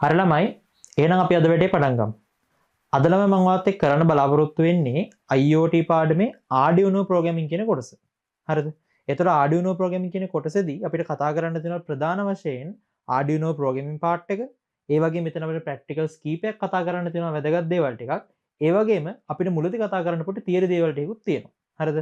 හරි ළමයි එහෙනම් අපි අද වැඩේ පටන් ගමු. අද ළමයි මම ඔයත් එක්ක කරන්න බලාපොරොත්තු වෙන්නේ IoT පාඩමේ Arduino programming කියන කොටස. හරිද? ඒතර Arduino programming කියන කොටසේදී අපිට කතා කරන්න තියෙන ප්‍රධාන වශයෙන් Arduino programming part එක, ඒ වගේම මෙතන අපිට practicals කීපයක් කතා කරන්න තියෙනවා වැදගත් දේවල් ටිකක්. ඒ වගේම අපිට මුලදී කතා කරන්න පොඩි theory දේවල් ටිකකුත් තියෙනවා. හරිද?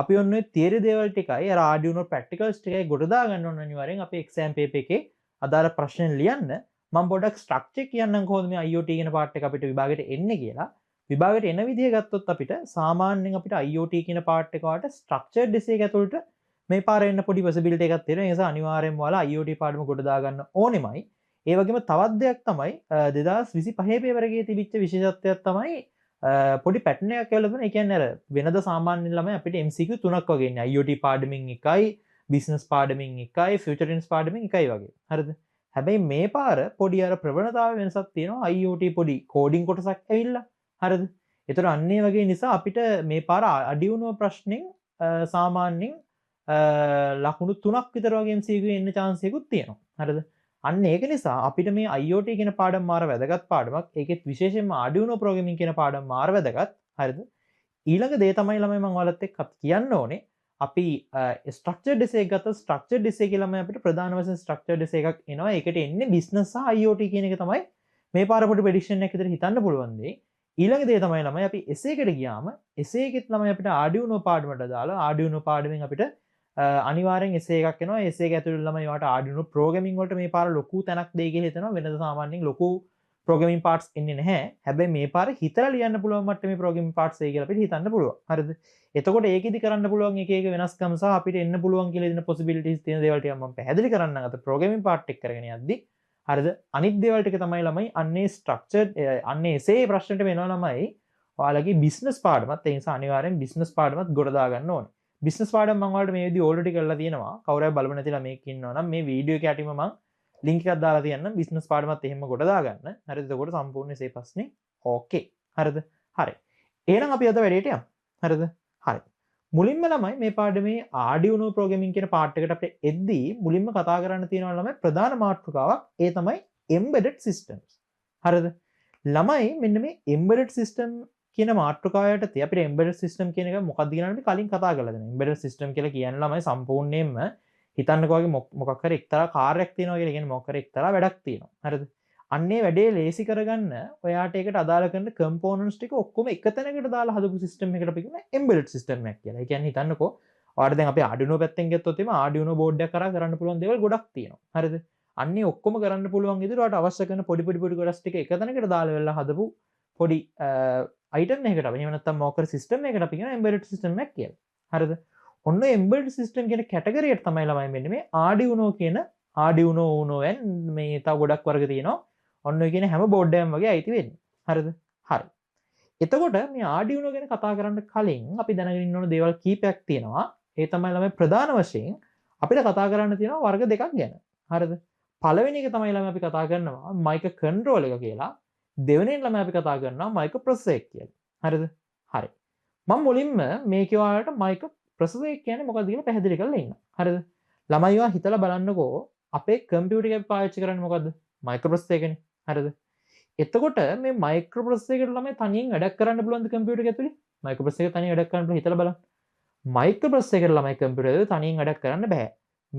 අපි ඔන්න ඔය theory දේවල් ටිකයි අර Arduino practicals ටිකයි ගොඩ දාගන්න ඕන අනිවාර්යෙන් අපේ exam paper එකේ අදාළ ප්‍රශ්න ලියන්න. මම පොඩ්ඩක් ස්ට්‍රක්චර් කියන්නම් කොහොමද මේ IoT කියන පාර්ට් එක අපිට විභාගෙට එන්නේ කියලා. විභාගෙට එන විදිය ගත්තොත් අපිට සාමාන්‍යයෙන් අපිට IoT කියන පාර්ට් එක වලට ස්ට්‍රක්චර්ඩ් එසේ එක ඇතුළට මේ පාර එන්න පොඩි පොසිබිලිටි එකක් තියෙනවා. ඒ නිසා අනිවාර්යෙන්ම ඔයාලා IoT පාඩම ගොඩ දාගන්න ඕනෙමයි. ඒ වගේම තවත් දෙයක් තමයි 2025 පේපර් එකේ තිබිච්ච විශේෂත්වයක් තමයි පොඩි පැටර්න් එකක් කියලා දුන්නා. ඒ කියන්නේ අර වෙනද සාමාන්‍ය ළමයි අපිට MCQ 3ක් වගේ ඉන්නේ. IoT පාඩමින් එකයි, බිස්නස් පාඩමින් එකයි, ෆියුචර් ටෙන්ස් පාඩමින් එකයි වගේ. හරිද? හැබැයි මේ පාර පොඩි අර ප්‍රවණතාව වෙනසක් තියෙනවා. IoT පොඩි කෝඩින් කොටසක් ඇවිල්ලා. හරිද? ඒතර අන්න ඒ වගේ නිසා අපිට මේ පාර අඩි වුණු ප්‍රශ්නෙන් සාමාන්‍යයෙන් ලකුණු 3ක් විතර වගේ MCQ එන්න chance එකකුත් තියෙනවා. හරිද? අන්න ඒක නිසා අපිට මේ IoT කියන පාඩම මාර වැදගත් පාඩමක්. ඒකෙත් විශේෂයෙන්ම Arduino programming කියන පාඩම මාර වැදගත්. හරිද? ඊළඟ දේ තමයි ළමයි මම ඔයාලත් එක්ක කියන්න ඕනේ. අපි ස්ට්‍රක්චර්ඩ් එසේ එක ගත්ත ස්ට්‍රක්චර්ඩ් එසේ කියලා තමයි අපිට ප්‍රධාන වශයෙන් ස්ට්‍රක්චර්ඩ් එසේ එකක් එනවා. ඒකට එන්නේ බිස්නස් සහ IoT කියන එක තමයි මේ පාර පොඩි ප්‍රෙඩික්ෂන් එකක් විතර හිතන්න පුළුවන් දේ. ඊළඟ දේ තමයි ළමයි අපි එසේ එකට ගියාම එසේ එකෙත් ළමයි අපිට Arduino පාඩමට දාලා Arduino පාඩමෙන් අපිට අනිවාර්යෙන් එසේ එකක් එනවා. එසේ එක ඇතුළේ ළමයි වාට Arduino programming වලට මේ පාර ලොකු තැනක් දෙයි කියලා හිතනවා. වෙනද සාමාන්‍යයෙන් ලොකු programming parts එන්නේ නැහැ. හැබැයි මේ පාර හිතලා ලියන්න පුළුවන් මට්ටමේ programming parts එයි කියලා අපිට හිතන්න පුළුවන්. හරිද? එතකොට ඒකෙදි කරන්න පුළුවන් එක එක වෙනස්කම් සහ අපිට එන්න පුළුවන් කියලා දෙන possibilities තියෙන දේවල් ටික මම පැහැදිලි කරන්නම් අත programming part එක කරගෙන යද්දි. හරිද? අනිත් දේවල් ටික තමයි ළමයි අන්නේ structured අන්නේ එසේ ප්‍රශ්නෙට වෙනවා ළමයි ඔයාලගේ business පාඩමත් ඒ නිසා අනිවාර්යෙන් business පාඩමත් ගොඩ දාගන්න ඕනේ. business පාඩම මම ඔයාලට මේ විදිහට already කරලා තියෙනවා. කවුරු හරි බලපු නැතිලා මේක ඉන්නවා නම් මේ වීඩියෝ එක යටින්ම මම ලින්ක් එකක් දාලා තියන්නම් business පාඩමත් එහෙම ගොඩ දාගන්න. හරිද? එතකොට සම්පූර්ණ මේ ප්‍රශ්නේ ඕකේ. හරිද? හරි. එහෙනම් අපි අද වැඩේට යමු. හරිද? හරි. මුලින්ම ළමයි මේ පාඩමේ Arduino programming කියන පාර්ට් එකට අපිට එද්දී මුලින්ම කතා කරන්න තියෙනවා ළමයි ප්‍රධාන මාතෘකාවක්. ඒ තමයි embedded systems. හරිද? ළමයි මෙන්න මේ embedded system කියන මාතෘකාව යටතේ අපිට embedded system කියන එක මොකක්ද කියලා අපි කලින් කතා කරලා දෙනවා. embedded system කියලා කියන්නේ ළමයි සම්පූර්ණයෙන්ම හිතන්නකෝ වගේ මොකක් හරි එක්තරා කාර්යයක් තියෙනවා කියලා කියන්නේ මොකක් හරි එක්තරා වැඩක් තියෙනවා. හරිද? අන්නේ වැඩේ ලේසි කරගන්න ඔයාට ඒකට අදාළ කරන components ටික ඔක්කොම එක තැනකට දාලා හදපු system එකකට අපි කියනවා embedded system එකක් කියලා. ඒ කියන්නේ හිතන්නකෝ ඔයාලට දැන් අපි Arduino පැත්තෙන් ගත්තොත් එimhe Arduino board එකක් කරා කරන්න පුළුවන් දේවල් ගොඩක් තියෙනවා. හරිද? අන්නේ ඔක්කොම කරන්න පුළුවන් විදිහට ඔයාලට අවශ්‍ය කරන පොඩි කොටස් ටික එක තැනකට දාලා වෙලා හදපු පොඩි item එකකට අපි එහෙම නැත්නම් මොකක් හරි system එකකට අපි කියනවා embedded system එකක් කියලා. හරිද? ඔන්න embedded system කියන කැටගරි එකට තමයි ළමයි මෙන්න මේ Arduino කියන Arduino Uno and මේ තව ගොඩක් වර්ග තියෙනවා. ඔන්න ඔය කියන හැම බෝඩ් එකක්ම වගේ අයිති වෙන්නේ. හරිද? හරි. එතකොට මේ Arduino ගැන කතා කරන්න කලින් අපි දැනගෙන ඉන්න ඕන දේවල් කීපයක් තියෙනවා. ඒ තමයි ළමයි ප්‍රධාන වශයෙන් අපිට කතා කරන්න තියෙනවා වර්ග දෙකක් ගැන. හරිද? පළවෙනි එක තමයි ළමයි අපි කතා කරනවා මයික්‍රෝ කන්ට්‍රෝල් එක කියලා. දෙවෙනි එක ළමයි අපි කතා කරනවා මයික්‍රෝ ප්‍රොසෙසර් එක කියලා. හරිද? හරි. මම මුලින්ම මේකේ ඔයාලට මයික්‍රෝ ප්‍රොසෙසර් එක කියන්නේ මොකක්ද කියලා පැහැදිලි කරලා ඉන්නම්. හරිද? ළමයි ඔයා හිතලා බලන්නකෝ අපේ කම්පියුටර් එක පාවිච්චි කරන්නේ මොකද්ද? මයික්‍රෝ ප්‍රොසෙසර් එකනේ. හරිද? එතකොට මේ මයික්‍රෝ ප්‍රොසෙසර් එකට ළමයි තනියෙන් වැඩක් කරන්න පුළුවන්ද කම්පියුටර් එක ඇතුලේ? මයික්‍රෝ ප්‍රොසෙසර් එක තනියෙන් වැඩක් කරන්න පුළුවන් හිතලා බලන්න. මයික්‍රෝ ප්‍රොසෙසර් එකට ළමයි කම්පියුටර් එකේ තනියෙන් වැඩක් කරන්න බෑ.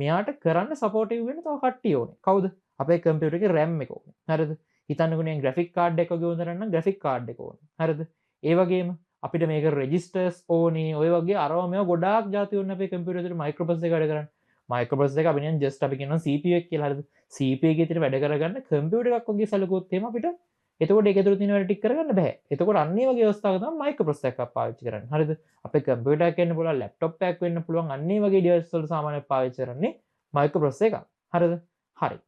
මෙයාට කරන්න සපෝටිව් වෙන්න තව කට්ටිය ඕනේ. කවුද? අපේ කම්පියුටර් එකේ RAM එක ඕනේ. හරිද? හිතන්නකෝ නේ ග්‍රැෆික් කාඩ් එකක යොදන්න නම් ග්‍රැෆික් කාඩ් එක ඕනේ. හරිද? ඒ වගේම අපිට මේක රෙජිස්ටර්ස් ඕනේ. ඔය වගේ අරවා මේවා ගොඩාක් જાති ඕනේ අපේ කම්පියුටර් එකේ මයික්‍රෝ ප්‍රොසෙසර් එක වැඩ කරන්න. මයික්‍රෝ ප්‍රොසෙසර් එක අපි නිකන් ජස්ට් අපි කියනවා CPU එක කියලා. හරිද? CPU එකේ විතර වැඩ කරගන්න කම්පියුටර් එකක් වගේ සැලකුවොත් එහෙම අපිට එතකොට ඒක ඇතුළේ තියෙන වැඩ ටික කරගන්න බෑ. එතකොට අන්න ඒ වගේ අවස්ථාවක තමයි මයික්‍රෝ ප්‍රොසෙසර් එකක් පාවිච්චි කරන්නේ. හරිද? අපේ කම්පියුටර් එකක් වෙන්න පුළුවන්, ලැප්ටොප් එකක් වෙන්න පුළුවන්. අන්න ඒ වගේ ඩිවයිස් වල සාමාන්‍යයෙන් පාවිච්චි කරන්නේ මයික්‍රෝ ප්‍රොසෙසර් එකක්. හරිද? හරි.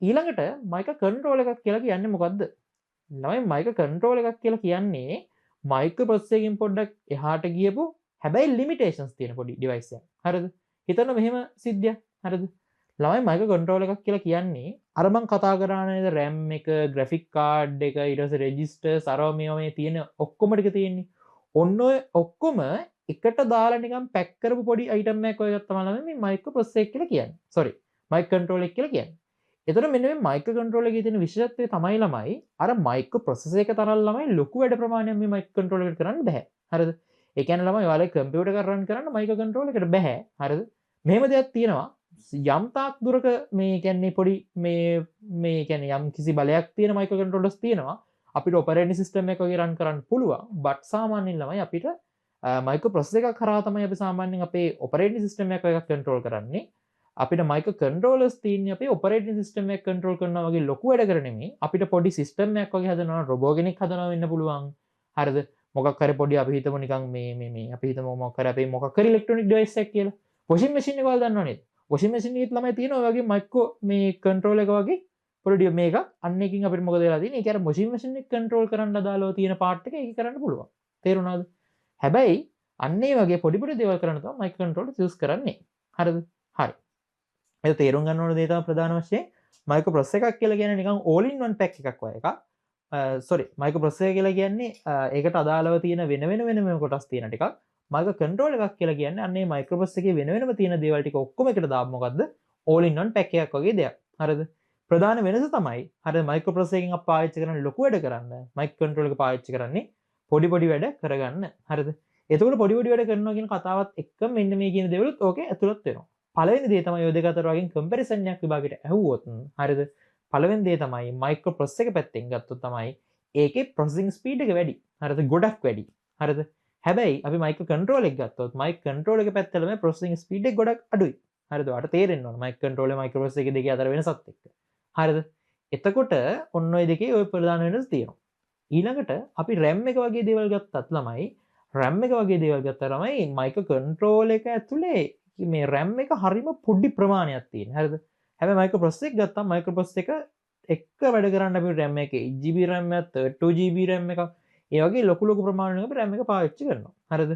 ඊළඟට මයික්‍රෝ කන්ට්‍රෝල් එකක් කියලා කියන්නේ මොකද්ද? ළමයි මයික්‍රෝ කන්ට්‍රෝල් එකක් කියලා කියන්නේ මයික්‍රෝ ප්‍රොසෙසර් එකකින් පොඩ්ඩක් එහාට ගියපු හැබැයි ලිමිටේෂන්ස් තියෙන පොඩි ඩිවයිස් එකක්. හරිද? හිතන්න මෙහෙම සිද්ධියක්. හරිද? ළමයි මයික්‍රෝ කන්ට්‍රෝල් එකක් කියලා කියන්නේ අර මං කතා කරා නේද RAM එක, ග්‍රැෆික් කාඩ් එක, ඊට පස්සේ රෙජිස්ටර්ස් අරව මේවා මේ තියෙන ඔක්කොම ටික තියෙන්නේ. ඔන්න ඔය ඔක්කොම එකට දාලා නිකන් පැක් කරපු පොඩි අයිටම් එකක් ඔය ගත්තාම ළමයි මේ මයික්‍රෝ ප්‍රොසෙසර් එක කියලා කියන්නේ. sorry මයික්‍රෝ කන්ට්‍රෝල් එක කියලා කියන්නේ. එතකොට මෙන්න මේ මයික්‍රෝ කන්ට්‍රෝලර් එකේ තියෙන විශේෂත්වය තමයි ළමයි අර මයික්‍රෝ ප්‍රොසෙසර් එක තරම් ළමයි ලොකු වැඩ ප්‍රමාණයක් මේ මයික්‍රෝ කන්ට්‍රෝලර් එකට කරන්න බෑ. හරිද? ඒ කියන්නේ ළමයි ඔයාලගේ කම්පියුටර් එක රන් කරන්න මයික්‍රෝ කන්ට්‍රෝලර් එකට බෑ. හරිද? මෙහෙම දෙයක් තියෙනවා. යම් තාක් දුරක මේ කියන්නේ පොඩි මේ කියන්නේ යම් කිසි බලයක් තියෙන මයික්‍රෝ කන්ට්‍රෝලර්ස් තියෙනවා. අපිට ඔපරේටින් සිස්ටම් එක වගේ රන් කරන්න පුළුවන්. බට් සාමාන්‍යයෙන් ළමයි අපිට මයික්‍රෝ ප්‍රොසෙසර් එකක් කරා තමයි අපි සාමාන්‍යයෙන් අපේ ඔපරේටින් සිස්ටම් එකක් කන්ට්‍රෝල් කරන්නේ. අපිට මයික්‍රෝ කන්ට්‍රෝලර්ස් තියෙන්නේ අපේ ඔපරේටින් සිස්ටම් එක කන්ට්‍රෝල් කරනවා වගේ ලොකු වැඩ කර නෙමෙයි. අපිට පොඩි සිස්ටම් එකක් වගේ හදනවා රොබෝ කෙනෙක් හදනවා වෙන්න පුළුවන්. හරිද? මොකක් හරි පොඩි අපි හිතමු නිකන් මේ අපි හිතමු මොකක් හරි අපේ මොකක් හරි ඉලෙක්ට්‍රොනික ඩිවයිස් එකක් කියලා. වොෂින් මැෂින් එක වල දන්නව නේද? වොෂින් මැෂින් එකෙත් ළමයි තියෙනවා ඔය වගේ මයික්‍රෝ මේ කන්ට්‍රෝල් එක වගේ පොඩි මේක අන්න එකකින් අපිට මොකද වෙලා තියෙන්නේ? ඒක අර වොෂින් මැෂින් එක කන්ට්‍රෝල් කරන්න අදාළව තියෙන පාර්ට් එක ඒක කරන්න පුළුවන්. තේරුණාද? හැබැයි අන්න ඒ වගේ පොඩි පොඩි දේවල් කරන්න තමයි මයික්‍රෝ කන්ට්‍රෝලර් යූස් කරන්නේ. හරිද? හරි. ඒක තේරුම් ගන්න ඕන දේ තමයි ප්‍රධාන වශයෙන් මයික්‍රෝ ප්‍රොසෙසර් එකක් කියලා කියන්නේ නිකන් all in one pack එකක් වගේ එකක්. sorry මයික්‍රෝ ප්‍රොසෙසර් කියලා කියන්නේ ඒකට අදාළව තියෙන වෙන කොටස් තියෙන ටිකක්. මයික්‍රෝ කන්ට්‍රෝලර් එකක් කියලා කියන්නේ අන්න ඒ මයික්‍රෝ ප්‍රොසෙසර් එකේ වෙනම තියෙන දේවල් ටික ඔක්කොම එකට දාපු මොකද්ද? all in one pack එකක් වගේ දෙයක්. හරිද? ප්‍රධාන වෙනස තමයි හරිද මයික්‍රෝ ප්‍රොසෙසර් එකෙන් අපි පාවිච්චි කරන ලොකු වැඩ කරන්න මයික්‍රෝ කන්ට්‍රෝලර් එක පාවිච්චි කරන්නේ පොඩි පොඩි වැඩ කරගන්න. හරිද? එතකොට පොඩි පොඩි වැඩ කරනවා කියන කතාවත් එක්ක මෙන්න මේ කියන දේවලුත් ඕකේ ඇතුළත් වෙනවා. පළවෙනි දේ තමයි ඔය දෙක අතර වගේ කම්පැරිසන් එකක් විභාගයට ඇහුවොත් හරිද? පළවෙනි දේ තමයි මයික්‍රෝ ප්‍රොසෙසර් එක පැත්තෙන් ගත්තොත් තමයි ඒකේ ප්‍රොසෙසිං ස්පීඩ් එක වැඩි. හරිද? ගොඩක් වැඩි. හරිද? හැබැයි අපි මයික්‍රෝ කන්ට්‍රෝලර් එක ගත්තොත් මයික්‍රෝ කන්ට්‍රෝලර් එක පැත්තට මේ ප්‍රොසෙසිං ස්පීඩ් එක ගොඩක් අඩුයි. හරිද? ඔයාලට තේරෙන්න ඕන මයික්‍රෝ කන්ට්‍රෝලර් මයික්‍රෝ ප්‍රොසෙසර් එක දෙකේ අතර වෙනසත් එක්ක. හරිද? එතකොට ඔන්න ඔය දෙකේ ඔය ප්‍රධාන වෙනස තියෙනවා. ඊළඟට අපි RAM එක වගේ දේවල් ගත්තත් ළමයි RAM එක වගේ දේවල් ගත්තා ළමයි මයික්‍රෝ කන්ට්‍රෝලර් එක ඇතුලේ මේ RAM එක හරිම පොඩි ප්‍රමාණයක් තියෙන. හරිද? හැබැයි මයික්‍රෝ ප්‍රොසෙසර් එක ගත්තාම මයික්‍රෝ ප්‍රොසෙසර් එක එක්ක වැඩ කරන්න අපි RAM එකේ 8GB RAM එකක් 32GB RAM එකක් ඒ වගේ ලොකු ප්‍රමාණයක අපි RAM එක පාවිච්චි කරනවා. හරිද?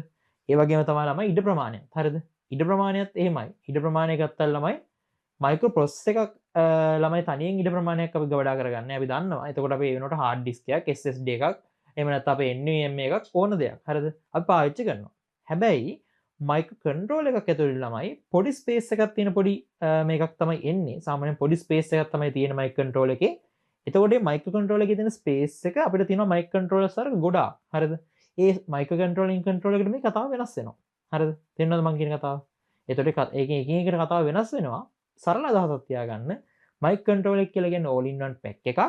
ඒ වගේම තමයි ළමයි ඉඩ ප්‍රමාණයත්. හරිද? ඉඩ ප්‍රමාණයත් එහෙමයි. ඉඩ ප්‍රමාණය ගත්තා ළමයි මයික්‍රෝ ප්‍රොසෙසර් එකක් ළමයි තනියෙන් ඉඩ ප්‍රමාණයක් අපි ගවඩා කරගන්නේ. අපි දන්නවා. එතකොට අපි ඒ වෙනකොට hard disk එකක් SSD එකක් එහෙම නැත්නම් අපේ NVMe එකක් ඕන දෙයක්. හරිද? අපි පාවිච්චි කරනවා. හැබැයි මයික්‍රෝ කන්ට්‍රෝලර් එකක් ඇතුළේ ළමයි පොඩි ස්පේස් එකක් තියෙන පොඩි මේකක් තමයි එන්නේ. සාමාන්‍යයෙන් පොඩි ස්පේස් එකක් තමයි තියෙන මයික්‍රෝ කන්ට්‍රෝලර් එකේ. එතකොට මේ මයික්‍රෝ කන්ට්‍රෝලර් එකේ තියෙන ස්පේස් එක අපිට තියෙනවා මයික්‍රෝ කන්ට්‍රෝලර්ස් වල ගොඩාක්. හරිද? ඒ මයික්‍රෝ කන්ට්‍රෝලින් කන්ට්‍රෝලර් එකට මේ කතාව වෙනස් වෙනවා. හරිද? තේරෙනවද මම කියන කතාව? එතකොට ඒකෙන් එකින් එකට කතාව වෙනස් වෙනවා. සරල අදහසක් තියාගන්න. මයික්‍රෝ කන්ට්‍රෝලර් එක කියලා කියන්නේ all in one pack එකක්.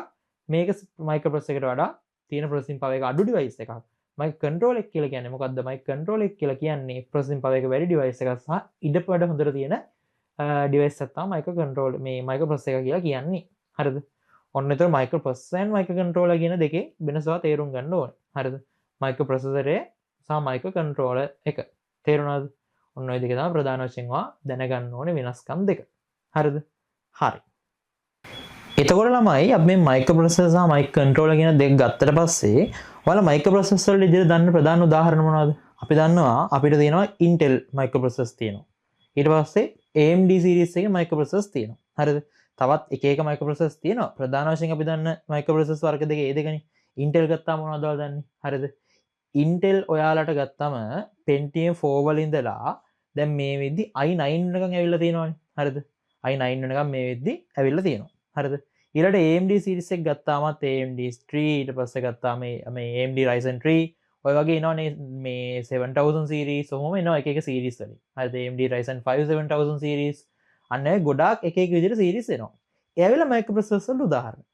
මේක මයික්‍රෝ ප්‍රොසෙසර් එකට වඩා තියෙන ප්‍රොසෙසින් පවර් එක අඩු ඩිවයිස් එකක්. මයික්‍රෝ කන්ට්‍රෝලර් එක කියලා කියන්නේ මොකද්ද? මයික්‍රෝ කන්ට්‍රෝලර් එක කියලා කියන්නේ ප්‍රොසෙසින් පවර් එක වැඩි ඩිවයිස් එකක් සහ ඉඩපඩ හොඳට තියෙන ඩිවයිස් එකක් තමයි මයික්‍රෝ කන්ට්‍රෝලර් මේ මයික්‍රෝ ප්‍රොසෙසර් එක කියලා කියන්නේ. හරිද? ඔන්න එතකොට micro processor and micro controller කියන දෙකේ වෙනසව තේරුම් ගන්න ඕනේ. හරිද? මයික්‍රෝ ප්‍රොසෙසරේ සහ මයික්‍රෝ කන්ට්‍රෝලර් එක. තේරුණාද? ඔන්න ඔය දෙක තමයි ප්‍රධාන වශයෙන් දැනගන්න ඕනේ වෙනස්කම් දෙක. හරිද? හරි. එතකොට ළමයි අපි මේ මයික්‍රෝ ප්‍රොසෙසර් සහ මයික්‍රෝ කන්ට්‍රෝලර් කියන දෙක ගත්තට පස්සේ ඔයාලා මයික්‍රෝ ප්‍රොසෙසර් වල ඉදිරියට දන්න ප්‍රධාන උදාහරණ මොනවද? අපි දන්නවා අපිට තියෙනවා Intel මයික්‍රෝ ප්‍රොසෙසර්ස් තියෙනවා. ඊට පස්සේ AMD series එකේ මයික්‍රෝ ප්‍රොසෙසර්ස් තියෙනවා. හරිද? තවත් එක මයික්‍රෝ ප්‍රොසෙසර්ස් තියෙනවා. ප්‍රධාන වශයෙන් අපි දන්න මයික්‍රෝ ප්‍රොසෙසර්ස් වර්ග දෙක ඒ දෙකනේ. Intel ගත්තාම මොනවද ඔයාලා දන්නේ? හරිද? Intel ඔයාලට ගත්තම Pentium 4 වල ඉඳලා දැන් මේ වෙද්දි i9 වෙනකන් ඇවිල්ලා තියෙනවානේ. හරිද? i9 වෙනකන් මේ වෙද්දි ඇවිල්ලා තියෙනවා. හරිද? ඊළඟට AMD series එක ගත්තාමත් AMD 3 ඊට පස්සේ ගත්තාම මේ AMD Ryzen 3 ඔය වගේ එනවනේ මේ 7000 series ඔහොම එනවා එක series වලින්. හරිද? AMD Ryzen 5 7000 series අන්න ගොඩාක් එක විදිහට series එනවා. ඒ ඇවිල්ලා මයික්‍රෝ ප්‍රොසෙසර්ස් වලට උදාහරණ.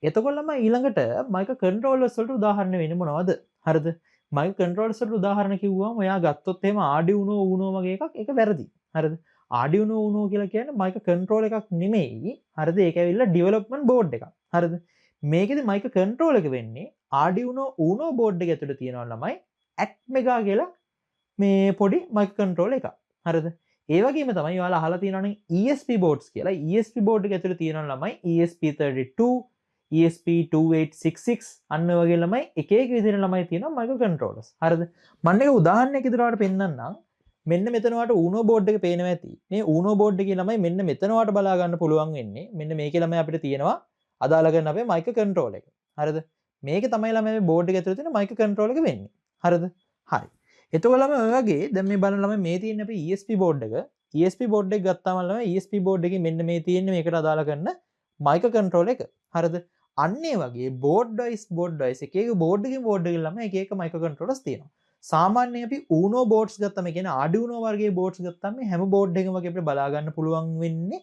එතකොට ළමයි ඊළඟට මයික්‍රෝ කන්ට්‍රෝලර්ස් වලට උදාහරණ වෙන්නේ මොනවද? හරිද? මයික්‍රෝ කන්ට්‍රෝලර්ස් වලට උදාහරණ කිව්වම ඔයා ගත්තොත් එහෙම Arduino Uno වගේ එකක් ඒක වැරදි. හරිද? Arduino Uno කියලා කියන්නේ මයික්‍රෝ කන්ට්‍රෝලර් එකක් නෙමෙයි. හරිද? ඒක ඇවිල්ලා ඩෙවලොප්මන්ට් බෝඩ් එකක්. හරිද? මේකෙදි මයික්‍රෝ කන්ට්‍රෝලර් එක වෙන්නේ Arduino Uno බෝඩ් එක ඇතුළේ තියෙනවා ළමයි Atmega කියලා මේ පොඩි මයික්‍රෝ කන්ට්‍රෝලර් එකක්. හරිද? ඒ වගේම තමයි ඔයාලා අහලා තියෙනවනේ ESP boards කියලා. ESP board එක ඇතුළේ තියෙනවා ළමයි ESP32, ESP2866 අන්න වගේ ළමයි එක විදිහට ළමයි තියෙනවා මයික්‍රෝ කන්ට්‍රෝලර්ස්. හරිද? මම එක උදාහරණයක් ඉදිරියට පෙන්නන්නම්. මෙන්න මෙතන වට Uno board එක පේනවා ඇති. මේ Uno board එකේ ළමයි මෙන්න මෙතන වට බලා ගන්න පුළුවන් වෙන්නේ. මෙන්න මේකේ ළමයි අපිට තියෙනවා අදාළ කරන අපේ මයික්‍රෝ කන්ට්‍රෝලර් එක. හරිද? මේක තමයි ළමයි මේ board එක ඇතුළේ තියෙන මයික්‍රෝ කන්ට්‍රෝලර් එක වෙන්නේ. හරිද? හරි. එතකොට ළමයි ඔය වගේ දැන් මේ බලන ළමයි මේ තියෙන අපේ ESP board එක. ESP board එක ගත්තාම ළමයි ESP board එකේ මෙන්න මේ තියෙන්නේ මේකට අදාළ කරන මයික්‍රෝ කන්ට්‍රෝලර් එක. හරිද? අන්න ඒ වගේ බෝඩ් වයිස් එක එක බෝඩ් එකකින් බෝඩ් එකකින් ළම එක එක මයික්‍රෝ කන්ට්‍රෝලර්ස් තියෙනවා. සාමාන්‍යයෙන් අපි Uno බෝඩ්ස් ගත්තම කියන්නේ Arduino වර්ගයේ බෝඩ්ස් ගත්තම මේ හැම බෝඩ් එකකම වගේ අපිට බලා ගන්න පුළුවන් වෙන්නේ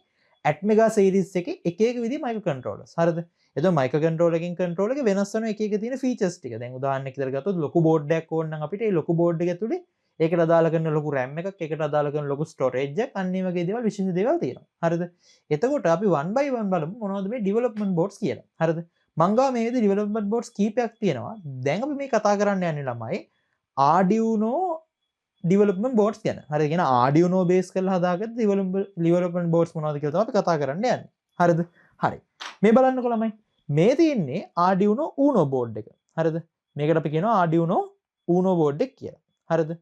Atmega series එකේ එක එක විදිහේ මයික්‍රෝ කන්ට්‍රෝලර්ස්. හරිද? එතකොට මයික්‍රෝ කන්ට්‍රෝලර් එකකින් කන්ට්‍රෝලර් එක වෙනස් වෙන එක එක තියෙන ෆීචර්ස් ටික. දැන් උදාහරණයක් විදිහට ගත්තොත් ලොකු බෝඩ් එකක් ඕන නම් අපිට ඒ ලොකු බෝඩ් එක ඇතුලේ ඒකට අදාළ කරන ලොකු RAM එකක්, ඒකට අදාළ කරන ලොකු ස්ටෝරේජ් එකක්, අන්න ඒ වගේ දේවල් විශේෂ දේවල් තියෙනවා. හරිද? එතකොට අපි one by one බලමු මොනවද මේ ඩෙවලොප්මන්ට් බෝඩ්ස් කියලා. හරිද? මංගාව මේ විදිහේ ඩෙවලොප්මන්ට් බෝඩ්ස් කීපයක් තියෙනවා. දැන් අපි මේ කතා කරන්න යන්නේ ළමයි Arduino development boards ගැන. හරිද? කියන Arduino base කරලා හදාගත්ත development boards මොනවද කියලා තමයි අපි කතා කරන්න යන්නේ. හරිද? හරි. මේ බලන්නකො ළමයි. මේ තියෙන්නේ Arduino Uno board එක. හරිද? මේකට අපි කියනවා Arduino Uno board එක කියලා. හරිද?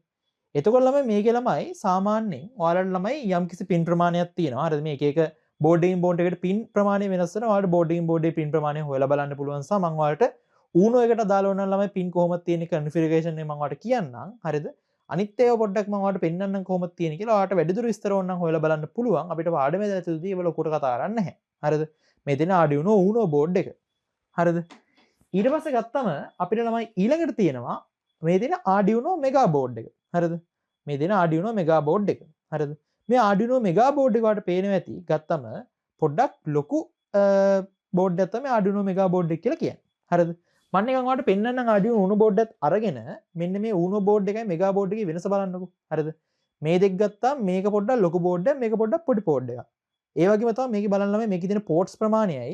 එතකොට ළමයි මේකේ ළමයි සාමාන්‍යයෙන් ඔයාලට ළමයි යම්කිසි පින් ප්‍රමාණයක් තියෙනවා. හරිද? මේ එක එක board එකකින් board එකට පින් ප්‍රමාණය වෙනස් වෙනවා. ඔයාලට board එකකින් board එකේ පින් ප්‍රමාණය හොයලා බලන්න පුළුවන් සහ මම ඔයාලට Uno එකට අදාළ වෙන ළමයි පින් කොහොමද තියෙන්නේ කන්ෆිගරේෂන් එක මම ඔයාලට කියන්නම්. හරිද? අනිත් ඒවා පොඩ්ඩක් මම ඔයාලට පෙන්නන්නම් කොහොමද තියෙන්නේ කියලා. ඔයාලට වැඩිදුර විස්තර ඕන නම් හොයලා බලන්න පුළුවන්. අපිට පාඩමේ දැතුදී ඒව ලොකුට කතා කරන්න නැහැ. හරිද? මේ තියෙන Arduino Uno board එක. හරිද? ඊට පස්සේ ගත්තම අපිට ළමයි ඊළඟට තියෙනවා මේ තියෙන Arduino Mega board එක. හරිද? මේ තියෙන Arduino Mega board එක. හරිද? මේ Arduino Mega board එක වලට පේනවා ඇති. ගත්තම පොඩ්ඩක් ලොකු board එකක් තමයි Arduino Mega board එක කියලා කියන්නේ. හරිද? මම නිකන් ඔයාලට පෙන්නන්නම් Arduino Uno board එකත් අරගෙන මෙන්න මේ Uno board එකයි Mega board එකේ වෙනස බලන්නකෝ. හරිද? මේ දෙක ගත්තාම මේක පොඩ්ඩක් ලොකු board එකක්, මේක පොඩ්ඩක් පොඩි board එකක්. ඒ වගේම තමයි මේකේ බලන්න ළමයි මේකේ තියෙන ports ප්‍රමාණයයි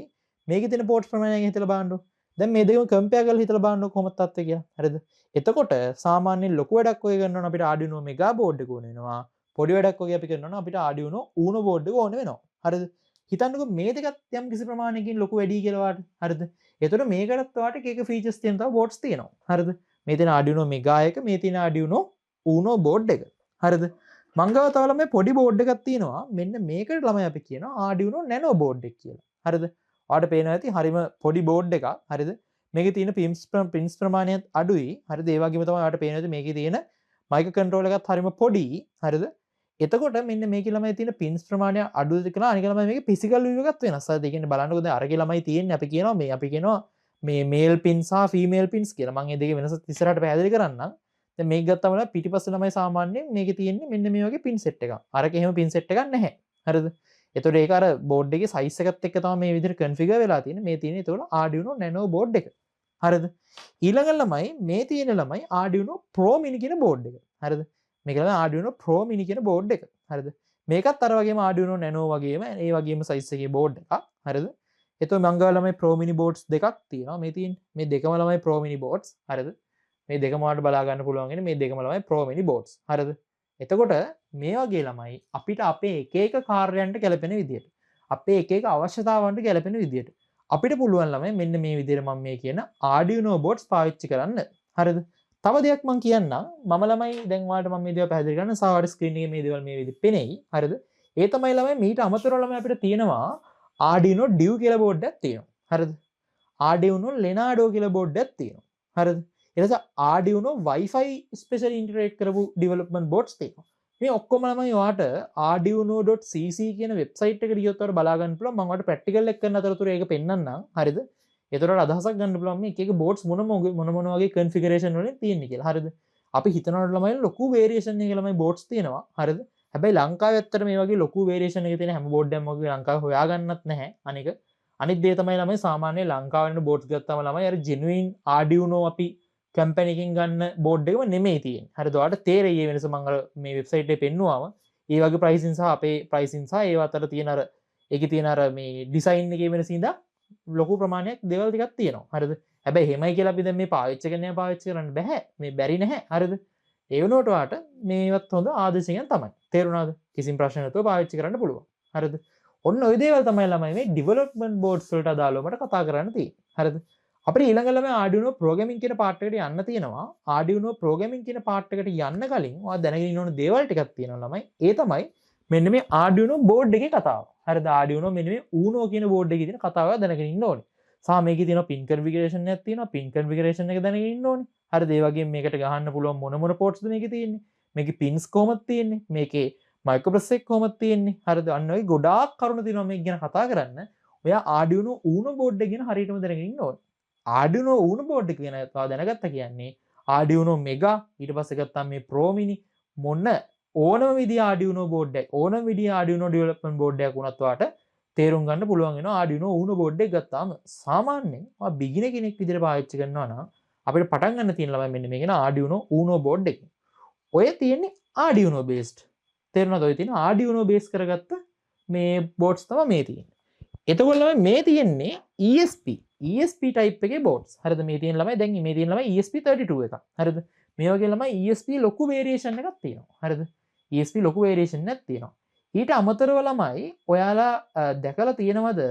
මේකේ තියෙන ports ප්‍රමාණයයි හිතලා බලන්න. දැන් මේ දෙකම කම්පෙයාර් කරලා හිතලා බලන්න කොහොමද තත්ත්වය කියලා. හරිද? එතකොට සාමාන්‍යයෙන් ලොකු වැඩක් ඔය කරනවා නම් අපිට Arduino Mega board එක ඕන වෙනවා. පොඩි වැඩක් ඔය අපි කරනවා නම් අපිට Arduino Uno board එක ඕන වෙනවා. හරිද? හිතන්නකෝ මේ දෙකත් යම් කිසි ප්‍රමාණයකින් ලොකු වැඩි කියලා වාට. හරිද? එතකොට මේකටත් වාට එක එක ෆීචර්ස් තියෙන තව බෝඩ්ස් තියෙනවා. හරිද? මේ තියෙන Arduino Mega එක, මේ තියෙන Arduino Uno board එක. හරිද? මංගව තව ළමයි පොඩි බෝඩ් එකක් තියෙනවා. මෙන්න මේකට ළමයි අපි කියනවා Arduino Nano board එක කියලා. හරිද? ඔයාලට පේනවා ඇති හරිම පොඩි බෝඩ් එකක්. හරිද? මේකේ තියෙන පින්ස් ප්‍රමාණයත් අඩුයි. හරිද? ඒ වගේම තමයි ඔයාලට පේනවා ඇති මේකේ තියෙන මයික්‍රෝ කන්ට්‍රෝලර් එකත් හරිම පොඩි. හරිද? එතකොට මෙන්න මේකේ ළමයි තියෙන පින්ස් ප්‍රමාණය අඩුද කියලා අනික ළමයි මේකේ ෆිසිකල් view එකත් වෙනස්. හරිද? ඒ කියන්නේ බලන්නකෝ දැන් අරගේ ළමයි තියෙන්නේ අපි කියනවා මේ මේල් පින්ස් සහ ෆීමේල් පින්ස් කියලා. මම මේ දෙකේ වෙනස ඉස්සරහට පැහැදිලි කරන්නම්. දැන් මේක ගත්තම පිටිපස්සේ ළමයි සාමාන්‍යයෙන් මේකේ තියෙන්නේ මෙන්න මේ වගේ පින් සෙට් එකක්. අරක එහෙම පින් සෙට් එකක් නැහැ. හරිද? එතකොට ඒක අර බෝඩ් එකේ සයිස් එකත් එක්ක තමයි මේ විදිහට කන්ෆිගර් වෙලා තියෙන්නේ. මේ තියෙන්නේ එතකොට Arduino Nano board එක. හරිද? ඊළඟ ළමයි මේ තියෙන ළමයි Arduino Pro Mini කියන බෝඩ් එක. හරිද? මේක ළමයි Arduino Pro Mini කියන බෝඩ් එක. හරිද? මේකත් අර වගේම Arduino Nano වගේම ඒ වගේම සයිස් එකේ බෝඩ් එකක්. හරිද? එතකොට මං ගාව ළමයි Pro Mini boards දෙකක් තියෙනවා. මේ තියෙන්නේ මේ දෙකම ළමයි Pro Mini boards. හරිද? මේ දෙකම වලට බලා ගන්න පුළුවන් වෙන්නේ මේ දෙකම ළමයි Pro Mini boards. හරිද? එතකොට මේ වගේ ළමයි අපිට අපේ එක එක කාර්යයන්ට ගැලපෙන විදියට අපේ එක එක අවශ්‍යතාවන්ට ගැලපෙන විදියට අපිට පුළුවන් ළමයි මෙන්න මේ විදියට මම මේ කියන Arduino boards පාවිච්චි කරන්න. හරිද? තව දෙයක් මම කියන්නම්. මම ළමයි දැන් ඔයාලට මම මේ දේවල් පැහැදිලි කරන්න සාවඩ ස්ක්‍රීන් එකේ මේ දේවල් මේ විදිහට පෙනෙයි. හරිද? ඒ තමයි ළමයි මීට අමතරව ළමයි අපිට තියෙනවා Arduino Duo කියලා බෝඩ් එකක් තියෙනවා. හරිද? Arduino Lenado කියලා බෝඩ් එකක් තියෙනවා. හරිද? ඊට පස්සේ Arduino Wi-Fi special integrate කරපු development boards තියෙනවා. මේ ඔක්කොම ළමයි ඔයාට arduino.cc කියන වෙබ්සයිට් එකට ගියොත් ඔයාලට බලා ගන්න පුළුවන්. මම ඔයාලට ප්‍රැක්ටිකල් එක කරන අතරතුර ඒක පෙන්නන්නම්. හරිද? ඒතරට අදහසක් ගන්න පුළුවන් මේ එක එක boards මොන වගේ configuration වලින් තියෙන්නේ කියලා. හරිද? අපි හිතනවට ළමයි ලොකු variation එකක ළමයි boards තියෙනවා. හරිද? හැබැයි ලංකාවේ ඇත්තට මේ වගේ ලොකු variation එකක තියෙන හැම board එකක්ම වගේ ලංකාවේ හොයාගන්නත් නැහැ. අනිත් දේ තමයි ළමයි සාමාන්‍ය ලංකාවේ වෙන boards ගත්තාම ළමයි අර genuine Arduino අපි කැම්පැනි එකකින් ගන්න බෝඩ් එකම නෙමෙයි තියෙන්නේ. හරිද? ඔයාලට තේරෙයි මේ වෙනස මම අර මේ වෙබ්සයිට් එකේ පෙන්නුවාම. ඒ වගේ ප්‍රයිසින් සහ අපේ ප්‍රයිසින් සහ ඒව අතර තියෙන අර ඒකේ තියෙන අර මේ ඩිසයින් එකේ වෙනස ඉඳලා ලොකු ප්‍රමාණයක් දේවල් ටිකක් තියෙනවා. හරිද? හැබැයි එහෙමයි කියලා අපි දැන් මේ පාවිච්චි කරන්න බෑ. මේ බැරි නැහැ. හරිද? ඒ වුණාට ඔයාට මේවත් හොඳ ආදර්ශයක් තමයි. තේරුණාද? කිසිම ප්‍රශ්න නැතුව පාවිච්චි කරන්න පුළුවන්. හරිද? ඔන්න ඔය දේවල් තමයි ළමයි මේ ඩෙවලොප්මන්ට් බෝඩ්ස් වලට අදාළව මට කතා කරන්න තියෙන්නේ. හරිද? අපිට ඊළඟ ළමයි Arduino programming කියන පාර්ට් එකට යන්න තියෙනවා. Arduino programming කියන පාර්ට් එකට යන්න කලින් ඔයා දැනගෙන ඉන්න ඕන දේවල් ටිකක් තියෙනවා ළමයි. ඒ තමයි මෙන්න මේ Arduino board එකේ කතාව. හරිද? Arduino මෙන්න මේ Uno කියන board එකේ තියෙන කතාව දැනගෙන ඉන්න ඕනේ. සහ මේකේ තියෙන pin configuration එකක් තියෙනවා. pin configuration එක දැනගෙන ඉන්න ඕනේ. හරිද? ඒ වගේම මේකට ගහන්න පුළුවන් මොන ports ද මේකේ තියෙන්නේ. මේකේ pins කොහොමද තියෙන්නේ? මේකේ microprocessor කොහොමද තියෙන්නේ? හරිද? අන්න ඔය ගොඩාක් කරුණු තියෙනවා මේක ගැන කතා කරන්න. ඔයා Arduino Uno board එක ගැන හරියටම දැනගෙන ඉන්න ඕනේ. Arduino Uno board එක ගැන තව දැනගත්තා කියන්නේ Arduino Mega ඊට පස්සේ ගත්තා මේ Pro Mini මොන ඕනම විදිහේ Arduino board එකක් ඕනම විදිහේ Arduino development board එකක් වුණත් ඔයාට තේරුම් ගන්න පුළුවන් වෙනවා Arduino Uno board එක ගත්තාම. සාමාන්‍යයෙන් ඔයා beginner කෙනෙක් විදිහට පාවිච්චි කරනවා නම් අපිට පටන් ගන්න තියෙන ළමයි මෙන්න මේකන Arduino Uno board එක. ඔය තියෙන්නේ Arduino based. තේරුණාද? ඔය තියෙන Arduino base කරගත්ත මේ boards තමයි මේ තියෙන්නේ. එතකොට ළමයි මේ තියෙන්නේ ESP type එකේ boards. හරිද? මේ තියෙන ළමයි දැන් මේ තියෙන ළමයි ESP32 එකක්. හරිද? මේ වගේ ළමයි ESP ලොකු variation එකක් තියෙනවා. හරිද? ESP ලොකු variation එකක් තියෙනවා. ඊට අමතරව ළමයි ඔයාලා දැකලා තියෙනවද?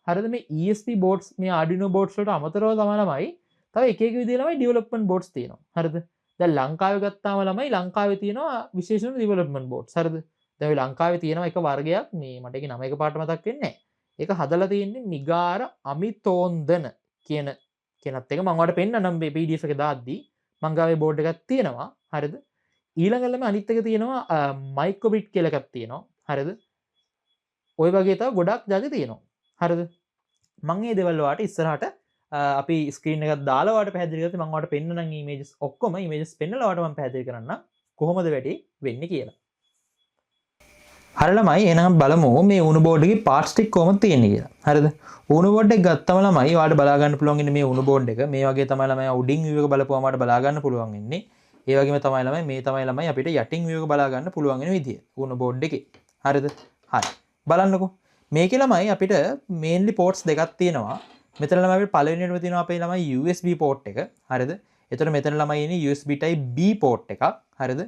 හරිද? මේ ESP boards මේ Arduino boards වලට අමතරව තමයි ළමයි තව එක එක විදිහේ ළමයි development boards තියෙනවා. හරිද? දැන් ලංකාවේ ගත්තාම ළමයි ලංකාවේ තියෙනවා විශේෂම development boards. හරිද? දැන් ඔය ලංකාවේ තියෙනවා එක වර්ගයක් මේ මට ඒකේ නම එකපාරට මතක් වෙන්නේ නැහැ. ඒක හදලා තියෙන්නේ මිගාර අමිතෝන්දන කියන කෙනත් එක මම ඔයාලට පෙන්නන්නම් මේ PDF එක දාද්දී මං ගාවේ බෝඩ් එකක් තියෙනවා. හරිද? ඊළඟටම අනිත් එක තියෙනවා මයික්‍රෝබිට් කියලා එකක් තියෙනවා. හරිද? ওই වගේ තව ගොඩක් જાති තියෙනවා. හරිද? මම මේ දේවල් ඔයාලට ඉස්සරහට අපි ස්ක්‍රීන් එකක් දාලා ඔයාලට පැහැදිලි කරලා මම ඔයාලට පෙන්නනම් ඉමේජස් ඔක්කොම ඉමේජස් පෙන්නලා ඔයාලට මම පැහැදිලි කරන්නම් කොහොමද වැඩේ වෙන්නේ කියලා. හරි ළමයි එහෙනම් බලමු මේ Uno board එකේ parts ටික කොහොමද තියෙන්නේ කියලා. හරිද? Uno board එක ගත්තම ළමයි ඔයාලට බලා ගන්න පුළුවන් ඉන්නේ මේ Uno board එක. මේ වගේ තමයි ළමයි උඩින් view එක බලපුවම ඔයාලට බලා ගන්න පුළුවන් ඉන්නේ. ඒ වගේම තමයි ළමයි මේ තමයි ළමයි අපිට යටින් view එක බලා ගන්න පුළුවන් වෙන විදිය. Uno board එකේ. හරිද? හරි. බලන්නකෝ. මේකේ ළමයි අපිට mainly ports දෙකක් තියෙනවා. මෙතන ළමයි අපිට පළවෙනියටම තියෙනවා අපේ ළමයි USB port එක. හරිද? එතකොට මෙතන ළමයි ඉන්නේ USB type B port එකක්. හරිද?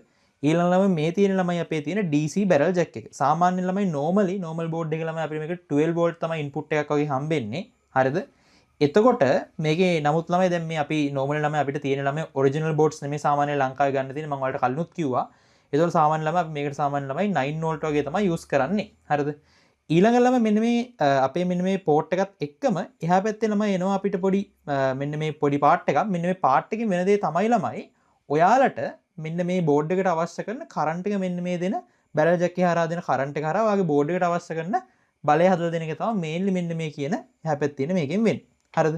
ඊළඟ ළමයි මේ තියෙන ළමයි අපේ තියෙන DC barrel jack එක. සාමාන්‍ය ළමයි normal board එක ළමයි අපිට මේක 12 volt තමයි input එකක් වගේ හම්බෙන්නේ. හරිද? එතකොට මේකේ නමුත් ළමයි දැන් මේ අපි normal ළමයි අපිට තියෙන ළමයි original boards නෙමෙයි සාමාන්‍ය ලංකාවේ ගන්න තියෙන මම ඔයාලට කලිනුත් කිව්වා. ඒතකොට සාමාන්‍ය ළමයි අපි මේකට සාමාන්‍ය ළමයි 9 volt වගේ තමයි use කරන්නේ. හරිද? ඊළඟ ළමයි මෙන්න මේ අපේ මෙන්න මේ port එකත් එක්කම එහා පැත්තේ ළමයි එනවා අපිට පොඩි මෙන්න මේ පොඩි part එකක්. මෙන්න මේ part එකේ වෙන දේ තමයි ළමයි ඔයාලට මෙන්න මේ බෝඩ් එකට අවශ්‍ය කරන කරන්ට් එක මෙන්න මේ දෙන බැරල් ජැක් එක හරහා දෙන කරන්ට් එක හරහා ඔයාගේ බෝඩ් එකට අවශ්‍ය කරන බලය හදලා දෙන එක තමයි මේන්ලි මෙන්න මේ කියන එහා පැත්තේ තියෙන මේකෙන් වෙන්නේ. හරිද?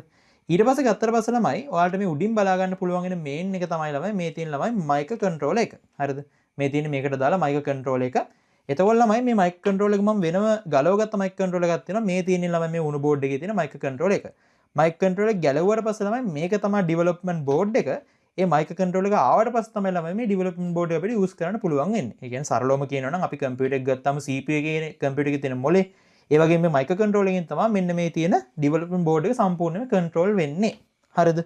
ඊට පස්සේ ගත්තට පස්සේ ළමයි ඔයාලට මේ උඩින් බලා ගන්න පුළුවන් වෙන මේන් එක තමයි ළමයි මේ තියෙන ළමයි මයික් කන්ට්‍රෝලර් එක. හරිද? මේ තියෙන මේකට දාලා මයික් කන්ට්‍රෝලර් එක. එතකොට ළමයි මේ මයික් කන්ට්‍රෝලර් එක මම වෙනම ගලවගත්ත මයික් කන්ට්‍රෝලර් එකක් තියෙනවා. මේ තියෙන ළමයි මේ උණු බෝඩ් එකේ තියෙන මයික් කන්ට්‍රෝලර් එක. මයික් කන්ට්‍රෝලර් එක ගැලවුවට පස්සේ ළමයි මේක තමයි ඩෙවලොප්මන්ට් බෝඩ් එක. ඒ මයික් කන්ට්‍රෝලර් එක ආවට පස්සේ තමයි ළමයි මේ ඩෙවලොප්මන්ට් බෝඩ් එක අපිට යූස් කරන්න පුළුවන් වෙන්නේ. ඒ කියන්නේ සරලවම කියනවා නම් අපි කම්පියුටර් එක ගත්තාම CPU එකේ කම්පියුටර් එකේ තියෙන මොලේ ඒ වගේම මේ මයික් කන්ට්‍රෝලර් එකෙන් තමයි මෙන්න මේ තියෙන ඩෙවලොප්මන්ට් බෝඩ් එක සම්පූර්ණයෙන්ම කන්ට්‍රෝල් වෙන්නේ. හරිද?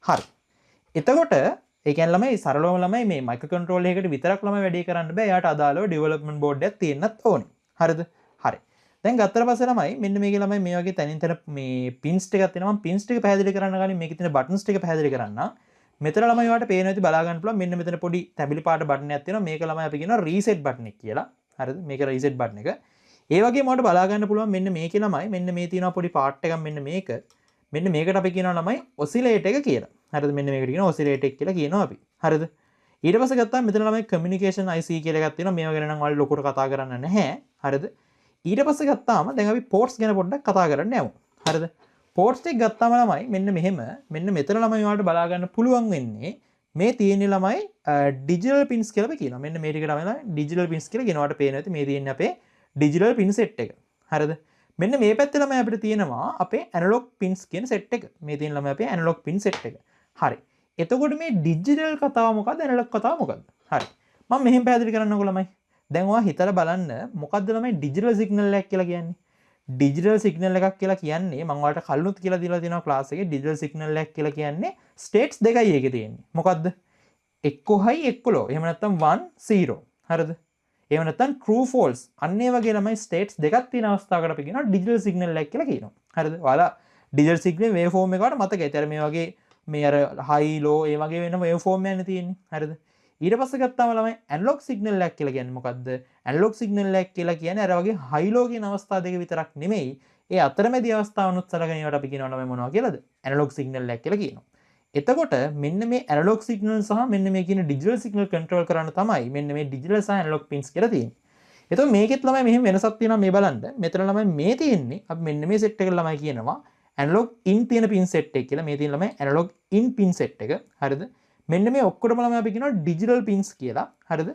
හරි. එතකොට ඒ කියන්නේ ළමයි සරලවම ළමයි මේ මයික් කන්ට්‍රෝලර් එකකට විතරක් ළමයි වැඩේ කරන්න බෑ. එයාට අදාළව ඩෙවලොප්මන්ට් බෝඩ් එකක් තියෙන්නත් ඕනේ. හරිද? හරි. දැන් ගත්තට පස්සේ ළමයි මෙන්න මේකේ ළමයි මේ වගේ තනින් තන මේ පින්ස් ටිකක් තියෙනවා. මම පින්ස් ටික පැහැදිලි කරන්න කලින් මේකේ තියෙන බටන්ස් ටික පැහැදිලි කරන්න. මෙතන ළමයි ඔයාලට පේන විදිහ බලා ගන්න පුළුවන්. මෙන්න මෙතන පොඩි තැඹිලි පාට බටන් එකක් තියෙනවා. මේක ළමයි අපි කියනවා රීසෙට් බටන් එක කියලා. හරිද? මේක රීසෙට් බටන් එක. ඒ වගේම ඔයාලට බලා ගන්න පුළුවන් මෙන්න මේකේ ළමයි මෙන්න මේ තියෙනවා පොඩි පාට් එකක් මෙන්න මේක. මෙන්න මේකට අපි කියනවා ළමයි ඔසිලේටර් එක කියලා. හරිද? මෙන්න මේකට කියනවා ඔසිලේටර් එක කියලා කියනවා අපි. හරිද? ඊට පස්සේ ගත්තාම මෙතන ළමයි කමියුනිකේෂන් IC කියලා එකක් තියෙනවා. මේවා ගැන නම් ඔයාලා ලොකුට කතා කරන්න නැහැ. හරිද? ඊට පස්සේ ගත්තාම දැන් අපි පෝර්ට්ස් ගැන පොඩ්ඩක් කතා කරන්න යමු. හරිද? පෝර්ට්ස් ටික ගත්තාම ළමයි මෙන්න මෙහෙම මෙන්න මෙතන ළමයි ඔයාලට බලා ගන්න පුළුවන් වෙන්නේ මේ තියෙන්නේ ළමයි ඩිජිටල් පින්ස් කියලා අපි කියනවා. මෙන්න මේ ටික තමයි ඩිජිටල් පින්ස් කියලා කියනවාට පේන ඇති මේ තියෙන්නේ අපේ ඩිජිටල් පින් සෙට් එක. හරිද? මෙන්න මේ පැත්තේ ළමයි අපිට තියෙනවා අපේ ඇනලොග් පින්ස් කියන සෙට් එක. මේ තියෙන ළමයි අපේ ඇනලොග් පින් සෙට් එක. හරි. එතකොට මේ ඩිජිටල් කතාව මොකද්ද ඇනලොග් කතාව මොකද්ද? හරි. මම මෙහෙම පැහැදිලි කරන්නකෝ ළමයි. දැන් ඔයා හිතලා බලන්න මොකද්ද ළමයි ඩිජිටල් සිග්නල් එකක් කියලා කියන්නේ? ඩිජිටල් සිග්නල් එකක් කියලා කියන්නේ මම ඔයාලට කලිනුත් කියලා දීලා තියෙනවා ක්ලාස් එකේ ඩිජිටල් සිග්නල් එකක් කියලා කියන්නේ ස්ටේට්ස් දෙකයි ඒකේ තියෙන්නේ. මොකද්ද? එක්ක හයි එක්ක ලෝ. එහෙම නැත්නම් 1 0. හරිද? එහෙම නැත්නම් true false. අන්න ඒ වගේ ළමයි ස්ටේට්ස් දෙකක් තියෙන අවස්ථාවකට අපි කියනවා ඩිජිටල් සිග්නල් එකක් කියලා කියනවා. හරිද? ඔයාලා ඩිජිටල් සිග්නල් වේව් ෆෝම් එකකට මතකයි. ඒතර මේ වගේ මේ අර හයි ලෝ ඒ වගේ වෙන වේව් ෆෝම් එකක් තියෙන්නේ. හරිද? ඊට පස්සේ ගත්තාම ළමයි ඇනලොග් සිග්නල් එකක් කියලා කියන්නේ මොකද්ද? ඇනලොග් සිග්නල් එකක් කියලා කියන්නේ අර වගේ හයි ලෝ කියන අවස්ථා දෙක විතරක් නෙමෙයි. ඒ අතරමැදි අවස්ථාවනුත් සලකන ඒවාට අපි කියනවා ළමයි මොනවා කියලාද? ඇනලොග් සිග්නල් එකක් කියලා කියනවා. එතකොට මෙන්න මේ ඇනලොග් සිග්නල් සහ මෙන්න මේ කියන ඩිජිටල් සිග්නල් කන්ට්‍රෝල් කරන්න තමයි මෙන්න මේ ඩිජිටල් සහ ඇනලොග් පින්ස් කියලා තියෙන්නේ. එතකොට මේකෙත් ළමයි මෙහෙම වෙනසක් තියෙනවා මේ බලන්න. මෙතන ළමයි මේ තියෙන්නේ අපි මෙන්න මේ සෙට් එකට ළමයි කියනවා ඇනලොග් ඉන් තියෙන පින් සෙට් එක කියලා. මේ තියෙන ළමයි ඇනලොග් ඉන් පින් සෙට් එක. හරිද? මෙන්න මේ ඔක්කොටම ළමයි අපි කියනවා ඩිජිටල් පින්ස් කියලා. හරිද?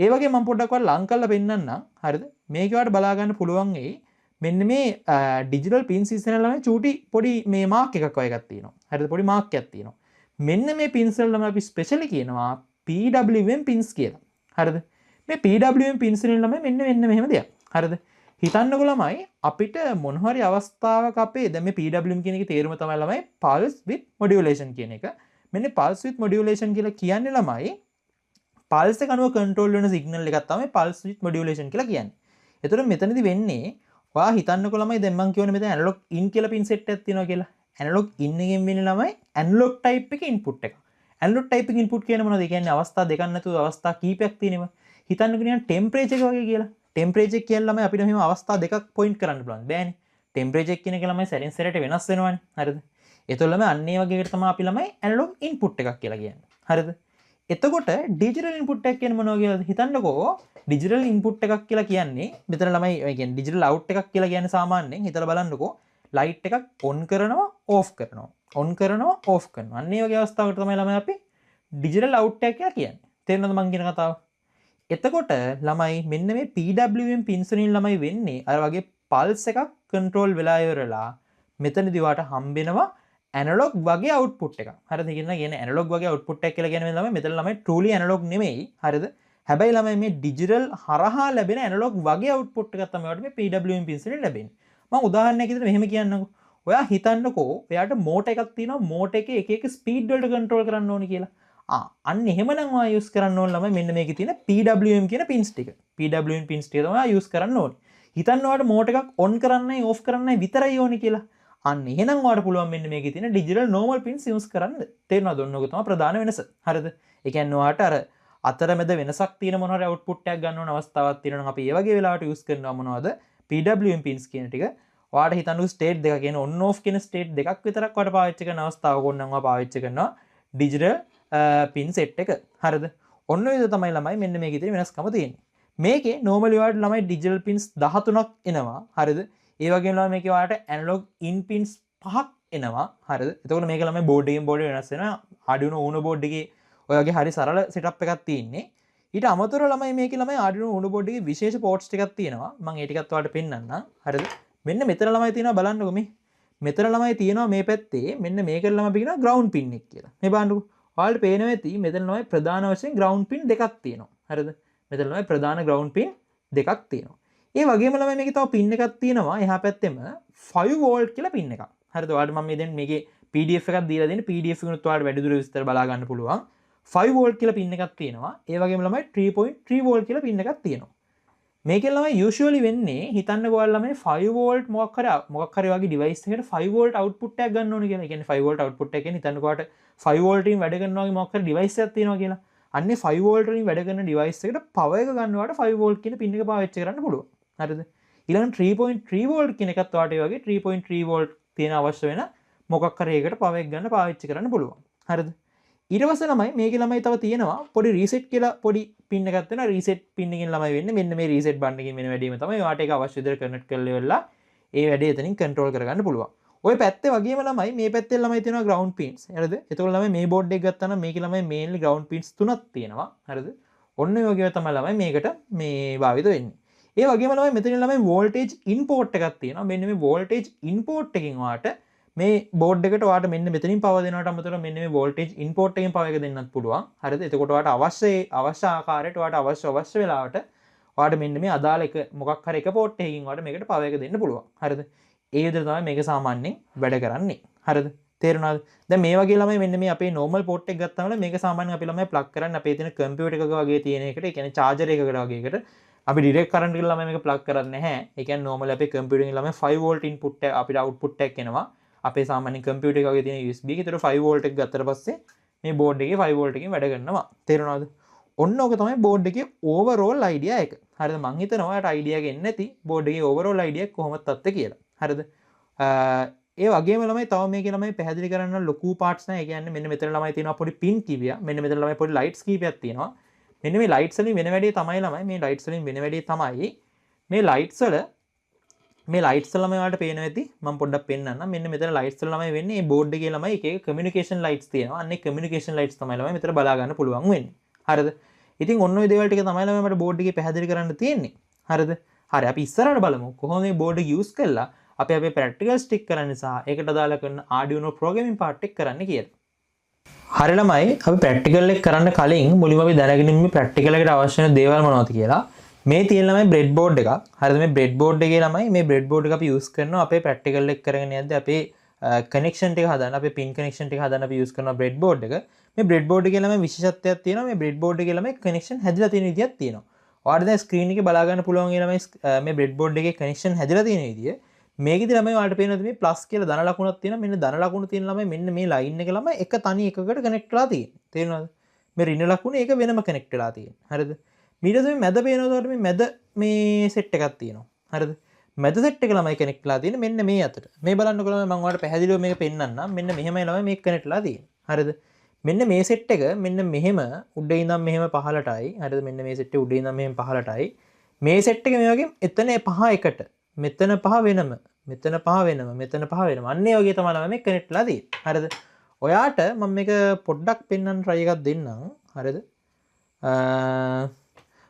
ඒ වගේ මම පොඩ්ඩක් ඔයාලට ලං කරලා පෙන්නන්නම්. හරිද? මේක ඔයාලට බලා ගන්න පුළුවන් වෙයි. මෙන්න මේ ඩිජිටල් පින්ස් ඉස්සෙන ළමයි චූටි පොඩි මේ මාක් එකක් වගේ එකක් තියෙනවා. හරිද? පොඩි මාක් එකක් තියෙනවා. මෙන්න මේ පින්ස් වල ළමයි අපි ස්පෙෂලි කියනවා PWM පින්ස් කියලා. හරිද? මේ PWM පින්ස් වලින් ළමයි මෙන්න මෙහෙම දෙයක්. හරිද? හිතන්නකො ළමයි අපිට මොන හරි අවස්ථාවක අපේ දැන් මේ PWM කියන එකේ තේරුම තමයි ළමයි pulse with modulation කියන එක. මෙන්න pulse with modulation කියලා කියන්නේ ළමයි pulse එක අනුව control වෙන signal එකක් තමයි pulse with modulation කියලා කියන්නේ. එතකොට මෙතනදී වෙන්නේ ඔයා හිතන්නකො ළමයි දැන් මම කියවනේ මෙතන analog in කියලා pin set එකක් තියෙනවා කියලා. analog in එකෙන් වෙන්නේ ළමයි analog type එකේ input එක. analog type එකේ input කියන්නේ මොනවද? ඒ කියන්නේ අවස්ථා දෙකක් නැතුව අවස්ථා කීපයක් තියෙනවා. හිතන්නකො නිකන් temperature එක වගේ කියලා. temperature කියන ළමයි අපිට මෙහෙම අවස්ථා දෙකක් point කරන්න පුළුවන්. බෑනේ. temperature කියන එක ළමයි සැරින් සැරේට වෙනස් වෙනවනේ. හරිද? ඒතකොට ළමයි අන්න ඒ වගේ එකට තමයි අපි ළමයි analog input එකක් කියලා කියන්නේ. හරිද? එතකොට digital input එකක් කියන්නේ මොනවා කියලාද? හිතන්නකෝ digital input එකක් කියලා කියන්නේ මෙතන ළමයි ඒ කියන්නේ digital out එකක් කියලා කියන්නේ සාමාන්‍යයෙන් හිතලා බලන්නකෝ light එකක් on කරනවා off කරනවා. on කරනවා off කරනවා. අන්න ඒ වගේ අවස්ථාවකට තමයි ළමයි අපි digital out එකක් කියලා කියන්නේ. තේරෙනවද මං කියන කතාව? එතකොට ළමයි මෙන්න මේ PWM pins වලින් ළමයි වෙන්නේ අර වගේ pulse එකක් control වෙලා ඉවරලා මෙතනදී වාට හම්බෙනවා analog වගේ output එකක්. හරිද? කියන්නේ analog වගේ output එකක් කියලා කියන්නේ ළමයි මෙතන ළමයි truly analog නෙමෙයි. හරිද? හැබැයි ළමයි මේ digital හරහා ලැබෙන analog වගේ output එකක් තමයි වට මේ PWM pins වලින් ලැබෙන්නේ. මම උදාහරණයක් විදිහට මෙහෙම කියන්නකෝ. ඔයා හිතන්නකෝ ඔයාට මෝටර් එකක් තියෙනවා මෝටර් එකේ එක එක ස්පීඩ් වලට control කරන්න ඕනේ කියලා. අන්න එහෙමනම් ඔයා යූස් කරන්න ඕන ළමයි මෙන්න මේකේ තියෙන PWM කියන pins ටික. PWM pins ටික තමයි ඔයා යූස් කරන්න ඕනේ. හිතන්න ඔයාට මෝටර් එකක් on කරන්නයි off කරන්නයි විතරයි ඕනේ කියලා. අන්න එහෙනම් ඔයාට පුළුවන් මෙන්න මේකේ තියෙන digital normal pins use කරන්න. තේරෙනවද? ඔන්නෝක තමයි ප්‍රධාන වෙනස. හරිද? ඒ කියන්නේ ඔයාට අර අතරමැද වෙනසක් තියෙන මොන හරි output එකක් ගන්න ඕන අවස්ථාවක් තියෙනවා නම් අපි ඒ වගේ වෙලාවට use කරනවා මොනවද? PWM pins කියන ටික. ඔයාට හිතන්නකෝ state දෙක කියන on off කියන state දෙකක් විතරක් ඔයාට පාවිච්චි කරන අවස්ථාවක ඕනනම් ඔයා පාවිච්චි කරනවා digital පින් සෙට් එක. හරිද? ඔන්න ඔය තමයි ළමයි මෙන්න මේකේ තියෙන වෙනස්කම තියෙන්නේ. මේකේ normally ඔයාලට ළමයි digital pins 13ක් එනවා. හරිද? ඒ වගේම ළමයි මේකේ ඔයාලට analog in pins 5ක් එනවා. හරිද? එතකොට මේක ළමයි board එකෙන් board වෙනස් වෙනවා. Arduino Uno board එකේ ඔය වගේ හරි සරල setup එකක් තියෙන්නේ. ඊට අමතරව ළමයි මේකේ ළමයි Arduino Uno board එකේ විශේෂ ports ටිකක් තියෙනවා. මම ඒ ටිකත් ඔයාලට පෙන්නන්නම්. හරිද? මෙන්න මෙතන ළමයි තියෙනවා බලන්නකෝ මේ. මෙතන ළමයි තියෙනවා මේ පැත්තේ මෙන්න මේකට ළමයි අපි කියනවා ground pin එක කියලා. මේ බලන්නකෝ. ඔයාලට පේනවා ඇති මෙතන ළමයි ප්‍රධාන වශයෙන් ground pin දෙකක් තියෙනවා. හරිද? මෙතන ළමයි ප්‍රධාන ground pin දෙකක් තියෙනවා. ඒ වගේම ළමයි මේකේ තව pin එකක් තියෙනවා එහා පැත්තෙම 5 volt කියලා pin එකක්. හරිද? ඔයාලට මම මේ දැන් මේකේ PDF එකක් දීලා දෙන්නේ. PDF එකනොත් ඔයාලට වැඩිදුර විස්තර බලා ගන්න පුළුවන්. 5 volt කියලා pin එකක් තියෙනවා. ඒ වගේම ළමයි 3.3 volt කියලා pin එකක් තියෙනවා. මේකෙන් ළමයි usually වෙන්නේ හිතන්නකෝ ඔයාලා ළමයි 5 volt මොකක් හරි වගේ device එකකට 5 volt output එකක් ගන්න ඕනේ කියලා. ඒ කියන්නේ 5 volt output එක කියන්නේ හිතන්නකෝ ඔයාලට 5 volt වලින් වැඩ කරනවා වගේ මොකක් හරි device එකක් තියෙනවා කියලා. අන්නේ 5 volt වලින් වැඩ කරන device එකට power එක ගන්නවට 5 volt කියන pin එක පාවිච්චි කරන්න පුළුවන්. හරිද? ඊළඟ 3.3 volt කියන එකත් ඔයාලට ඒ වගේ 3.3 volt තියෙන අවශ්‍ය වෙන මොකක් හරි එකකට power එක ගන්න පාවිච්චි කරන්න පුළුවන්. හරිද? ඊට පස්සේ ළමයි මේකේ ළමයි තව තියෙනවා පොඩි reset කියලා පොඩි pin එකක් තියෙනවා. reset pin එකෙන් ළමයි වෙන්නේ මෙන්න මේ reset button එකෙන් වෙන වැඩේම තමයි ඔයාට ඒක අවශ්‍ය විදිහට connect කරලා ඉවරලා ඒ වැඩේ එතනින් control කරගන්න පුළුවන්. ඔය පැත්තේ වගේම ළමයි මේ පැත්තේ ළමයි තියෙනවා ground pins. හරිද? එතකොට ළමයි මේ board එක ගත්තා නම් මේකේ ළමයි mainly ground pins තුනක් තියෙනවා. හරිද? ඔන්න ඔය වගේ තමයි ළමයි මේකට මේ භාවිත වෙන්නේ. ඒ වගේම ළමයි මෙතන ළමයි voltage input එකක් තියෙනවා. මෙන්න මේ voltage input එකෙන් ඔයාට මේ බෝඩ් එකට ඔයාට මෙන්න මෙතනින් පවර් දෙනවට අමතරව මෙන්න මේ voltage input එකෙන් පවර් එක දෙන්නත් පුළුවන්. හරිද? එතකොට ඔයාට අවශ්‍ය ආකාරයට ඔයාට අවශ්‍ය වෙලාවට ඔයාට මෙන්න මේ අදාළ එක මොකක් හරි එක පෝට් එකකින් ඔයාට මේකට පවර් එක දෙන්න පුළුවන්. හරිද? ඒ විදිහට තමයි මේක සාමාන්‍යයෙන් වැඩ කරන්නේ. හරිද? තේරුණාද? දැන් මේ වගේ ළමයි මෙන්න මේ අපේ normal port එක ගත්තාම මේක සාමාන්‍යයෙන් අපි ළමයි plug කරන්නේ අපේ තියෙන computer එකක වගේ තියෙන එකට. ඒ කියන්නේ charger එකකට වගේ එකට. අපි direct current එකකට ළමයි මේක plug කරන්නේ නැහැ. ඒ කියන්නේ normal අපේ computer එකේ ළමයි 5 volt input එක අපිට output එකක් එනවා. අපේ සාමාන්‍ය කම්පියුටර් එක වගේ තියෙන USB එක. ඒතර 5 volt එක ගත්තට පස්සේ මේ බෝඩ් එකේ 5 volt එකකින් වැඩ කරනවා. තේරුණාද? ඔන්න ඕක තමයි බෝඩ් එකේ overall idea එක. හරිද? මං හිතනවා ඔයාලට idea එක එන්නේ නැති බෝඩ් එකේ overall idea එක කොහොමද තත්ත්වය කියලා. හරිද? ඒ වගේම ළමයි තව මේකේ ළමයි පැහැදිලි කරන්න ලොකු parts නැහැ. ඒ කියන්නේ මෙන්න මෙතන ළමයි තියෙනවා පොඩි pin කීපයක්. මෙන්න මෙතන ළමයි පොඩි lights කීපයක් තියෙනවා. මෙන්න මේ ලයිට්ස් වලින් වෙන වැඩේ තමයි ළමයි මේ ලයිට්ස් වලින් වෙන වැඩේ තමයි මේ ලයිට්ස් වල මේ ලයිට්ස් වල ළමයි ඔයාලට පේනවා ඇති මම පොඩ්ඩක් පෙන්නන්නම් මෙන්න මෙතන ලයිට්ස් වල ළමයි වෙන්නේ මේ බෝඩ් එකේ ළමයි එක එක කමියුනිකේෂන් ලයිට්ස් තියෙනවා අන්න ඒ කමියුනිකේෂන් ලයිට්ස් තමයි ළමයි මෙතන බලා ගන්න පුළුවන් වෙන්නේ හරිද ඉතින් ඔන්න ඔය දේවල් ටික තමයි ළමයි මට බෝඩ් එකේ පැහැදිලි කරන්න තියෙන්නේ හරිද හරි අපි ඉස්සරහට බලමු කොහොමද මේ බෝඩ් එක යූස් කරලා අපි අපේ ප්‍රැක්ටිකල්ස් ටික කරන්න නිසා ඒකට අදාළ කරන Arduino programming part එක කරන්න කියලා හරි ළමයි අපි ප්‍රැක්ටිකල් එක කරන්න කලින් මුලින්ම අපි දැනගෙන ඉන්න ප්‍රැක්ටිකල් එකට අවශ්‍ය වෙන දේවල් මොනවද කියලා මේ තියෙන ළමයි බ්‍රෙඩ් බෝඩ් එකක් හරිද මේ බ්‍රෙඩ් බෝඩ් එකේ ළමයි මේ බ්‍රෙඩ් බෝඩ් එක අපි යූස් කරනවා අපේ ප්‍රැක්ටිකල් එක කරගෙන යද්දී අපේ කනෙක්ෂන් ටික හදාන්න අපේ පින් කනෙක්ෂන් ටික හදාන්න අපි යූස් කරනවා බ්‍රෙඩ් බෝඩ් එක මේ බ්‍රෙඩ් බෝඩ් එකේ ළමයි විශේෂත්වයක් තියෙනවා මේ බ්‍රෙඩ් බෝඩ් එකේ ළමයි කනෙක්ෂන් හැදිලා තියෙන විදියක් තියෙනවා ඔයාලට දැන් ස්ක්‍රීන් එකේ බලා ගන්න පුළුවන් ළමයි මේ බ්‍රෙඩ් බෝඩ් එකේ කනෙක්ෂන් හැදිලා තියෙන විදිය මේකෙදි ළමයි ඔයාලට පේනවාද මේ ප්ලස් කියලා ධන ලකුණක් තියෙනවා මෙන්න ධන ලකුණ තියෙන ළමයි මෙන්න මේ ලයින් එක ළමයි එක තනි එකකට කනෙක්ට් වෙලා තියෙන්නේ තේරෙනවද මේ ඍණ ලකුණ ඒක වෙනම කනෙක්ට් වෙලා තියෙන්නේ හරිද ඊට පස්සේ මැද පේනවාද මේ මැද මේ සෙට් එකක් තියෙනවා හරිද මැද සෙට් එක ළමයි කනෙක්ට් වෙලා තියෙන්නේ මෙන්න මේ අතට මේ බලන්නකො ළමයි මම ඔයාලට පැහැදිලිව මේක පෙන්නන්නම් මෙන්න මෙහෙමයි ළමයි මේක කනෙක්ට් වෙලා තියෙන්නේ හරිද මෙන්න මේ සෙට් එක මෙන්න මෙහෙම උඩ ඉඳන් මෙහෙම පහළටයි හරිද මෙන්න මේ සෙට් එක උඩ ඉඳන් මෙහෙම පහළටයි මේ සෙට් එක මේ වගේ එතන පහ එකට මෙතන පහ වෙනම මෙතන පහ වෙනම මෙතන පහ වෙනම අන්න ඒ වගේ තමයි මේ කනෙක්ට් වෙලා තියෙන්නේ හරිද ඔයාට මම මේක පොඩ්ඩක් පෙන්වන්න try එකක් දෙන්නම් හරිද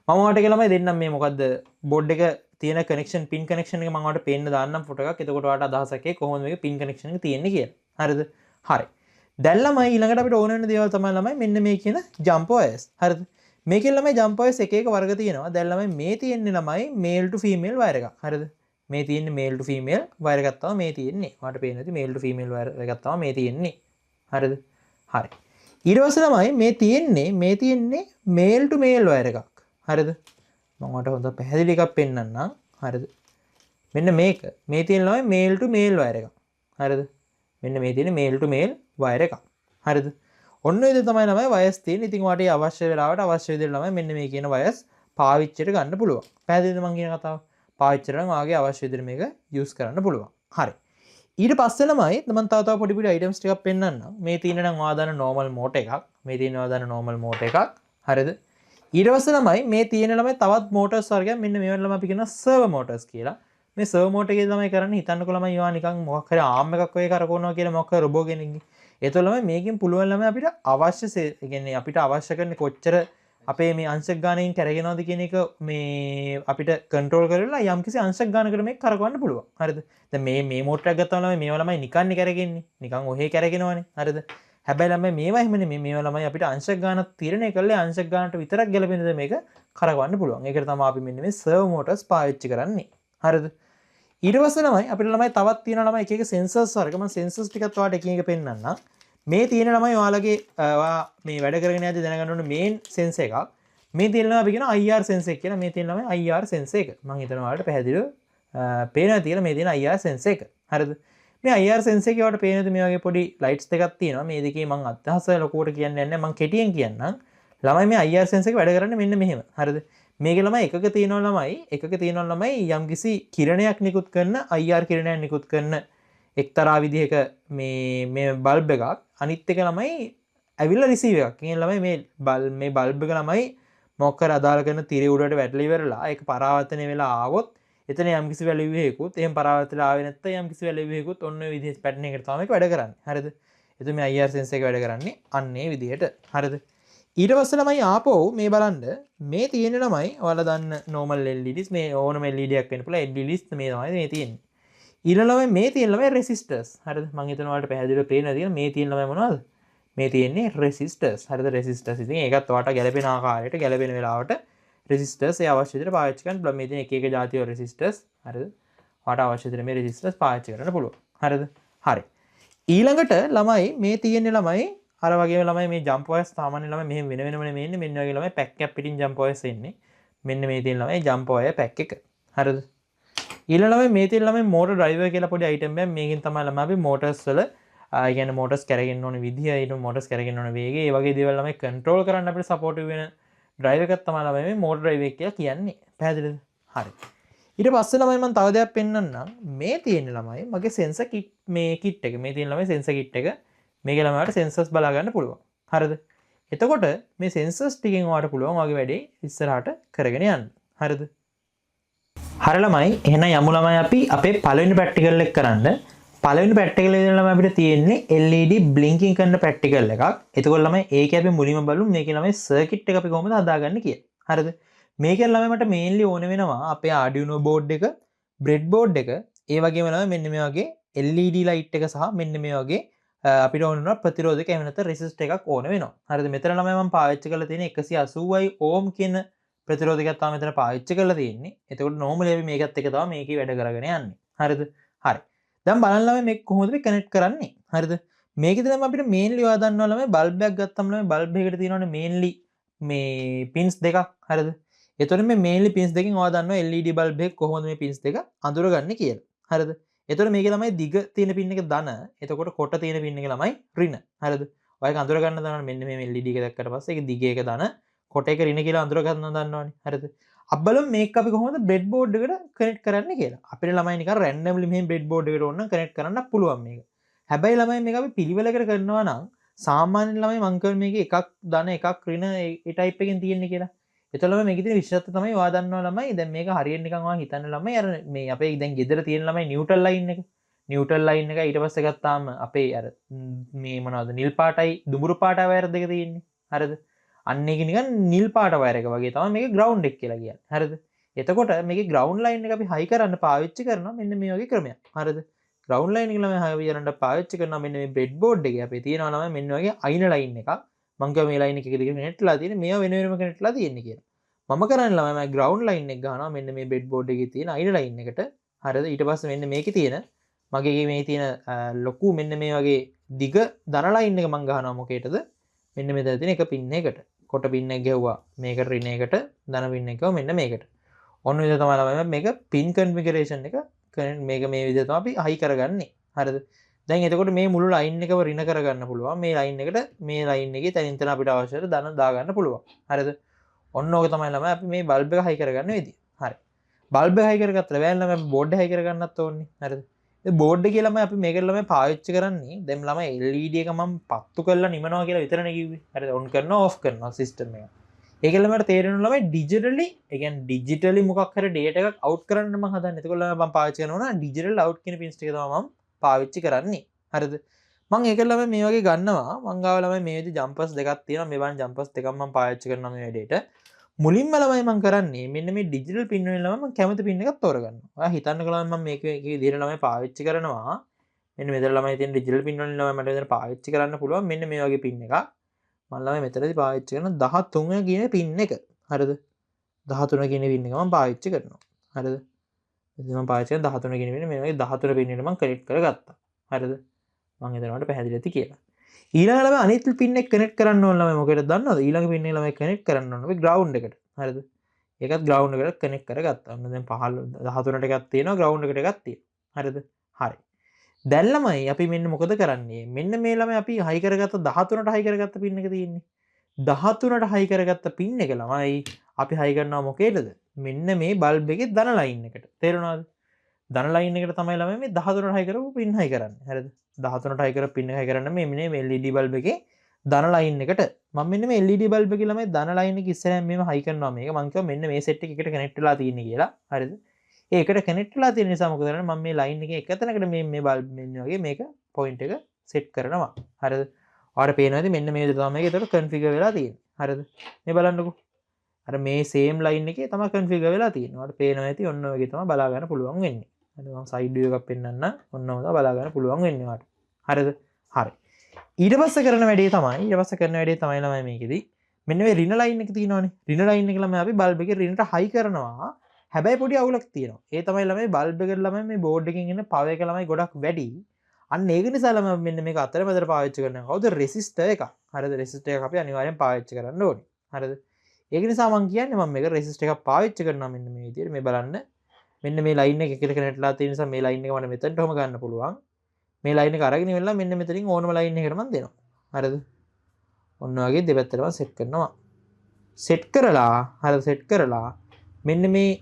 මම ඔයාලට කියලා දෙන්නම් මේ මොකද්ද බෝඩ් එක තියෙන කනෙක්ෂන් පින් කනෙක්ෂන් එක මම ඔයාලට පෙන්න දාන්නම් ෆොටෝ එකක් එතකොට ඔයාලට අදහසක් එයි කොහොමද මේක පින් කනෙක්ෂන් එක තියෙන්නේ කියලා හරිද හරි දැන් ළමයි ඊළඟට අපිට ඕන වෙන දේවල් තමයි ළමයි මෙන්න මේ කියන ජම්ප් වයර්ස් හරිද මේකෙන් ළමයි ජම්ප් වයර්ස් එක එක වර්ග තියෙනවා දැන් ළමයි මේ තියෙන්නේ ළමයි මේල් ටු ෆීමේල් වයර් එකක් හරිද මේ තියෙන්නේ මේල් ටු ෆීමේල් වයර් එකක් තමයි මේ තියෙන්නේ ඔයාලට පේන්නේ නැති මේල් ටු ෆීමේල් වයර් එකක් තමයි මේ තියෙන්නේ හරිද හරි ඊට පස්සේ ළමයි මේ තියෙන්නේ මේල් ටු මේල් වයර් එකක් හරිද මම ඔයාලට හොඳ පැහැදිලි එකක් පෙන්නන්නම් හරිද මෙන්න මේක මේ තියෙන ළමයි මේල් ටු මේල් වයර් එකක් හරිද මෙන්න මේ තියෙන මේල් ටු මේල් වයර් එකක් හරිද ඔන්න ඔය දේ තමයි ළමයි වයර්ස් තියෙන්නේ ඉතින් ඔයාලට අවශ්‍ය වෙලාවට අවශ්‍ය විදිහට ළමයි මෙන්න මේ කියන වයර්ස් පාවිච්චියට ගන්න පුළුවන් පැහැදිලිද මම කියන කතාව පාවිච්චියට නම් ඔයාගේ අවශ්‍ය විදිහට මේක යූස් කරන්න පුළුවන් හරි ඊට පස්සේ ළමයි මම තව පොඩි පොඩි අයිටම්ස් ටිකක් පෙන්නන්නම් මේ තියෙන නම් ඔයා දාන normal mode එකක් මේ තියෙන ඔයා දාන normal mode එකක් හරිද ඊට පස්සේ ළමයි මේ තියෙන ළමයි තවත් motors වර්ගයක් මෙන්න මේවට ළමයි අපි කියනවා servo motors කියලා මේ servo motor එකේ ළමයි කරන්නේ හිතන්නකෝ ළමයි ඔයා නිකන් මොකක් හරි ආම් එකක් වගේ කරකවනවා කියලා මොකක් හරි රොබෝ කෙනෙක්ගේ ඒතකොට ළමයි මේකෙන් පුළුවන් ළමයි අපිට අවශ්‍ය ඒ කියන්නේ අපිට අවශ්‍ය කරන්නේ කොච්චර අපේ මේ අංශක ගානකින් කරගෙනවද කියන එක මේ අපිට කන්ට්‍රෝල් කරලා යම්කිසි අංශක ගානකට මේක කරකවන්න පුළුවන්. හරිද? දැන් මේ මෝටර් එක ගත්තාම ළමයි මේවා ළමයි නිකන්නේ කරගෙන්නේ. නිකන් ඔහේ කරගෙනවනේ. හරිද? හැබැයි ළමයි මේවා එහෙම නෙමෙයි. මේවා ළමයි අපිට අංශක ගානක් තීරණය කරලා අංශක ගානට විතරක් ගැලපෙන දේ මේක කරකවන්න පුළුවන්. ඒකට තමයි අපි මෙන්න මේ සර්වෝ මෝටර්ස් පාවිච්චි කරන්නේ. හරිද? ඊට පස්සේ ළමයි අපිට ළමයි තවත් තියෙනවා ළමයි එක එක සෙන්සර්ස් වර්ග. මම සෙන්සර්ස් ටිකත් ඔයාලට එකින් එක පෙන්නන්නම්. මේ තියෙන ළමයි ඔයාලගේ මේ වැඩ කරගෙන යද්දි දැනගන්න ඕන මේන් සෙන්සර් එකක්. මේ තියෙන ළමයි අපි කියන IR සෙන්සර් එක කියලා. මේ තියෙන ළමයි IR සෙන්සර් එක. මම හිතනවා ඔයාලට පැහැදිලිව පේනවා කියලා මේ තියෙන IR සෙන්සර් එක. හරිද? මේ IR සෙන්සර් එකේ ඔයාලට පේනද මේ වගේ පොඩි ලයිට්ස් දෙකක් තියෙනවා. මේ දෙකේ මම අදහස ලොකුවට කියන්නේ නැහැ. මම කෙටියෙන් කියන්නම්. ළමයි මේ IR සෙන්සර් එක වැඩ කරන්නේ මෙන්න මෙහෙම. හරිද? මේකේ ළමයි එකක තියෙනවා ළමයි යම්කිසි කිරණයක් නිකුත් කරන IR කිරණයක් නිකුත් කරන එක්තරා විදිහක මේ බල්බ් එකක් අනිත් එක ළමයි ඇවිල්ලා රිසීව් එකක්. කියන්නේ ළමයි මේ බල්බ් එක ළමයි මොකක් කර අදාළ කරන තිරේ උඩට වැටලා ඉවරලා ඒක පරාවර්තනය වෙලා ආවොත් එතන යම්කිසි වැලියු එකකුත් එහෙම පරාවර්තනය ආවේ නැත්නම් යම්කිසි වැලියු එකකුත් ඔන්න ඔය විදිහට පැටර්න් එකකට තමයි මේක වැඩ කරන්නේ. හරිද? එතකොට මේ IR සෙන්සර් එක වැඩ කරන්නේ අන්න ඒ විදිහට. හරිද? ඊට පස්සේ ළමයි ආපහු මේ බලන්න මේ තියෙන ළමයි ඔයාලා දන්න normal LEDs මේ ඕනම LED එකක් වෙන්න පුළුවන් LEDs මේ තමයි මේ තියෙන්නේ. ඊළඟ මේ තියෙන ළමයි resistors. හරිද? මම හිතනවා ඔයාලට පැහැදිලිව පේනවා තියෙන මේ තියෙන ළමයි මොනවද? මේ තියෙන්නේ resistors. හරිද? resistors. ඉතින් ඒකත් ඔයාලට ගැලපෙන ආකාරයට ගැලපෙන වෙලාවට resistors ඒ අවශ්‍ය විදිහට පාවිච්චි කරන්න පුළුවන්. මේ තියෙන එක එක જાතිය resistors. හරිද? ඔයාලට අවශ්‍ය විදිහට මේ resistors පාවිච්චි කරන්න පුළුවන්. හරිද? හරි. ඊළඟට ළමයි මේ තියෙන ළමයි අර වගේම ළමයි මේ jump wires සාමාන්‍ය ළමයි මෙහෙම වෙන වෙනම නෙමෙයි ඉන්නේ. මෙන්න වගේ ළමයි pack එකක් පිටින් jump wires එන්නේ. මෙන්න මේ තියෙන ළමයි jump wire pack එක. හරිද? ඊළඟ මේ තියෙන ළමයි motor driver කියලා පොඩි item එකක්. මේකෙන් තමයි ළමයි අපි motors වල කියන්නේ motors කරගෙන ඕන විදිය, ඊට motors කරගෙන ඕන වේගය, ඒ වගේ දේවල් ළමයි control කරන්න අපිට supportive වෙන driver එකක් තමයි ළමයි මේ motor driver එක කියලා කියන්නේ. පැහැදිලිද? හරි. ඊට පස්සේ ළමයි මම තව දෙයක් පෙන්නන්නම්. මේ තියෙන ළමයි මගේ sensor kit මේ kit එක. මේ තියෙන ළමයි sensor kit එක. මේක ළමයිට sensors බලා ගන්න පුළුවන්. හරිද? එතකොට මේ සෙන්සර්ස් ටිකෙන් ඔයාලට පුළුවන් ඔයාගේ වැඩේ ඉස්සරහට කරගෙන යන්න. හරිද? හරි ළමයි, එහෙනම් යමු ළමයි අපි අපේ පළවෙනි ප්‍රැක්ටිකල් එක කරන්න. පළවෙනි ප්‍රැක්ටිකල් එකේ ළමයි අපිට තියෙන්නේ LED බ්ලින්කින් කරන ප්‍රැක්ටිකල් එකක්. එතකොට ළමයි ඒකේ අපි මුලින්ම බලමු මේකේ ළමයි සර්කිට් එක අපි කොහොමද හදාගන්නේ කියලා. හරිද? මේකෙන් ළමයි මට මේන්ලි ඕන වෙනවා අපේ Arduino board එක, breadboard එක, ඒ වගේම ළමයි මෙන්න මේ වගේ LED light එක සහ මෙන්න මේ වගේ අපිට ඕන වෙනවා ප්‍රතිරෝධක එහෙම නැත්නම් resistor එකක් ඕන වෙනවා. හරිද? මෙතන ළමයි මම පාවිච්චි කරලා තියෙන 180යි ohm කියන ප්‍රතිරෝධකයක් තමයි මෙතන පාවිච්චි කරලා තියෙන්නේ. එතකොට normally අපි මේකත් එක තමයි මේකේ වැඩ කරගෙන යන්නේ. හරිද? හරි. දැන් බලන්න ළමයි මේක කොහොමද අපි කනෙක්ට් කරන්නේ? හරිද? මේකෙදි තමයි අපිට මේන්ලි ඔයා දන්නවා ළමයි බල්බ් එකක් ගත්තම ළමයි බල්බ් එකකට තියෙනවනේ මේන්ලි මේ පින්ස් දෙකක්. හරිද? එතකොට මේ මේන්ලි පින්ස් දෙකෙන් ඔයා දන්නවා LED බල්බ් එක කොහොමද මේ පින්ස් දෙක අඳුරගන්නේ කියලා. හරිද? එතකොට මේකේ ළමයි දිග තියෙන පින් එක ධන, එතකොට කොට තියෙන පින් එක ළමයි ඍණ. හරිද? ඔයක අඳුර ගන්න දන්නවනේ මෙන්න මේ LED එක දැක්කට පස්සේ ඒක දිග එක ධන, කොට එක ඍණ කියලා අඳුර ගන්න දන්නවනේ. හරිද? අපි බලමු මේක අපි කොහොමද බ්‍රෙඩ් බෝඩ් එකට කනෙක්ට් කරන්නේ කියලා. අපේ ළමයි නිකන් රැන්ඩම්ලි මෙහෙම බ්‍රෙඩ් බෝඩ් එකට ඕන නම් කනෙක්ට් කරන්න පුළුවන් මේක. හැබැයි ළමයි මේක අපි පිළිවෙලකට කරනවා නම් සාමාන්‍ය ළමයි මං කියන්නේ මේක එකක් ධන එකක් ඍණ ඒ ටයිප් එකෙන් තියෙන්නේ කියලා. එතකොට ළමයි මේකේ තියෙන විශේෂත්වය තමයි ඔයා දන්නවා ළමයි දැන් මේක හරියට නිකන් ඔයා හිතන්න ළමයි අර මේ අපේ දැන් ගෙදර තියෙන ළමයි නියුට්‍රල් ලයින් එක. නියුට්‍රල් ලයින් එක ඊට පස්සේ ගත්තාම අපේ අර මේ මොනවද නිල් පාටයි දුඹුරු පාටයි වයර් දෙක තියෙන්නේ. හරිද? අන්න ඒක නිකන් නිල් පාට වයර් එක වගේ තමයි මේකේ ග්‍රවුන්ඩ් එක කියලා කියන්නේ. හරිද? එතකොට මේකේ ග්‍රවුන්ඩ් ලයින් එක අපි හයි කරන්න පාවිච්චි කරනවා මෙන්න මේ වගේ ක්‍රමයක්. හරිද? ග්‍රවුන්ඩ් ලයින් එක ළමයි හයි කරන්න පාවිච්චි කරනවා මෙන්න මේ බ්‍රෙඩ් බෝඩ් එකේ අපේ තියෙනවා ළමයි මෙන්න වගේ අයින ලයින් එකක්. මං කියව මේ ලයින් එක දිගට කනෙක්ට්ලා තියෙන්නේ මේවා වෙන වෙනම කනෙක්ට්ලා තියෙන්නේ කියලා. මම කරන්නේ ළමයි මම ග්‍රවුන්ඩ් ලයින් එක ගන්නවා මෙන්න මේ බ්‍රෙඩ් බෝඩ් එකේ තියෙන අයින ලයින් එකට. හරිද? ඊට පස්සේ මෙන්න මේකේ තියෙන මගේ මේ තියෙන ලොකු මෙන්න මේ වගේ දිග ධන ලයින් එක මං ගහනවා මොකේටද? මෙන්න මෙතන තියෙන එක පින් එකකට. කොට පින් එක ගැව්වා මේකට ඍණ එකට ධන පින් එක ගැව්වා මෙන්න මේකට. ඔන්න විදිහ තමයි ළමයි මේක පින් කන්ෆිගරේෂන් එක මේක මේ විදිහ තමයි අපි හයි කරගන්නේ. හරිද? දැන් එතකොට මේ මුළු ලයින් එකම ඍණ කරගන්න පුළුවන්. මේ ලයින් එකට මේ ලයින් එකේ තනින් තන අපිට අවශ්‍ය ධන දාගන්න පුළුවන්. හරිද? ඔන්න ඕක තමයි ළමයි අපි මේ බල්බ් එක හයි කරගන්න විදිහ. හරි. බල්බ් එක හයි කරගත්තා බෑන් ළමයි අපි බෝඩ් එක හයි කරගන්නත් ඕනේ. හරිද? ඒ බෝඩ් එකේ ළමයි අපි මේකට ළමයි පාවිච්චි කරන්නේ දැන් ළමයි LED එක මම පත්තු කරලා නිමනවා කියලා විතරනේ කිව්වේ. හරිද? ඔන් කරනවා ඔෆ් කරනවා සිස්ටම් එක. ඒක ළමයට තේරෙනවා ළමයි ඩිජිටලි ඒ කියන්නේ ඩිජිටලි මොකක් හරි ඩේටා එකක් අවුට් කරන්න මම හදන්නේ. ඒකෝ ළමයි මම පාවිච්චි කරනවා නම් ඩිජිටල් අවුට් කියන පින්ස් ටික තමයි මම පාවිච්චි කරන්නේ. හරිද? මම ඒක ළමයි මේ වගේ ගන්නවා. මං ගාව ළමයි මේ විදිහ ජම්පර්ස් දෙකක් තියෙනවා. මේ වань ජම්පර්ස් දෙකක් මම පාවිච්චි කරනවා මේ වැඩේට. මුලින්ම ළමයි මම කරන්නේ මෙන්න මේ ඩිජිටල් පින් වලින් ළමයි මම කැමති පින් එකක් තෝරගන්නවා. ඔයා හිතන්නකෝ ළමයි මම මේක විදිහට ළමයි පාවිච්චි කරනවා. මෙන්න මෙතන ළමයි තියෙන ඩිජිටල් පින් වලින් ළමයි මට මෙතන පාවිච්චි කරන්න පුළුවන් මෙන්න මේ වගේ පින් එකක්. මම ළමයි මෙතනදී පාවිච්චි කරන 13 කියන පින් එක. හරිද? 13 කියන පින් එක මම පාවිච්චි කරනවා. හරිද? ඉතින් මම පාවිච්චි කරන 13 කියන පින් මේ වගේ 13 පින් එකට මම කනෙක්ට් කරගත්තා. හරිද? මම හිතනවාට පැහැදිලි ඇති කියලා. ඊළඟ ළමයි අනිත් පින් එක කනෙක්ට් කරන්න ඕන ළමයි මොකටද දන්නවද? ඊළඟ පින් එක ළමයි කනෙක්ට් කරන්න ඕන අපි ග්‍රවුන්ඩ් එකට. හරිද? ඒකත් ග්‍රවුන්ඩ් එකට කනෙක්ට් කරගත්තා. ඔන්න දැන් 13ට එකක් තියෙනවා ග්‍රවුන්ඩ් එකට එකක් තියෙනවා. හරිද? හරි. දැන් ළමයි අපි මෙන්න මොකද කරන්නේ? මෙන්න මේ ළමයි අපි හයි කරගත්ත 13ට හයි කරගත්ත පින් එක තියෙන්නේ. 13ට හයි කරගත්ත පින් එක ළමයි අපි හයි කරනවා මොකේද? මෙන්න මේ බල්බ් එකේ ධන ලයින් එකට. තේරුණාද? ධන ලයින් එකට තමයි ළමයි මේ 13ට හයි කරපු පින් හයි කරන්නේ. හරිද? 13ට හයි කරපු පින් හයි කරන්න මේ LED බල්බ් එකේ ධන ලයින් එකට මම මෙන්න මේ LED බල්බ් එකේ ළමයි ධන ලයින් එක ඉස්සරහින් මෙහෙම හයි කරනවා මේක මම කිව්වා මෙන්න මේ සෙට් එකකට කනෙක්ට් වෙලා තියෙන්නේ කියලා. හරිද? ඒකට කනෙක්ට් වෙලා තියෙන නිසා මොකද කරන්නේ මම මේ ලයින් එකේ එක තැනකට මේ බල්බ් මෙන්න වගේ මේක පොයින්ට් එක සෙට් කරනවා. හරිද? ඔයාලට පේනවාද මෙන්න මේ විදිහට තමයි මේක ඒකට කන්ෆිගර් වෙලා තියෙන්නේ. හරිද? මේ බලන්නකෝ. අර මේ සේම් ලයින් එකේ තමයි කන්ෆිගර් වෙලා තියෙන්නේ. ඔයාලට පේනවා ඇති ඔන්න ඔය වගේ තමයි බලා ගන්න පුළුවන් වෙන්නේ. හරි මම සයිඩ් විව් එකක් පෙන්නන්න ඔන්නම තමයි බලා ගන්න පුළුවන් වෙන්නේ ඔයාලට. හරිද? හරි. ඊට පස්සේ කරන වැඩේ තමයි ළමයි මේකෙදි මෙන්න මේ රින ලයින් එක තියෙනවනේ. රින ලයින් එක ළමයි අපි බල්බ් එකේ රිනට හයි කරනවා. හැබැයි පොඩි අවුලක් තියෙනවා. ඒ තමයි ළමයි බල්බ් එකට ළමයි මේ බෝඩ් එකකින් එන පවර් එක ළමයි ගොඩක් වැඩි. අන්න ඒක නිසා ළමයි මෙන්න මේක අතරමැදට පාවිච්චි කරනවා. කවුද රෙසිස්ටර් එක. හරිද? රෙසිස්ටර් එක අපි අනිවාර්යෙන් පාවිච්චි කරන්න ඕනේ. හරිද? ඒක නිසා මම කියන්නේ මම මේක රෙසිස්ටර් එකක් පාවිච්චි කරනවා මෙන්න මේ විදිහට. මේ බලන්න. මෙන්න මේ ලයින් එක එකට කනෙක්ට්ලා තියෙන නිසා මේ ලයින් එක මට මෙතනට ඔහම ගන්න පුළුවන්. මේ ලයින් එක අරගෙන ඉවරලා මෙන්න මෙතනින් ඕනම ලයින් එකකට මම දෙනවා. හරිද? ඔන්න වගේ දෙපැත්තටම සෙට් කරනවා. සෙට් කරලා මෙන්න මේ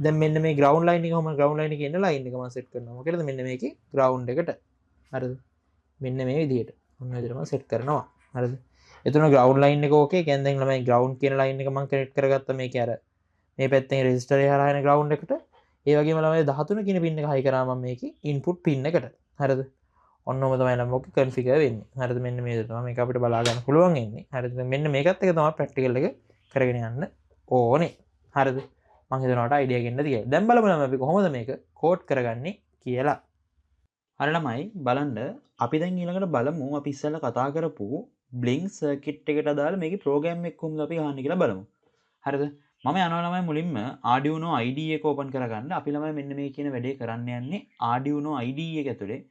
දැන් මෙන්න මේ ග්‍රවුන්ඩ් ලයින් එක කොහොමද ග්‍රවුන්ඩ් ලයින් එකේ ඉන්න ලයින් එක මම සෙට් කරනවා. මොකද මෙන්න මේකේ ග්‍රවුන්ඩ් එකට. හරිද? මෙන්න මේ විදිහට. ඔන්න විදිහට මම සෙට් කරනවා. හරිද? එතන ග්‍රවුන්ඩ් ලයින් එක ඕකේ. කියන්නේ දැන් ළමයි ග්‍රවුන්ඩ් කියන ලයින් එක මම කනෙක්ට් කරගත්තා මේකේ අර මේ පැත්තෙන් රෙජිස්ටර් එක හරහා එන ග්‍රවුන්ඩ් එකට. ඒ වගේම ළමයි 13 කියන පින් එක හයි කරා මම මේකේ ඉන්පුට් පින් එකට. හරිද? ඔන්නම තමයි නම් ඔක කන්ෆිගර් වෙන්නේ. හරිද? මෙන්න මේ විදිහට තමයි මේක අපිට බලා ගන්න පුළුවන් වෙන්නේ. හරිද? මෙන්න මේකත් එක තමයි ප්‍රැක්ටිකල් එක කරගෙන යන්න ඕනේ. හරිද? මම හිතනවාට අයිඩියා ගන්න කියලා. දැන් බලමු අපි කොහොමද මේක කෝඩ් කරගන්නේ කියලා. හරි ළමයි බලන්න අපි දැන් ඊළඟට බලමු අපි ඉස්සෙල්ලා කතා කරපු බ්ලින්ක් සර්කිට් එකට අදාළ මේකේ ප්‍රෝග්‍රෑම් එක කොහොමද අපි ගහන්නේ කියලා බලමු. හරිද? මම යනවා ළමයි මුලින්ම Arduino IDE එක ඕපන් කරගන්න. අපි ළමයි මෙන්න මේ කියන වැඩේ කරන්න යන්නේ Arduino IDE එක ඇතුලේ.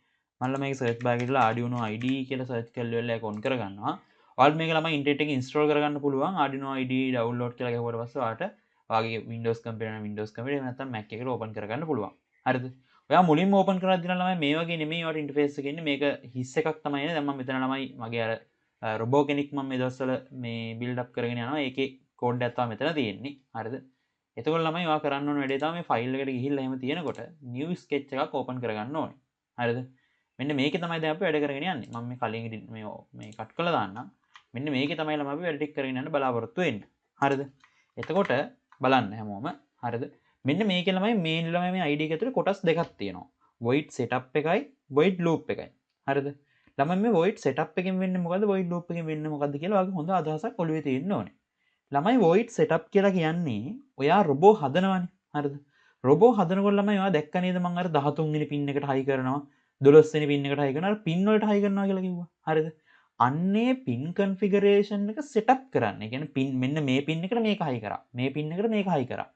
මම ළමයි සර්ච් බාර් එකේ දාලා Arduino IDE කියලා සර්ච් කරලා ඉවරලා ඒක ඔන් කරගන්නවා. ඔයාලට මේක ළමයි ඉන්ටර්නෙට් එකේ ඉන්ස්ටෝල් කරගන්න පුළුවන්. Arduino IDE ඩවුන්ලෝඩ් කියලා ගහුවට පස්සේ ඔයාලට ඔයාගේ Windows computer නම් Windows computer එහෙම නැත්නම් Mac එකට ඕපන් කරගන්න පුළුවන්. හරිද? ඔයා මුලින්ම ඕපන් කරද්දී නම් ළමයි මේ වගේ නෙමෙයි ඔයාලට ඉන්ටර්ෆේස් එක එන්නේ. මේක හිස් එකක් තමයි එන්නේ. දැන් මම මෙතන ළමයි මගේ අර රොබෝ කෙනෙක් මම මේ දවස්වල මේ බිල්ඩ් අප් කරගෙන යනවා. ඒකේ කෝඩ් එකක් තමයි මෙතන තියෙන්නේ. හරිද? එතකොට ළමයි ඔයා කරන්න ඕන වැඩේ තමයි මේ ෆයිල් එකට ගිහිල්ලා එහෙම තියෙනකොට new sketch එකක් ඕපන් කරගන්න ඕනේ. හරිද? මෙන්න මේකේ තමයි දැන් අපි වැඩ කරගෙන යන්නේ. මම මේ කලින් මේ කට් කරලා දාන්නම්. මෙන්න මේකේ තමයි ළමයි අපි වැඩ ටික කරගෙන යන්න බලාපොරොත්තු වෙන්නේ. හරිද? එතකොට බලන්න හැමෝම. හරිද? මෙන්න මේකේ ළමයි මේන් ළමයි මේ ID එක ඇතුලේ කොටස් දෙකක් තියෙනවා. void setup එකයි void loop එකයි. හරිද? ළමයි මේ void setup එකෙන් වෙන්නේ මොකද්ද void loop එකෙන් වෙන්නේ මොකද්ද කියලා ඔයාගේ හොඳ අදහසක් ඔළුවේ තියෙන්න ඕනේ. ළමයි void setup කියලා කියන්නේ ඔයා රොබෝ හදනවනේ. හරිද? රොබෝ හදනකොට ළමයි ඔයා දැක්ක නේද මම අර 13 වෙනි පින් එකට හයි කරනවා 12 වෙනි පින් එකට හයි කරනවා අර පින් වලට හයි කරනවා කියලා කිව්වා. හරිද? අන්නේ පින් කන්ෆිගරේෂන් එක සෙටප් කරන්න. ඒ කියන්නේ පින් මෙන්න මේ පින් එකට මේක හයි කරා. මේ පින් එකට මේක හයි කරා.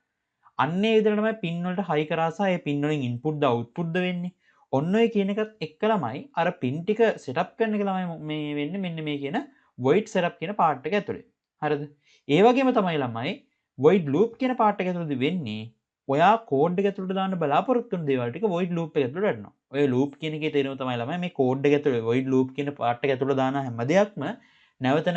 අන්නේ විදිහට තමයි පින් වලට හයි කරා සහ ඒ පින් වලින් ඉන්පුට් ද අවුට්පුට් ද වෙන්නේ. ඔන්න ඔය කියන එකත් එක්ක ළමයි අර පින් ටික සෙටප් කරන එක ළමයි මේ වෙන්නේ මෙන්න මේ කියන void setup කියන පාර්ට් එක ඇතුලේ. හරිද? ඒ වගේම තමයි ළමයි void loop කියන පාර්ට් එක ඇතුළේදී වෙන්නේ ඔයා කෝඩ් එක ඇතුළට දාන්න බලාපොරොත්තු වෙන දේවල් ටික void loop එක ඇතුළට වැටෙනවා. ඔය loop කියන එකේ තේරුම තමයි ළමයි මේ කෝඩ් එක ඇතුළේ void loop කියන පාර්ට් එක ඇතුළට දාන හැම දෙයක්ම නැවත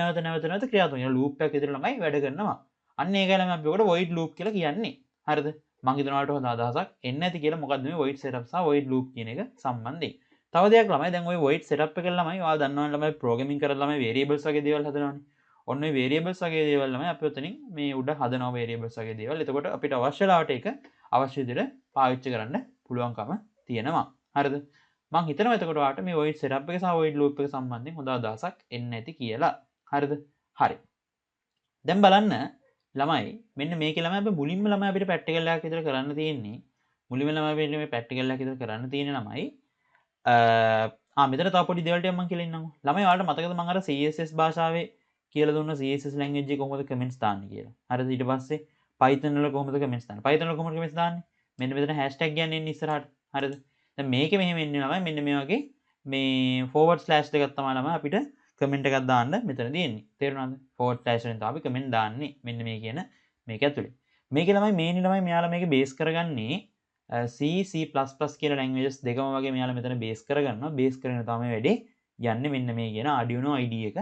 ක්‍රියාත්මක වෙනවා. loop එකක් විතර ළමයි වැඩ කරනවා. අන්න ඒකයි ළමයි අපි ඔකට void loop කියලා කියන්නේ. හරිද? මං හිතනවා ඔයාලට හොඳ අදහසක් එන්න ඇති කියලා. මොකද්ද මේ void setup සහ void loop කියන එක සම්බන්ධයෙන්. තව දෙයක් ළමයි දැන් ওই void setup එක ළමයි ඔයා දන්නවනේ ළමයි programming කරලා ළමයි variables වගේ දේවල් හදනවානේ. ඔන්න ඔය variables වගේ දේවල් ළමයි අපි ඔතනින් මේ උඩ හදනවා variables වගේ දේවල්. එතකොට අපිට අවශ්‍ය ලාවට ඒක අවශ්‍ය විදිහට පාවිච්චි කරන්න පුළුවන්කම තියෙනවා. හරිද? මං හිතනවා එතකොට ඔයාලට මේ void setup එක සහ void loop එක සම්බන්ධයෙන් හොඳ අදහසක් එන්න ඇති කියලා. හරිද? හරි. දැන් බලන්න ළමයි මෙන්න මේකේ ළමයි අපි මුලින්ම ළමයි අපිට ප්‍රැක්ටිකල් එකක් විතර කරන්න තියෙන්නේ. මුලින්ම ළමයි අපිට මේ ප්‍රැක්ටිකල් එකක් විතර කරන්න තියෙන්නේ ළමයි මෙතන තව පොඩි දේවල් ටිකක් මම කියලා ඉන්නම්කෝ. ළමයි ඔයාලට මතකද මම අර CSS භාෂාවේ කියලා දුන්න CSS language එක කොහොමද කමෙන්ට්ස් දාන්නේ කියලා. හරිද? ඊට පස්සේ Python වල කොහොමද කමෙන්ට්ස් දාන්නේ? Python වල කොහොමද කමෙන්ට්ස් දාන්නේ? මෙන්න මෙතන hashtag කියන්නේ එන්නේ ඉස්සරහට. හරිද? දැන් මේකේ මෙහෙම එන්නේ ළමයි මෙන්න මේ වගේ මේ forward slash දෙකක් තමයි ළමයි අපිට කමෙන්ට් එකක් දාන්න මෙතන තියෙන්නේ. තේරුණාද? forward slash වලින් තමයි අපි කමෙන්ට් දාන්නේ. මෙන්න මේ කියන මේක ඇතුලේ. මේකේ ළමයි මේනි ළමයි මෙයාලා මේක බේස් කරගන්නේ C කියන ලැන්ග්වේජස් දෙකම වගේ මෙයාලා මෙතන බේස් කරගන්නවා. බේස් කරගෙන තමයි වැඩේ යන්නේ මෙන්න මේ කියන Arduino IDE එක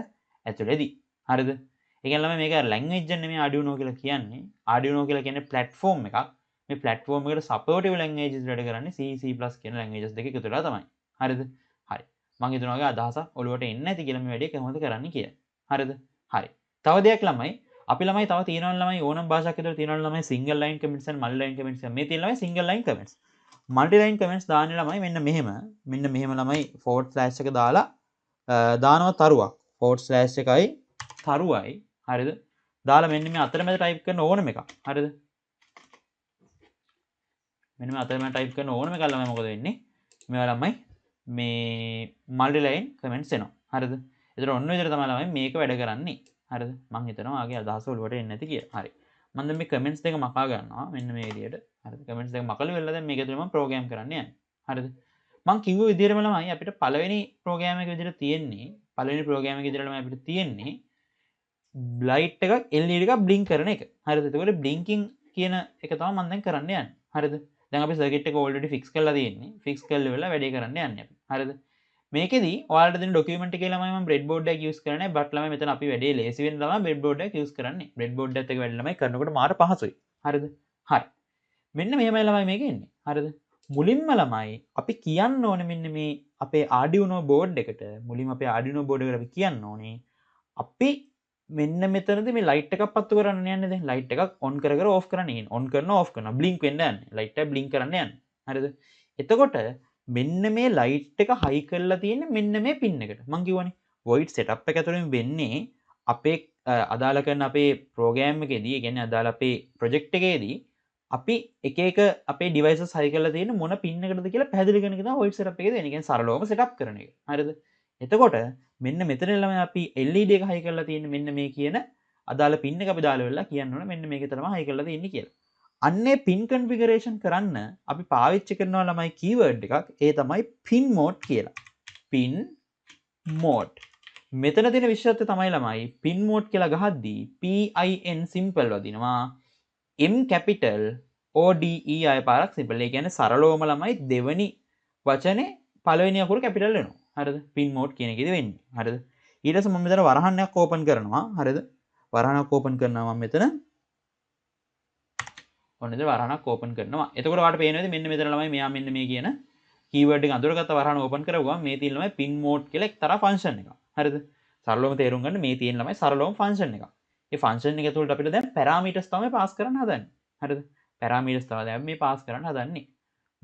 ඇතුළේදී. හරිද? ඒ කියන්නේ ළමයි මේක ලැන්ග්වේජ් එක නෙමෙයි Arduino කියලා කියන්නේ. Arduino කියලා කියන්නේ platform එකක්. මේ platform එකට supportive languages වැඩ කරන්නේ C කියන languages දෙක එකතු වෙලා තමයි. හරිද? හරි. මම හිතනවා වගේ අදහසක් ඔළුවට එන්නේ නැති කියලා මේ වැඩේ කොහොමද කරන්නේ කියලා. හරිද? හරි. තව දෙයක් ළමයි අපි ළමයි තව තියෙනවා ළමයි ඕනම භාෂාවක් ඇතුළේ තියෙනවා ළමයි single line comments and multi line comments. මේ තියෙන ළමයි single line comments. multi line comments දාන්නේ ළමයි මෙන්න මෙහෙම ළමයි forward slash එක දාලා දානවා තරුවක්. forward slash එකයි තරුවයි. හරිද? දාලා මෙන්න මේ අතරමැද type කරන ඕනම එකක්. හරිද? මෙන්න මේ අතරමැද type කරන ඕනම එකක් ළමයි මොකද වෙන්නේ? මේවා ළමයි මේ multi line comments එනවා. හරිද? ඒතර ඔන්න විදිහට තමයි ළමයි මේක වැඩ කරන්නේ. හරිද? මම හිතනවා ආගේ අදහස ඔලුවට එන්නේ නැති කියලා. හරි. මම දැන් මේ කමෙන්ට්ස් දෙක මකා ගන්නවා මෙන්න මේ විදිහට. හරිද? කමෙන්ට්ස් දෙක මකලා වෙලා දැන් මේක ඇතුලේ මම ප්‍රෝග්‍රෑම් කරන්න යන්නේ. හරිද? මම කිව්ව විදිහටම ළමයි අපිට පළවෙනි ප්‍රෝග්‍රෑම් එක විදිහට තියෙන්නේ අපිට තියෙන්නේ ලයිට් එකක් LED එකක් බ්ලින්ක් කරන එක. හරිද? එතකොට බ්ලින්කින් කියන එක තමයි මම දැන් කරන්න යන්නේ. හරිද? දැන් අපි සර්කිට් එක ඔල්රෙඩි ෆික්ස් කරලා තියෙන්නේ. ෆික්ස් කරලා වෙලා වැඩේ කරන්න යන්නේ අපි. හරිද? මේකෙදී ඔයාලට දෙන ඩොකියුමන්ට් එකේ ළමයි මම බ්‍රෙඩ් බෝඩ් එක යූස් කරන්නේ බට් ළමයි මෙතන අපි වැඩේ ලේසි වෙන්න ළමයි බ්‍රෙඩ් බෝඩ් එක යූස් කරන්නේ බ්‍රෙඩ් බෝඩ් එකත් එක වැඩ ළමයි කරනකොට මාර පහසුයි හරිද හරි මෙන්න මෙහෙමයි ළමයි මේක එන්නේ හරිද මුලින්ම ළමයි අපි කියන්න ඕනේ මෙන්න මේ අපේ Arduino බෝඩ් එකට මුලින්ම අපේ Arduino බෝඩ් එකට අපි කියන්න ඕනේ අපි මෙන්න මෙතනදී මේ ලයිට් එකක් පත්තු කරන්න යන්නේ දැන් ලයිට් එකක් ඔන් කර කර ඕෆ් කරන්න යන්නේ ඔන් කරනවා ඕෆ් කරනවා බ්ලින්ක් වෙන්න යන්නේ ලයිට් එක බ්ලින්ක් කරන්න යන්නේ හරිද එතකොට මෙන්න මේ ලයිට් එක හයි කරලා තියෙන්නේ මෙන්න මේ පින් එකට මම කිව්වනේ void setup එක ඇතුළෙන් වෙන්නේ අපේ අදාළ කරන අපේ ප්‍රෝග්‍රෑම් එකේදී ඒ කියන්නේ අදාළ අපේ ප්‍රොජෙක්ට් එකේදී අපි එක එක අපේ ඩිවයිසස් හයි කරලා තියෙන මොන පින් එකටද කියලා පැහැදිලි කරන එක තමයි void setup එකේ දෙන්නේ. ඒ කියන්නේ සරලවම setup කරන එක. හරිද? එතකොට මෙන්න මෙතන ළමයි අපි LED එක හයි කරලා තියෙන්නේ මෙන්න මේ කියන අදාළ පින් එක අපි දාලා වෙලා කියන්න ඕන මෙන්න මේක තමයි හයි කරලා තියෙන්නේ කියලා. අන්නේ පින් කන්ෆිගරේෂන් කරන්න අපි පාවිච්චි කරනවා ළමයි කීවර්ඩ් එකක්. ඒ තමයි pin mode කියලා. pin mode. මෙතන තියෙන විශේෂත්වය තමයි ළමයි pin mode කියලා ගහද්දී PIN simple වදිනවා. M capital ODE ආය පාරක් simple. ඒ කියන්නේ සරලවම ළමයි දෙවනි වචනේ පළවෙනි අකුර capital වෙනවා. හරිද? pin mode කියන එකේදී වෙන්නේ. හරිද? ඊට පස්සේ මම මෙතන වරහණක් ඕපන් කරනවා. හරිද? වරහණක් ඕපන් කරනවා මම මෙතන. ඔන්න ඉතින් වරහණක් ඕපන් කරනවා. එතකොට ඔයාලට පේනවාද මෙන්න මෙතන ළමයි මෙයා මෙන්න මේ කියන කීවර්ඩ් එක අඳුරගත්ත වරහණ ඕපන් කරගුවම මේ තියෙන ළමයි pin mode කියලා එක්තරා ෆන්ක්ෂන් එකක්. හරිද? සරලවම තේරුම් ගන්න මේ තියෙන ළමයි සරලවම ෆන්ක්ෂන් එකක්. මේ ෆන්ක්ෂන් එක ඇතුළට අපිට දැන් පැරාමීටර්ස් තමයි පාස් කරන්න හදන්නේ. හරිද? පැරාමීටර්ස් තමයි දැන් මේ පාස් කරන්න හදන්නේ.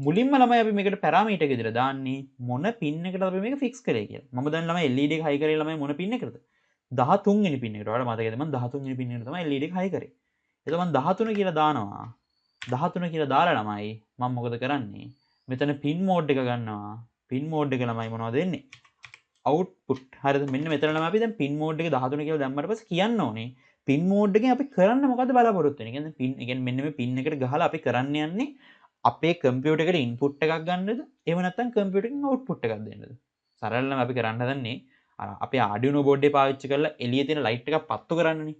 මුලින්ම ළමයි අපි මේකට පැරාමීටර් එක විදිහට දාන්නේ මොන පින් එකටද අපි මේක ෆික්ස් කරේ කියලා. මම දැන් ළමයි LED එක හයි කරේ ළමයි මොන පින් එකටද? 13 වෙනි පින් එකට. ඔයාලට මතකද මම 13 වෙනි පින් එකට තමයි LED එක හයි කරේ. එතකොට මම 13 කියලා දානවා. 13 කියලා දාලා ළමයි මම මොකද කරන්නේ? මෙතන පින් මෝඩ් එක ගන්නවා. පින් මෝඩ් එක ළමයි මොනවද වෙන්නේ? output. හරිද? මෙන්න මෙතන ළමයි අපි දැන් පින් මෝඩ් එක 13 කියලා දැම්මට පස්සේ කියන්න ඕනේ පින් මෝඩ් එකෙන් අපි කරන්න මොකද්ද බලාපොරොත්තු වෙන්නේ? කියන්නේ පින්, ඒ කියන්නේ මෙන්න මේ පින් එකට ගහලා අපි කරන්න යන්නේ අපේ කම්පියුටර් එකට ඉන්පුට් එකක් ගන්නද? එහෙම නැත්නම් කම්පියුටර් එකෙන් අවුට්පුට් එකක් දෙන්නද? සරලවම අපි කරන්න හදන්නේ අපේ Arduino board එක පාවිච්චි කරලා එළියේ තියෙන ලයිට් එකක් පත්තු කරන්නනේ.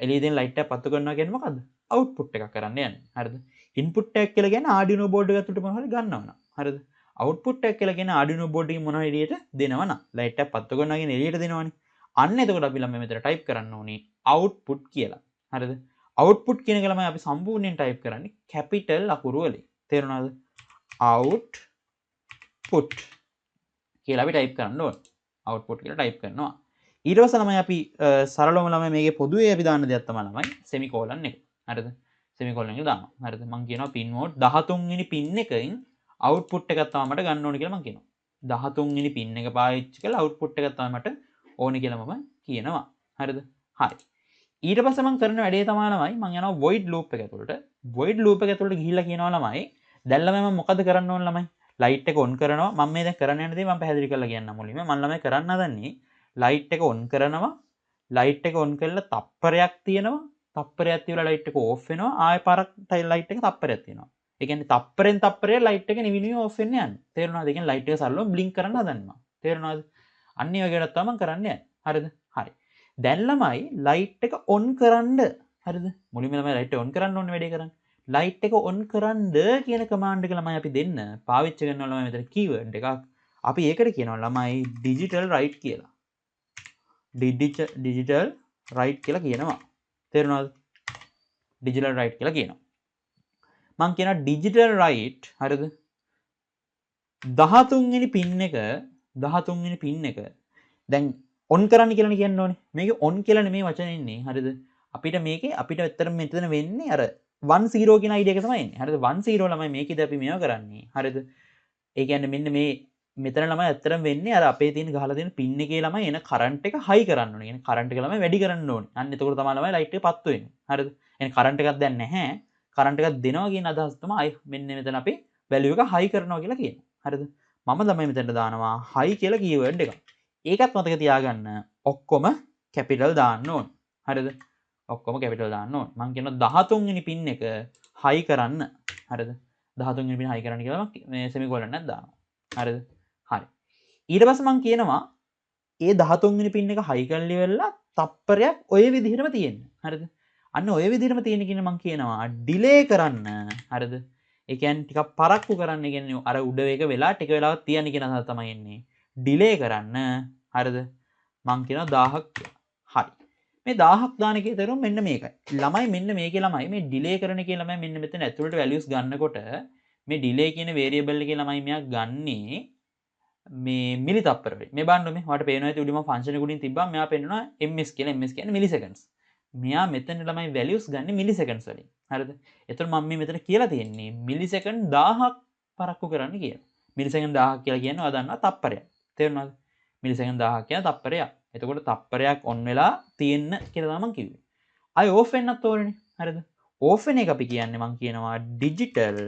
එළියේ තියෙන ලයිට් එකක් පත්තු කරනවා කියන්නේ මොකද්ද? අවුට්පුට් එකක් කරන්න යන්නේ. හරිද? ඉන්පුට් එකක් කියලා කියන්නේ Arduino board එක ඇතුළට මොනවද ගන්නවනම්. හරිද? අවුට්පුට් එකක් කියලා කියන්නේ Arduino board එකේ මොනවා එළියට දෙනවනම්. ලයිට් එකක් පත්තු කරනවා කියන්නේ එළියට දෙනවනේ. අන්න එතකොට අපි ළමයි මෙතන ටයිප් කරන්න ඕනේ output කියලා. හරිද? output කියන එක ළමයි අපි සම්පූර්ණයෙන් ටයිප් කරන්නේ capital අකුරු වලින්. තේරුණාද? output කියලා අපි ටයිප් කරන්න ඕනේ. output කියලා ටයිප් කරනවා. ඊට පස්සේ ළමයි අපි සරලවම ළමයි මේකේ පොදුවේ අපි දාන්න දෙයක් තමයි ළමයි semicolon එක. හරිද? semicolon එක දානවා. හරිද? මම කියනවා pin mode 13 වෙනි pin එකෙන් output එකක් තමයි මට ගන්න ඕනේ කියලා මම කියනවා. 13 වෙනි pin එක පාවිච්චි කරලා output එකක් තමයි මට ඕනේ කියලා මම කියනවා. හරිද? හරි. ඊට පස්සේ මම කරන වැඩේ තමයි ළමයි මම යනවා void loop එක ඇතුළට. void loop එක ඇතුළට ගිහිල්ලා කියනවා ළමයි දැන් ළමයි මම මොකද කරන්න ඕන ළමයි? ලයිට් එක ඔන් කරනවා. මම මේ දැන් කරන්න යන දේ මම පැහැදිලි කරලා කියන්නම් මුලින්ම. මම ළමයි කරන්න හදන්නේ ලයිට් එක ඔන් කරනවා. ලයිට් එක ඔන් කරලා තප්පරයක් තියෙනවා. තප්පරයක් තියලා ලයිට් එක ඕෆ් වෙනවා. ආයෙ පාරක් ලයිට් එක තප්පරයක් තියෙනවා. ඒ කියන්නේ තප්පරෙන් තප්පරේ ලයිට් එක නිවිනිවි ඕෆ් වෙන්න යන්නේ. තේරුණාද? ඒ කියන්නේ ලයිට් එක සරලව බ්ලින්ක් කරන්න හදනවා. තේරුණාද? අන්න ඒ වගේ වැඩක් තමයි කරන්න යන්නේ. හරිද? හරි. දැන් ළමයි ලයිට් එක ඔන් කරන්න. හරිද? මුලින්ම ළමයි ලයිට් එක ඔන් කරන්න ඕනේ වැඩේ කරන්න. ලයිට් එක ඔන් කරන්න කියන කමාන්ඩ් එක ළමයි අපි දෙන්න පාවිච්චි කරනවා ළමයි මෙතන කීවර්ඩ් එකක්. අපි ඒකට කියනවා ළමයි digital write කියලා. digital write කියලා කියනවා. තේරුණාද? digital write කියලා කියනවා. මම කියනවා digital write හරිද? 13 වෙනි පින් එක 13 වෙනි පින් එක දැන් ඔන් කරන්න කියලා කියන්න ඕනේ. මේකේ ඔන් කියලා නෙමෙයි වචනේ ඉන්නේ. හරිද? අපිට මේකේ අපිට ඇත්තටම මෙතන වෙන්නේ අර 10 කියන අයිඩියා එක තමයි එන්නේ. හරිද? 10 ළමයි මේකේද අපි මේව කරන්නේ. හරිද? ඒ කියන්නේ මෙන්න මේ මෙතන ළමයි ඇත්තටම වෙන්නේ අර අපේ තියෙන ගහලා තියෙන පින් එකේ ළමයි එන කරන්ට් එක හයි කරන්න ඕනේ. කියන්නේ කරන්ට් එක ළමයි වැඩි කරන්න ඕනේ. අන්න එතකොට තමයි ළමයි ලයිට් එක පත්තු වෙන්නේ. හරිද? يعني කරන්ට් එකක් දැන් නැහැ. කරන්ට් එකක් දෙනවා කියන අදහස තමයි මෙන්න මෙතන අපි වැලියු එක හයි කරනවා කියලා කියනවා. හරිද? මම ළමයි මෙතනට දානවා හයි කියලා කීවර්ඩ් එකක්. ඒකත් මතක තියාගන්න ඔක්කොම කැපිටල් දාන්න ඕන. හරිද? ඔක්කොම කැපිටල් දාන්න ඕන. මම කියනවා 13 වෙනි පින් එක හයි කරන්න. හරිද? 13 වෙනි පින් හයි කරන්න කියලා මම මේ සෙමිකොලන් එකක් දානවා. හරිද? හරි. ඊට පස්සේ මම කියනවා ඒ 13 වෙනි පින් එක හයි කරලා ඉවරලා තප්පරයක් ඔය විදිහටම තියෙන්න. හරිද? අන්න ඔය විදිහටම තියෙන කියන මම කියනවා ඩිලේ කරන්න. හරිද? ඒ කියන්නේ ටිකක් පරක්කු කරන්න කියන්නේ අර උඩ වේග වෙලා ටික වෙලාවක් තියන්න කියන අදහස තමයි එන්නේ. ඩිලේ කරන්න. හරිද? මං කියනවා 1000ක් කියලා. හරි. මේ 1000ක් දාන එකේ තේරුම මෙන්න මේකයි. ළමයි මෙන්න මේකේ ළමයි මේ ඩිලේ කරන එකේ ළමයි මෙන්න මෙතන ඇතුළට වැලියුස් ගන්නකොට මේ ඩිලේ කියන වේරියබල් එකේ ළමයි මෙයා ගන්නේ මේ මිලි තප්පර වලින්. මේ බලන්න මේ ඔයාලට පේනවා ඇති උඩින් මම ෆන්ක්ෂන් එක උඩින් තිබ්බම මෙයා පෙන්නනවා ms කියලා. ms කියන්නේ මිලිසෙකන්ඩ්ස්. මෙයා මෙතන ළමයි වැලියුස් ගන්න මිලිසෙකන්ඩ්ස් වලින්. හරිද? එතකොට මම මේ මෙතන කියලා තියෙන්නේ මිලිසෙකන්ඩ් 1000ක් පරක්කු කරන්න කියලා. මිලිසෙකන්ඩ් 1000ක් කියලා කියන්නේ ඔයා දන්නවා තප්පරයක්. තේරුණාද? මිලිසෙකන්ඩ් 1000ක් කියන තප්පරයක්. එතකොට තප්පරයක් ඔන් වෙලා තියෙන්න කියලා තමයි මම කිව්වේ. අය ඕෆ් වෙන්නත් ඕනනේ. හරිද? ඕෆ් වෙන එක අපි කියන්නේ මම කියනවා ඩිජිටල්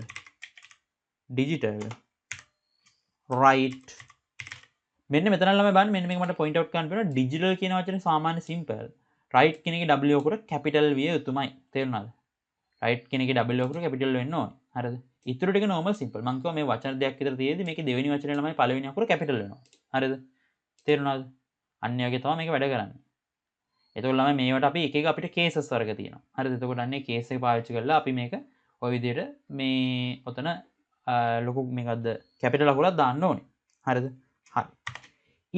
රයිට්. මෙන්න මෙතන ළමයි බලන්න මෙන්න මේක මට පොයින්ට් අවුට් කරන්න වෙනවා. ඩිජිටල් කියන වචනේ සාමාන්‍ය සිම්පල්. රයිට් කියන එකේ W අකුර කැපිටල් විය යුතුමයි. තේරුණාද? රයිට් කියන එකේ W අකුර කැපිටල් වෙන්න ඕනේ. හරිද? ඊටු ටික normal simple. මම කිව්වා මේ වචන දෙකක් විතර තියෙද්දි මේකේ දෙවෙනි වචනේ ළමයි පළවෙනි අකුර කැපිටල් වෙනවා. හරිද? තේරුණාද? අන්න ඒ වගේ තමයි මේක වැඩ කරන්නේ. එතකොට ළමයි මේවට අපි එක එක අපිට කේසස් වර්ග තියෙනවා. හරිද? එතකොට අන්නේ කේස් එක පාවිච්චි කරලා අපි මේක ওই විදිහට මේ ඔතන ලොකු මේකක්ද කැපිටල් අකුරක් දාන්න ඕනේ. හරිද? හරි.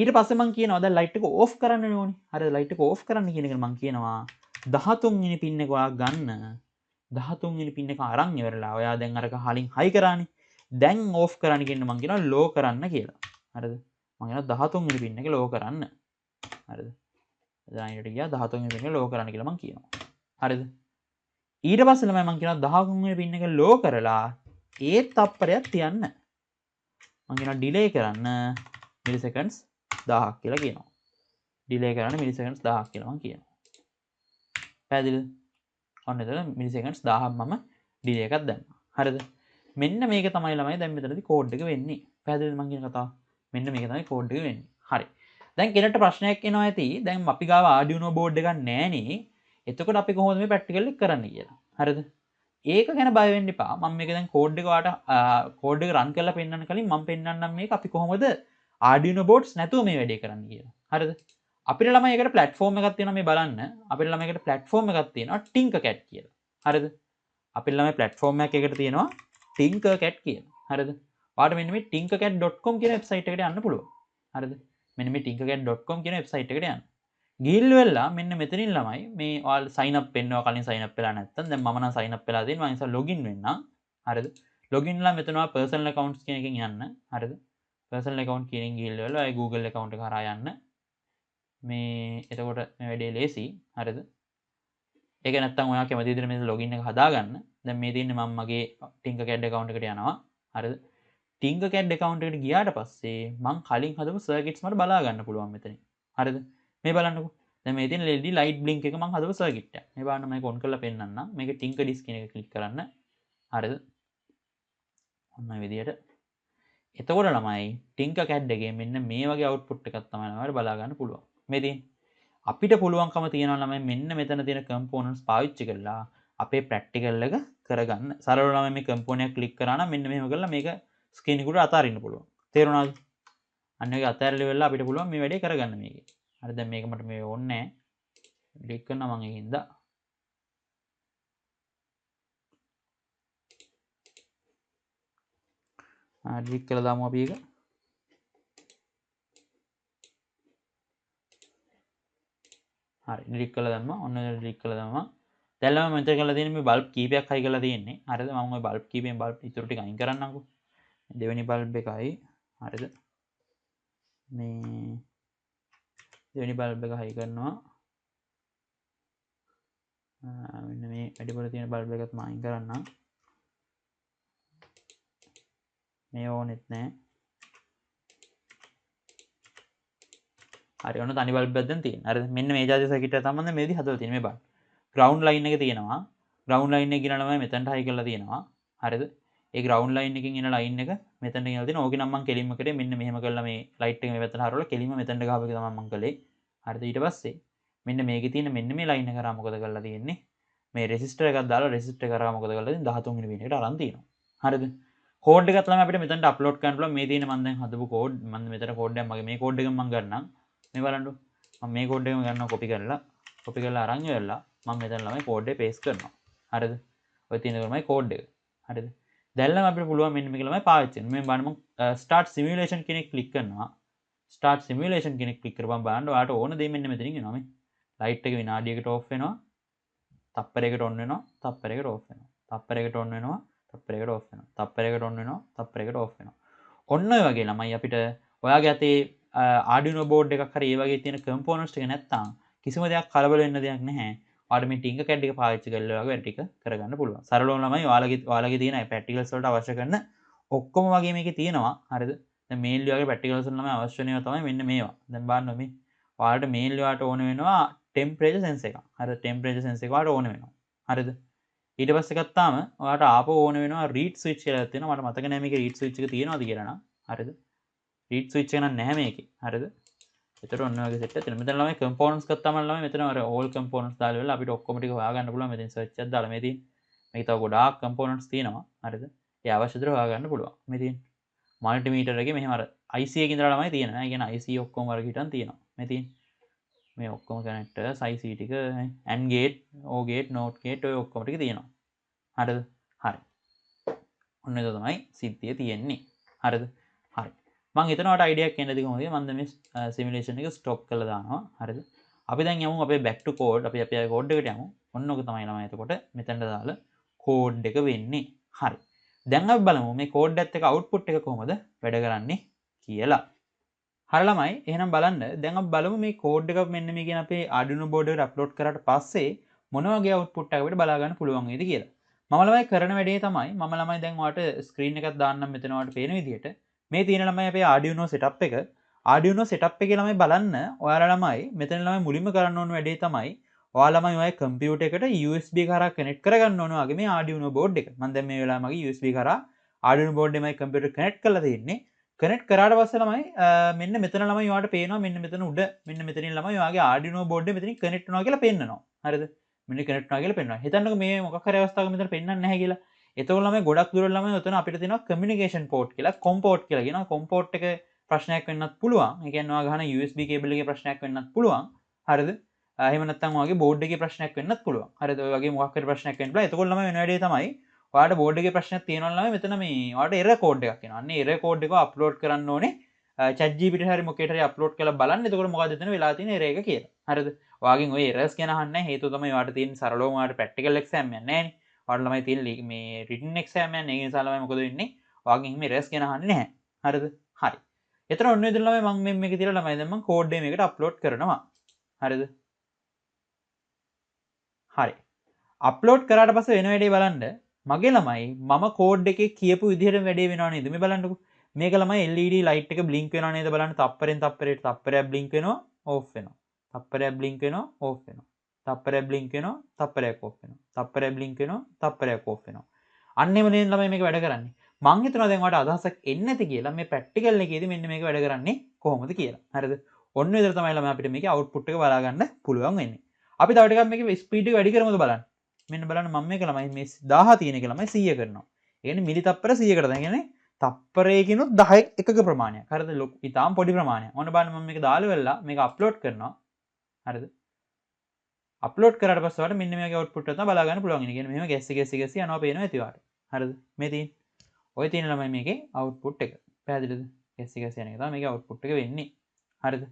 ඊට පස්සේ මම කියනවා දැන් ලයිට් එක ඕෆ් කරන්න ඕනේ. හරිද? ලයිට් එක ඕෆ් කරන්න කියන එක මම කියනවා 13 වෙනි පින් එක ඔයා ගන්න. 13 වෙනි පින් එක අරන් ඉවරලා ඔයා දැන් අරක හලින් හයි කරානේ. දැන් ඕෆ් කරන්න කියන මම කියනවා ලෝ කරන්න කියලා. හරිද? මම කියනවා 13 වෙනි පින් එක ලෝ කරන්න. හරිද? දැන් ගියා 13 වෙනි පින් එක ලෝ කරන්න කියලා මම කියනවා. හරිද? ඊට පස්සේ ළමයි මම කියනවා 13 වෙනි පින් එක ලෝ කරලා ඒ තප්පරයක් තියන්න. මම කියනවා ඩිලේ කරන්න මිලිසෙකන්ඩ්ස් 1000ක් කියලා කියනවා. ඩිලේ කරන්න මිලිසෙකන්ඩ්ස් 1000ක් කියලා මම කියනවා. පැහැදිලිද? ඔන්න එතන මිලිසෙකන්ඩ්ස් 1000ක් මම ඩිලේ එකක් දැම්මා. හරිද? මෙන්න මේක තමයි ළමයි දැන් මෙතනදී කෝඩ් එක වෙන්නේ. පැහැදිලිද මම කියන කතාව? මෙන්න මේක තමයි කෝඩ් එක වෙන්නේ. හරි. දැන් කෙනෙක්ට ප්‍රශ්නයක් එනවා ඇති. දැන් අපි ගාව Arduino board එකක් නැහනේ. එතකොට අපි කොහොමද මේ ප්‍රැක්ටිකල් එක කරන්නේ කියලා. හරිද? ඒක ගැන බය වෙන්න එපා. මම මේක දැන් කෝඩ් එක ඔයාලට කෝඩ් එක රන් කරලා පෙන්නන්න කලින් මම පෙන්නන්නම් මේක අපි කොහොමද Arduino boards නැතුව මේ වැඩේ කරන්න කියලා. හරිද? අපිට ළමයි එකට platform එකක් තියෙනවා මේ බලන්න. අපිට ළමයි එකට platform එකක් තියෙනවා Tinkercad කියලා. හරිද? අපිට ළමයි platform එකක් එකට තියෙනවා Tinkercad කියලා. හරිද? ඔයාලට මෙන්න මේ tinkercad.com කියන වෙබ්සයිට් එකට යන්න පුළුවන්. හරිද? මෙන්න මේ tinkercad.com කියන වෙබ්සයිට් එකට යන්න. ගිහිල්ල වෙලා මෙන්න මෙතනින් ළමයි මේ ඔයාලා sign up වෙන්නවා කලින් sign up වෙලා නැත්නම් දැන් මම නම් sign up වෙලා තියෙනවා. මම නිසා login වෙන්නම්. හරිද? login ලා මෙතන ඔයා personal accounts කියන එකෙන් යන්න. හරිද? personal account කියන එකෙන් ගිහිල්ල වෙලා ඔය Google account එක හරහා යන්න. මේ එතකොට මේ වැඩේ ලේසි. හරිද? ඒක නැත්තම් ඔයා කැමති විදිහට මේ login එක හදාගන්න. දැන් මේ තියෙන්නේ මම මගේ Tinkercad account එකට යනවා. හරිද? Tinkercad account එකට ගියාට පස්සේ මම කලින් හදපු circuits මට බලා ගන්න පුළුවන් මෙතනින්. හරිද? මේ බලන්නකෝ. දැන් මේ තියෙන LED light blink එක මම හදපු circuit එක. මේ බලන්න මේක on කරලා පෙන්නන්නම්. මේක Tinker disk කියන එක click කරන්න. හරිද? ඔන්න ඔය විදිහට. එතකොට ළමයි Tinkercad එකේ මෙන්න මේ වගේ output එකක් තමයි ළමයිට බලා ගන්න පුළුවන්. මේ තියෙන්නේ. අපිට පුළුවන්කම තියෙනවා ළමයි මෙන්න මෙතන තියෙන components පාවිච්චි කරලා අපේ practical එක කරගන්න. සරලව ළමයි මේ component එක click කරා නම් මෙන්න මෙහෙම කරලා මේක screen එකට අතාරින්න පුළුවන්. තේරුණාද? අන්න ඒක අතෑරලා වෙලා අපිට පුළුවන් මේ වැඩේ කරගන්න මේකේ. හරි දැන් මේක මට මේ ඕනේ නැහැ. ඩිලීට් කරනවා මම ඒකින්ද. ඩිලීට් කරලා දාමු අපි ඒක. හරි ඩිලීට් කරලා දැම්මා. ඔන්න ඩිලීට් කරලා දැම්මා. දැන් මම මෙතන කරලා තියෙන්නේ මේ බල්බ් කීපයක් හයි කරලා තියෙන්නේ. හරිද? මම ওই බල්බ් කීපෙන් බල්බ් ඉතුරු ටික අයින් කරන්නම්කෝ. දෙවෙනි බල්බ් එකයි. හරිද? මේ දෙවෙනි බල්බ් එක හයි කරනවා. මෙන්න මේ වැඩිපුර තියෙන බල්බ් එකත් මම අයින් කරන්නම්. මේ ඕනෙත් නැහැ. හරි ඔන්න තනි බල්බ් එකක් දැන් තියෙනවා. හරිද? මෙන්න මේ ජාති සර්කිට් එක තමයි මේදී හදලා තියෙන්නේ මේ බලන්න. ග්‍රවුන්ඩ් ලයින් එක තියෙනවා. ග්‍රවුන්ඩ් ලයින් එක ගිනලා මම මෙතනට හයි කරලා තියෙනවා. හරිද? ඒ ග්‍රවුන්ඩ් ලයින් එකකින් එන ලයින් එක මෙතනට ගෙනලා තියෙනවා. ඕකේ නම් මම කෙලින්ම කරේ මෙන්න මෙහෙම කරලා මේ ලයිට් එක මේ පැත්තට හරවලා කෙලින්ම මෙතනට ගහපු එක තමයි මම කළේ. හරිද? ඊට පස්සේ මෙන්න මේකේ තියෙන මෙන්න මේ ලයින් එක කරා මොකද කරලා තියෙන්නේ? මේ රෙසිස්ටර් එකක් දාලා රෙසිස්ටර් කරා මොකද කරලා තියෙන්නේ? 13 වෙනි පින් එකට අරන් තියෙනවා. හරිද? කෝඩ් එකක් තමයි අපිට මෙතනට අප්ලෝඩ් කරන්න පුළුවන්. මේ තියෙන මම දැන් හදපු කෝඩ් මම මෙතන කෝඩ් එකක් මගේ මේ කෝඩ් එකම මම ගන්නම්. මේ බලන්න. මම මේ කෝඩ් එකම ගන්නවා කොපි කරලා අරන් ඉවරලා මම මෙතන ළමයි කෝඩ් එක පේස්ට් කරනවා. හරිද? ඔය තියෙන තමයි කෝඩ් එක. හරිද? දැන් ළමයි අපිට පුළුවන් මෙන්න මේක ළමයි පාවිච්චි කරන්න. මේ බලන්න මම start simulation කියන එක ක්ලික් කරනවා. start simulation කියන එක ක්ලික් කරපුවම බලන්න ඔයාලට ඕන දේ මෙන්න මෙතනින් එනවා මේ. ලයිට් එක විනාඩියකට off වෙනවා. තප්පරයකට on වෙනවා. තප්පරයකට off වෙනවා. තප්පරයකට on වෙනවා. තප්පරයකට off වෙනවා. තප්පරයකට on වෙනවා. තප්පරයකට off වෙනවා. ඔන්න ඔය වගේ ළමයි අපිට ඔයාගේ අතේ Arduino board එකක් හරි ඒ වගේ තියෙන components ටික නැත්තම් කිසිම දෙයක් කලබල වෙන්න දෙයක් නැහැ. ඔයාලට මේ Tinkercad එක පාවිච්චි කරලා ඔයාගේ වැඩ ටික කරගන්න පුළුවන්. සරලවම ළමයි ඔයාලගේ තියෙන practicals වලට අවශ්‍ය කරන ඔක්කොම වගේ මේකේ තියෙනවා. හරිද? දැන් mainly ඔයාගේ practicals වල ළමයි අවශ්‍ය වෙනවා තමයි මෙන්න මේවා. දැන් බලන්න මේ ඔයාලට mainly ඔයාලට ඕන වෙනවා temperature sense එකක්. හරිද? temperature sense එක ඔයාලට ඕන වෙනවා. හරිද? ඊට පස්සේ ගත්තාම ඔයාලට ආපහු ඕන වෙනවා read switch කියලා එකක් තියෙනවා. මට මතක නැහැ මේකේ read switch එක තියෙනවද කියලා නම්. හරිද? read switch එක නම් නැහැ මේකේ. හරිද? එතකොට ඔන්න ඔයගේ set එක තියෙනවා. මෙතන ළමයි components ගත්තාම ළමයි මෙතන අර all components දාලා වෙලා අපිට ඔක්කොම ටික හොයාගන්න පුළුවන්. මෙතන search එකක් දාලා මේ තියෙන. මේක තව ගොඩාක් components තියෙනවා. හරිද? ඒ අවශ්‍ය දේ හොයාගන්න පුළුවන්. මේ තියෙන multimeter එකේ මෙහෙම අර IC එකේ ඉඳලා ළමයි තියෙනවා. ඒ කියන්නේ IC ඔක්කොම වර්ග හිටන් තියෙනවා. මේ තියෙන. මේ ඔක්කොම connectors IC ටික AND gate, OR gate, NOT gate ඔය ඔක්කොම ටික තියෙනවා. හරිද? හරි. ඔන්න ඒක තමයි සිද්ධිය තියෙන්නේ. හරිද? හරි. මං හිතනවා අයිඩියා එකක් එන්නද කොහොමද මම දැන් මේ සිමුලේෂන් එක ස්ටොප් කරලා දානවා. හරිද? අපි දැන් යමු අපේ back to code අපි අපේ code එකට යමු. ඔන්න ඔක තමයි ළමයි එතකොට මෙතනට දාලා code එක වෙන්නේ. හරි. දැන් අපි බලමු මේ code එකත් එක්ක output එක කොහොමද වැඩ කරන්නේ කියලා. හරි ළමයි එහෙනම් බලන්න දැන් අපි බලමු මේ code එක මෙන්න මේ කියන අපේ Arduino board එකට upload කරාට පස්සේ මොන වගේ output එකක් අපිට බලා ගන්න පුළුවන් වේද කියලා. මම ළමයි කරන වැඩේ තමයි මම ළමයි දැන් ඔයාලට screen එකක් දාන්නම් මෙතන ඔයාලට පේන විදිහට මේ තියෙන ළමයි අපේ Arduino setup එක Arduino setup එකේ ළමයි බලන්න ඔයාලා ළමයි මෙතන ළමයි මුලින්ම කරන්න ඕන වැඩේ තමයි ඔයාලා ළමයි ඔය කම්පියුටර් එකට USB කරා කනෙක්ට් කරගන්න ඕන වගේ මේ Arduino board එක. මම දැන් මේ වෙලාවේ මගේ USB කරා Arduino board එකේ මගේ කම්පියුටර් කනෙක්ට් කරලා තියෙන්නේ. කනෙක්ට් කරාට පස්සේ ළමයි මෙන්න මෙතන ළමයි ඔයාලට පේනවා මෙන්න මෙතන උඩ මෙන්න මෙතනින් ළමයි ඔයාගේ Arduino board එක මෙතනින් කනෙක්ට් වෙනවා කියලා පෙන්නනවා. හරිද? මෙන්න කනෙක්ට් වෙනවා කියලා පෙන්නනවා. හිතන්නකෝ මේ මොකක් හරි අවස්ථාවක මෙතන පෙන්නන්නේ නැහැ කියලා. එතකොට ළමයි ගොඩක් දුර ළමයි උතන අපිට තියෙනවා කමියුනිකේෂන් පෝට් කියලා කොම් පෝට් කියලා කියනවා. කොම් පෝට් එක ප්‍රශ්නයක් වෙන්නත් පුළුවන්. ඒ කියන්නේ ඔයා ගහන USB කේබල් එකේ ප්‍රශ්නයක් වෙන්නත් පුළුවන්. හරිද? එහෙම නැත්නම් ඔයාගේ බෝඩ් එකේ ප්‍රශ්නයක් වෙන්නත් පුළුවන්. හරිද? ඔය වගේ මොකක් හරි ප්‍රශ්නයක් වෙන්න පුළුවන්. එතකොට ළමයි වෙන වැඩේ තමයි ඔයාලට බෝඩ් එකේ ප්‍රශ්නයක් තියෙනවා ළමයි මෙතන මේ ඔයාලට error code එකක් එනවා. අන්න error code එක අප්ලෝඩ් කරන්න ඕනේ. ChatGPT හරි මොකේට හරි අප්ලෝඩ් කරලා බලන්න. එතකොට මොකද එතන වෙලා තියෙන error එක කියලා. හරිද? ඔයාගෙන් ඔය errors ගැන අහන්නේ නැහැ. හේතුව තමයි ඔයාලට තියෙන සරලවම ඔයාලට practical exam එකක් නැහැ නේ. ඔයාලට ළමයි තියෙන මේ written exam එකක්. ඒ නිසා ළමයි මොකද වෙන්නේ? ඔයාගෙන් එහෙම errors ගැන අහන්නේ නැහැ. හරිද? හරි. එතන ඔන්න විදිහට ළමයි මම මේක තියලා ළමයි දැන් මම code එක මේකට අප්ලෝඩ් කරනවා. හරිද? හරි. අප්ලෝඩ් කරාට පස්සේ වෙන වැඩේ බලන්න. මගේ ළමයි මම කෝඩ් එකේ කියපු විදිහට වැඩේ වෙනව නේද? මේ බලන්නකෝ. මේක ළමයි LED light එක blink වෙනව නේද බලන්න. තප්පරෙන් තප්පරයට තප්පරයක් blink වෙනවා, off වෙනවා. තප්පරයක් blink වෙනවා, off වෙනවා. තප්පරයක් blink වෙනවා, තප්පරයක් off වෙනවා. තප්පරයක් blink වෙනවා, තප්පරයක් off වෙනවා. අන්න එම නේද ළමයි මේක වැඩ කරන්නේ. මං හිතනවා දැන් ඔයාලට අදහසක් එන්නේ නැති කියලා මේ ප්‍රැක්ටිකල් එකේදී මෙන්න මේක වැඩ කරන්නේ කොහොමද කියලා. හරිද? ඔන්න විතර තමයි ළමයි අපිට මේකේ output එක බලා ගන්න පුළුවන් වෙන්නේ. අපි තව ටිකක් මේකේ ස්පීඩ් එක වැඩි කරමුද බලන්න. මෙන්න බලන්න මම මේක ළමයි මේ 1000 තියෙන එක ළමයි 100 කරනවා. ඒ කියන්නේ මිලි තප්පර 100කට. දැන් කියන්නේ තප්පරයකිනුත් 10 එකක ප්‍රමාණයක්. හරිද? ඉතාලම පොඩි ප්‍රමාණයක්. ඔන්න බලන්න මම මේක දාලා වෙලා මේක අප්ලෝඩ් කරනවා. හරිද? අප්ලෝඩ් කරාට පස්සේ ඔයාලට මෙන්න මේකේ output එක තමයි බලා ගන්න පුළුවන්. ඒ කියන්නේ මෙහෙම ගැස්සි යනවා පේනවා ඇති ඔයාලට. හරිද? මේ තියෙන. ඔය තියෙන ළමයි මේකේ output එක. පැහැදිලිද? ගැස්සි යන එක තමයි මේකේ output එක වෙන්නේ. හරිද?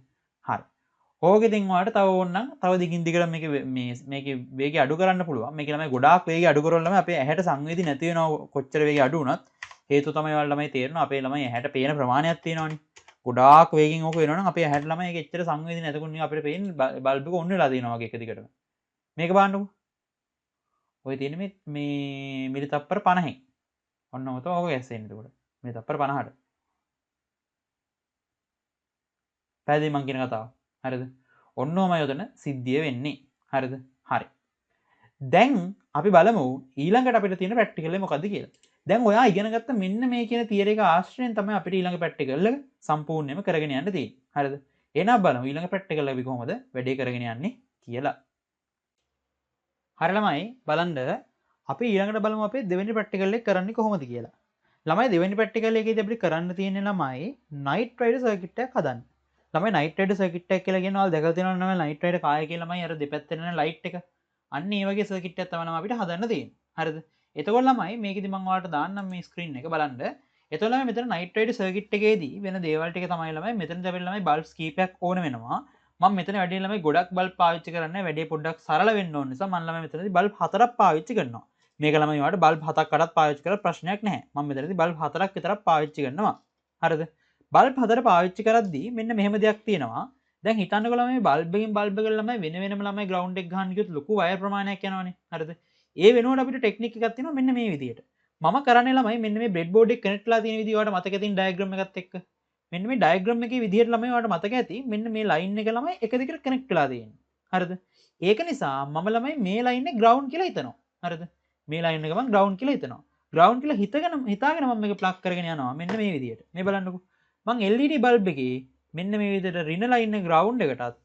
හරි. ඕක ඉතින් ඔයාලට තව ඕනනම් තව දිගින් දිගට මේකේ වේගය අඩු කරන්න පුළුවන්. මේක ළමයි ගොඩාක් වේගය අඩු කරොත් ළමයි අපේ ඇහැට සංවේදී නැති වෙනවා කොච්චර වේගය අඩු වුණත්. හේතුව තමයි ඔයාලා ළමයි තේරෙනවා අපේ ළමයි ඇහැට පේන ප්‍රමාණයක් තියෙනවනේ. ගොඩාක් වේගෙන් ඕක වෙනවනම් අපේ ඇහැට ළමයි ඒක එච්චර සංවේදී නැතකොට අපිට පේන්නේ බල්බ් එක ඔන් වෙලා තියෙනවා වගේ එක දිගටම. මේක බලන්නකෝ. ඔය තියෙන මේ මිලි තප්පර 50න්. ඔන්නම තමයි ඕක ගැස්සෙන්නේ එතකොට. මිලි තප්පර 50ට. පැහැදිලි මං කියන කතාව. හරිද? ඔන්නෝමයි යොදන සිද්ධිය වෙන්නේ. හරිද? හරි. දැන් අපි බලමු ඊළඟට අපිට තියෙන ප්‍රැක්ටිකල් එක මොකද්ද කියලා. දැන් ඔයා ඉගෙන ගත්ත මෙන්න මේ කියන තියරි එක ආශ්‍රයෙන් තමයි අපිට ඊළඟ ප්‍රැක්ටිකල් එක සම්පූර්ණයෙන්ම කරගෙන යන්න තියෙන්නේ. හරිද? එහෙනම් බලමු ඊළඟ ප්‍රැක්ටිකල් එක අපි කොහොමද වැඩේ කරගෙන යන්නේ කියලා. හරි ළමයි බලන්න අපි ඊළඟට බලමු අපේ දෙවෙනි ප්‍රැක්ටිකල් එක කරන්නේ කොහොමද කියලා. ළමයි දෙවෙනි ප්‍රැක්ටිකල් එකේදී අපිට කරන්න තියෙන්නේ ළමයි night ride circuit එකක් හදන්න. ළමයි night ride circuit එකක් කියලා කියනවා දැකලා තියෙනවද ළමයි night ride කාය කියලා ළමයි අර දෙපැත්තේ යන light එක. අන්න ඒ වගේ circuit එකක් තමයි අපිට හදන්න තියෙන්නේ. හරිද? එතකොට ළමයි මේකෙදි මම ඔයාලට දාන්නම් මේ screen එක බලන්න. එතකොට ළමයි මෙතන night ride circuit එකේදී වෙන දේවල් ටික තමයි ළමයි මෙතනදී අපිට ළමයි bulbs කීපයක් ඕන වෙනවා. මම මෙතන වැඩි ළමයි ගොඩක් bulb පාවිච්චි කරන්නේ වැඩේ පොඩ්ඩක් සරල වෙන්න ඕන නිසා මම ළමයි මෙතනදී bulb 4ක් පාවිච්චි කරනවා. මේක ළමයි ඔයාලට bulb 7ක් 8ක් පාවිච්චි කරලා ප්‍රශ්නයක් නැහැ. මම මෙතනදී bulb 4ක් විතරක් පාවිච්චි කරනවා. හරිද? බල්බ් හතර පාවිච්චි කරද්දී මෙන්න මෙහෙම දෙයක් තියෙනවා. දැන් හිතන්නකො ළමයි බල්බ් එකෙන් බල්බ් එකට ළමයි වෙන වෙනම ළමයි ග්‍රවුන්ඩ් එක ගහන්න කිව්වොත් ලොකු වයර් ප්‍රමාණයක් යනවනේ. හරිද? ඒ වෙනුවට අපිට ටෙක්නික් එකක් තියෙනවා මෙන්න මේ විදිහට. මම කරන්නේ ළමයි මෙන්න මේ බ්‍රෙඩ් බෝඩ් එක කනෙක්ට් කරලා තියෙන විදිහ ඔයාලට මතක තියෙන ඩයග්‍රෑම් එකත් එක්ක. මෙන්න මේ ඩයග්‍රෑම් එකේ විදිහට ළමයි ඔයාලට මතක ඇති මෙන්න මේ ලයින් එක ළමයි එක දිගට කනෙක්ට් වෙලා තියෙන්නේ. හරිද? ඒක නිසා මම ළමයි මේ ලයින් එක ග්‍රවුන්ඩ් කියලා හිතනවා. හරිද? මේ ලයින් එක මම ග්‍රවුන්ඩ් කියලා හිතනවා. ග්‍රවුන්ඩ් කියලා හිතාගෙන මම මේක ප්ලග් කරගෙන යනවා මෙන්න මේ විදිහට. මේ බලන්නකෝ. මං LED බල්බ් එකේ මෙන්න මේ විදිහට රින ලයින් එක ග්‍රවුන්ඩ් එකටත්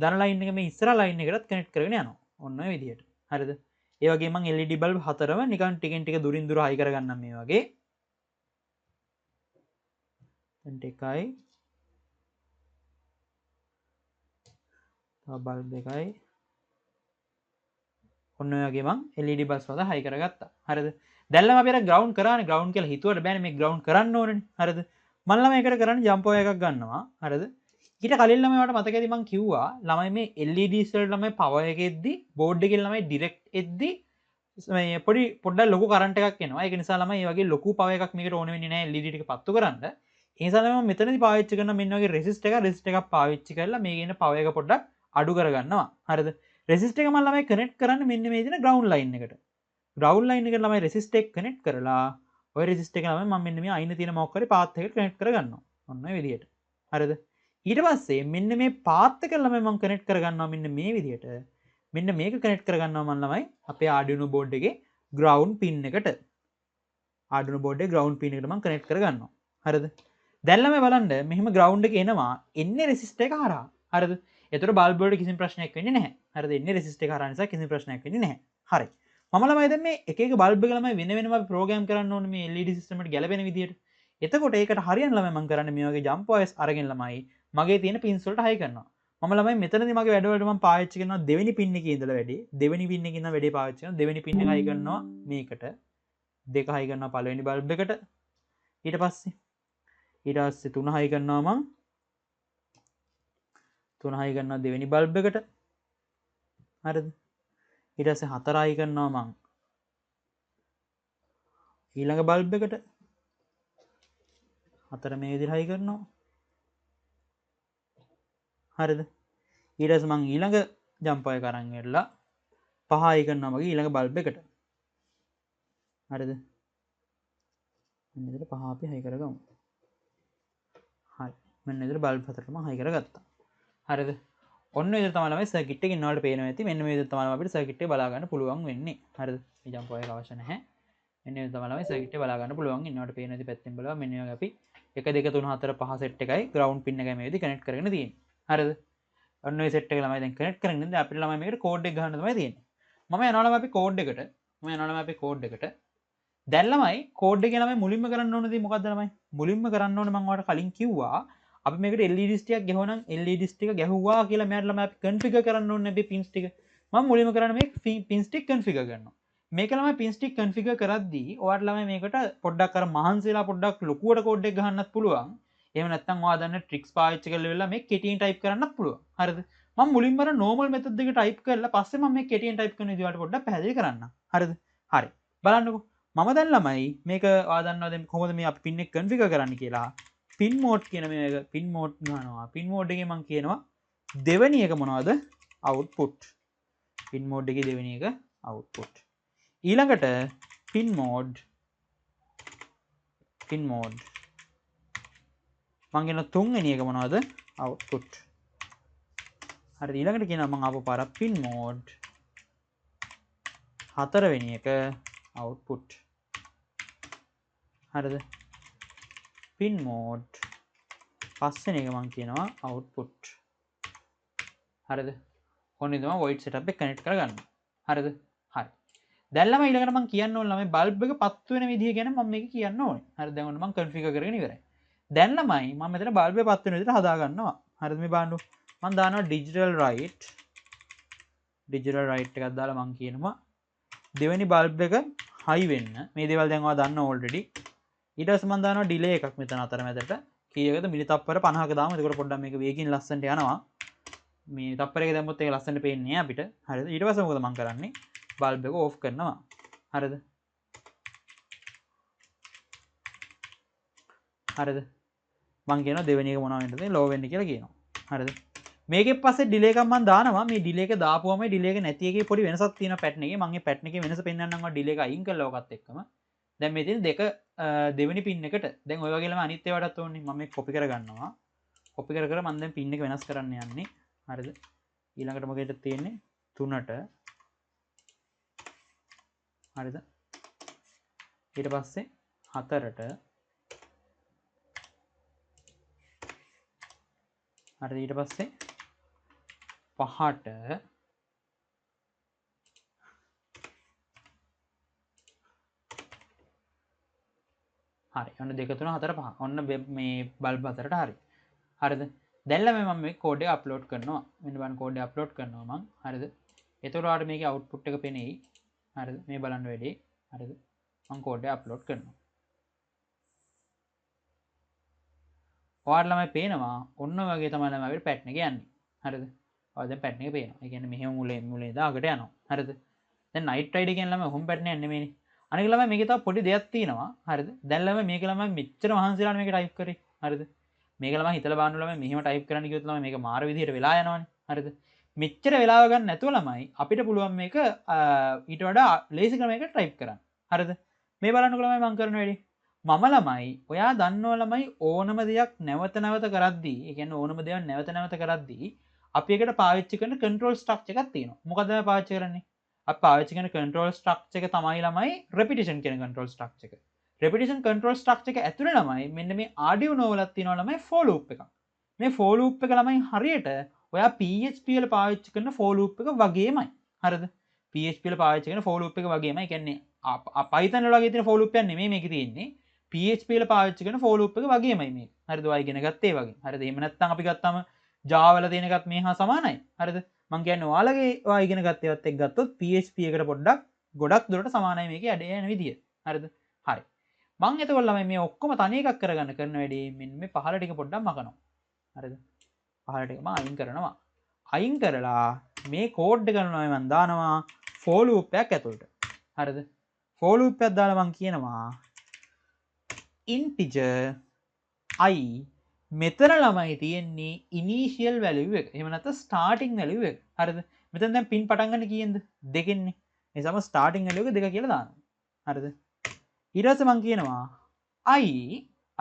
ධන ලයින් එක මේ ඉස්සරහා ලයින් එකටත් කනෙක්ට් කරගෙන යනවා. ඔන්න ඔය විදිහට. හරිද? ඒ වගේ මං LED බල්බ් හතරම නිකන් ටිකෙන් ටික දුරින් දුර හයි කරගන්නම් මේ වගේ. දැන් එකයි. තව බල්බ් එකයි. ඔන්න ඔය වගේ මං LED බල්බ්ස් වල හයි කරගත්තා. හරිද? දැන්ලම අපි අර ග්‍රවුන්ඩ් කරානේ ග්‍රවුන්ඩ් කියලා හිතුවට බෑනේ මේ ග්‍රවුන්ඩ් කරන්න ඕනනේ. හරිද? මම ළමයි එකට කරන්නේ ජම්ප් ඔය එකක් ගන්නවා. හරිද? ඊට කලින් ළමයි මට මතක ඇති මං කිව්වා ළමයි මේ LEDs වලට ළමයි පවර් එක එද්දි බෝඩ් එකේ ළමයි ඩිරෙක්ට් එද්දි මේ පොඩි පොඩ්ඩක් ලොකු කරන්ට් එකක් එනවා. ඒක නිසා ළමයි මේ වගේ ලොකු පවර් එකක් මේකට ඕන වෙන්නේ නැහැ LED ටික පත්තු කරන්න. ඒ නිසා ළමයි මම මෙතනදී පාවිච්චි කරන මෙන්න වගේ රෙසිස්ට් එකක් පාවිච්චි කරලා මේකේ ඉන්න පවර් එක පොඩ්ඩක් අඩු කරගන්නවා. හරිද? රෙසිස්ට් එක මම ළමයි කනෙක්ට් කරන්නේ මෙන්න මේ දින ග්‍රවුන්ඩ් ලයින් එකට. ග්‍රවුන්ඩ් ලයින් එකට ළමයි රෙසිස්ට් එක කනෙක්ට් කරලා ඔය රෙසිස්ට් එක ළමයි මම මෙන්න මේ අයින තියෙන මොකක් හරි පාත් එකට කනෙක්ට් කරගන්නවා. ඔන්න ඔය විදිහට. හරිද? ඊට පස්සේ මෙන්න මේ පාත් එක ළමයි මම කනෙක්ට් කරගන්නවා මෙන්න මේ විදිහට. මෙන්න මේක කනෙක්ට් කරගන්නවා මම ළමයි අපේ Arduino board එකේ ground pin එකට. Arduino board එකේ ground pin එකට මම කනෙක්ට් කරගන්නවා. හරිද? දැන් ළමයි බලන්න මෙහෙම ground එක එනවා එන්නේ resistor එක හරහා. හරිද? ඒතර බල්බ් වලට කිසිම ප්‍රශ්නයක් වෙන්නේ නැහැ. හරිද? එන්නේ resistor එක හරහා නිසා කිසිම ප්‍රශ්නයක් වෙන්නේ නැහැ. හරි. මම ළමයි දැන් මේ එක එක බල්බ් එක ළමයි වෙන වෙනම අපි ප්‍රෝග්‍රෑම් කරන්න ඕනේ මේ LED system එකට ගැලපෙන විදිහට. එතකොට ඒකට හරියන ළමයි මම කරන්නේ මේ වගේ jump wires අරගෙන ළමයි මගේ තියෙන pins වලට හයි කරනවා. මම ළමයි මෙතනදී මගේ වැඩවලට මම පාවිච්චි කරනවා දෙවෙනි pin එකේ ඉඳලා වැඩි. දෙවෙනි pin එකේ ඉඳලා වැඩි පාවිච්චි කරනවා. දෙවෙනි pin එක හයි කරනවා මේකට. දෙක හයි කරනවා පළවෙනි බල්බ් එකට. ඊට පස්සේ තුන හයි කරනවා මම. තුන හයි කරනවා දෙවෙනි බල්බ් එකට. හරිද? ඊට පස්සේ හතර හයි කරනවා මම. ඊළඟ බල්බ් එකට. හතර මේ විදිහට හයි කරනවා. හරිද? ඊට පස්සේ මම ඊළඟ ජම්ප් එක අරන් ඉරලා පහ හයි කරනවා මගේ ඊළඟ බල්බ් එකට. හරිද? මෙන්න විදිහට පහ අපි හයි කරගමු. හරි. මෙන්න විදිහට බල්බ් හතරටම හයි කරගත්තා. හරිද? ඔන්න විදිහට තමයි ළමයි සර්කිට් එකකින් ඔයාලට පේනවා ඇති. මෙන්න මේ විදිහට තමයි අපිට සර්කිට් එක බලා ගන්න පුළුවන් වෙන්නේ. හරිද? මේ ජම්ප් එක අවශ්‍ය නැහැ. මෙන්න මේ තමයි ළමයි සර්කිට් එක බලා ගන්න පුළුවන්. ඉන්නවට පේන ඇති පැත්තෙන් බලවා මෙන්න වගේ අපි 1 2 3 4 5 සෙට් එකයි ග්‍රවුන්ඩ් පින් එකයි මේ විදිහට කනෙක්ට් කරගෙන තියෙන්නේ. හරිද? ඔන්න ඔය සෙට් එක ළමයි දැන් කනෙක්ට් කරගෙන ඉඳන් අපිට ළමයි මේකට කෝඩ් එක ගන්න තමයි තියෙන්නේ. මම යනවා ළමයි අපි කෝඩ් එකට. දැන් ළමයි කෝඩ් එකේ ළමයි මුලින්ම කරන්න ඕන දේ මොකද්ද ළමයි? මුලින්ම කරන්න ඕනේ මම ඔයාලට කලින් කිව්වා අපි මේකට LEDs ටිකක් ගැහුවනම් LEDs ටික ගැහුවා කියලා මෙයාට ළමයි අපි කන්ෆිගර් කරන්න ඕනේ මේ pins ටික. මම මුලින්ම කරන්නේ මේ pins ටික කන්ෆිගර් කරනවා. මේක ළමයි pins ටික කන්ෆිගර් කරද්දී ඔයාලට ළමයි මේකට පොඩ්ඩක් අර මහන්සිලා පොඩ්ඩක් ලොකුවට කෝඩ් එක ගහන්නත් පුළුවන්. එහෙම නැත්නම් ඔයා දන්න ට්‍රික්ස් පාවිච්චි කරලා වෙලා මේ කෙටියෙන් ටයිප් කරන්නත් පුළුවන්. හරිද? මම මුලින්ම අර normal method එක ටයිප් කරලා පස්සේ මම මේ කෙටියෙන් ටයිප් කරන විදිහට පොඩ්ඩක් පැහැදිලි කරන්නම්. හරිද? හරි. බලන්නකෝ. මම දැන් ළමයි මේක ඔයා දන්නවද කොහොමද මේ අපි pin එක කන්ෆිගර් කරන්න කියලා? pin mode කියන මේක pin mode ගන්නවා. pin mode එකේ මම කියනවා දෙවෙනි එක මොනවද? output. pin mode එකේ දෙවෙනි එක output. ඊළඟට pin mode මං කියන තුන්වෙනි එක මොනවද? output. හරි ඊළඟට කියනවා මං ආපහු පාරක් pin mode හතරවෙනි එක output. හරිද? pin mode පස්වෙනි එක මං කියනවා output. හරිද? ඔන්න ඉතින් මම void setup එක කනෙක්ට් කරගන්න. හරිද? හරි. දැන් ළමයි ඊළඟට මං කියන්න ඕනේ ළමයි බල්බ් එක පත්තු වෙන විදිහ ගැන මම මේක කියන්න ඕනේ. හරිද? දැන් ඔන්න මං කන්ෆිගර් කරගෙන ඉවරයි. දැන් ළමයි මම මෙතන බල්බ් එක පත්තු වෙන විදිහට හදා ගන්නවා. හරිද? මේ බලන්න. මම දානවා digital right එකක් දාලා මං කියනවා දෙවෙනි බල්බ් එක හයි වෙන්න. මේ දේවල් දැන් ඔයා දන්නවා already. ඊට පස්සේ මම දානවා delay එකක් මෙතන අතරමැදට. කීයකද මිලි තප්පර 50ක දාමු. එතකොට පොඩ්ඩක් මේක වේගින් ලස්සනට යනවා. මේ තප්පර එක දැම්මොත් ඒක ලස්සනට පේන්නේ නැහැ අපිට. හරිද? ඊට පස්සේ මොකද මම කරන්නේ? බල්බ් එක ඕෆ් කරනවා. හරිද? මං කියනවා දෙවෙනි එක මොනවා වෙන්නද ලෝ වෙන්න කියලා කියනවා. හරිද? මේකෙන් පස්සේ ඩිලේ එකක් මම දානවා. මේ ඩිලේ එක දාපුවම ඩිලේ එක නැති එකේ පොඩි වෙනසක් තියෙනවා පැටර්න් එකේ. මම මේ පැටර්න් එකේ වෙනස පෙන්වන්නම් ඔය ඩිලේ එක අයින් කරලා ඔකත් එක්කම. දැන් මේ තියෙන දෙක දෙවෙනි පින් එකට දැන් ඔය වගේලම අනිත් ඒවාටත් ඕනේ. මම මේක කොපි කරගන්නවා. කොපි කර කර මම දැන් පින් එක වෙනස් කරන්න යන්නේ. හරිද? ඊළඟට මොකේද තියෙන්නේ 3ට. හරිද? ඊට පස්සේ 4ට. හරිද? ඊට පස්සේ 5ට. හරි. ඔන්න 2 3 4 5. ඔන්න මේ බල්බ් හතරට හරි. හරිද? දැන් ළමයි මම මේ කෝඩ් එක අප්ලෝඩ් කරනවා. මෙන්න බලන්න කෝඩ් එක අප්ලෝඩ් කරනවා මම. හරිද? එතකොට ඔයාලට මේකේ අවුට්පුට් එක පෙනෙයි. හරිද? මේ බලන්න වැඩි. හරිද? මම කෝඩ් එක අප්ලෝඩ් කරනවා. ඔයාලට ළමයි පේනවා ඔන්න වගේ තමයි ළමයි අපිට පැටර්න් එක යන්නේ. හරිද? ඔය දැන් පැටර්න් එක පේනවා. ඒ කියන්නේ මෙහෙම මුලේ දාකට යනවා. හරිද? දැන් නයිට් රයිඩ් කියන්නේ ළමයි ඔහොම පැටර්න් එකක් නෙමෙයිනේ. අනික ළමයි මේකේ තව පොඩි දෙයක් තියෙනවා. හරිද? දැන් ළමයි මේක ළමයි මෙච්චර මහන්සිලා මේක ටයිප් කරේ. හරිද? මේක ළමයි හිතලා බලන්න ළමයි මෙහෙම ටයිප් කරන්න කිව්වොත් ළමයි මේක මාර විදිහට වෙලා යනවනේ. හරිද? මෙච්චර වෙලාව ගන්න නැතුව ළමයි අපිට පුළුවන් මේක ඊට වඩා ලේසි ක්‍රමයකට ටයිප් කරන්න. හරිද? මේ බලන්නකො ළමයි මම කරන වැඩේ. මම ළමයි ඔයා දන්නවා ළමයි ඕනම දෙයක් නැවත නැවත කරද්දී, ඒ කියන්නේ ඕනම දෙයක් නැවත නැවත කරද්දී අපි එකට පාවිච්චි කරන control structure එකක් තියෙනවා. මොකද්ද මේ පාවිච්චි කරන්නේ? අපි පාවිච්චි කරන control structure එක තමයි ළමයි repetition කියන control structure එක. repetition control structure එක ඇතුලේ ළමයි මෙන්න මේ Arduino වලත් තියෙනවා ළමයි for loop එකක්. මේ for loop එක ළමයි හරියට ඔයා PHP වල පාවිච්චි කරන for loop එක වගේමයි. හරිද? PHP වල පාවිච්චි කරන for loop එක වගේමයි. ඒ කියන්නේ Python වල වගේ තියෙන for loop එකක් නෙමෙයි මේකේ තියෙන්නේ. PHP වල පාවිච්චි කරන for loop එක වගේමයි මේක. හරිද? ඔයා ඉගෙන ගත්තේ වගේ. හරිද? එහෙම නැත්නම් අපි ගත්තාම Java වල තියෙන එකත් මේ හා සමානයි. හරිද? මං කියන්නේ ඔයාලගේ ඔයා ඉගෙන ගත්තේවත් එක්ක ගත්තොත් PHP එකට පොඩ්ඩක් ගොඩක් දුරට සමානයි මේකේ ඇඩ යන විදිය. හරිද? හරි. මං එතකොට ළමයි මේ ඔක්කොම තනි එකක් කරගන්න කරන වැඩේ මෙන්න මේ පහළ ටික පොඩ්ඩක් මකනවා. හරිද? පහළ ටික මම අයින් කරනවා. අයින් කරලා මේ කෝඩ් එක කරනවා මම දානවා for loop එකක් ඇතුළට. හරිද? for loop එකක් දාලා මං කියනවා integer I මෙතන ළමයි තියෙන්නේ initial value එක. එහෙම නැත්නම් starting value එක. හරිද? මෙතන දැන් පින් පටන් ගන්න කීයෙන්ද? දෙකෙන්නේ. ඒ නිසා මම starting value එක 2 කියලා දානවා. හරිද? ඊට පස්සේ මම කියනවා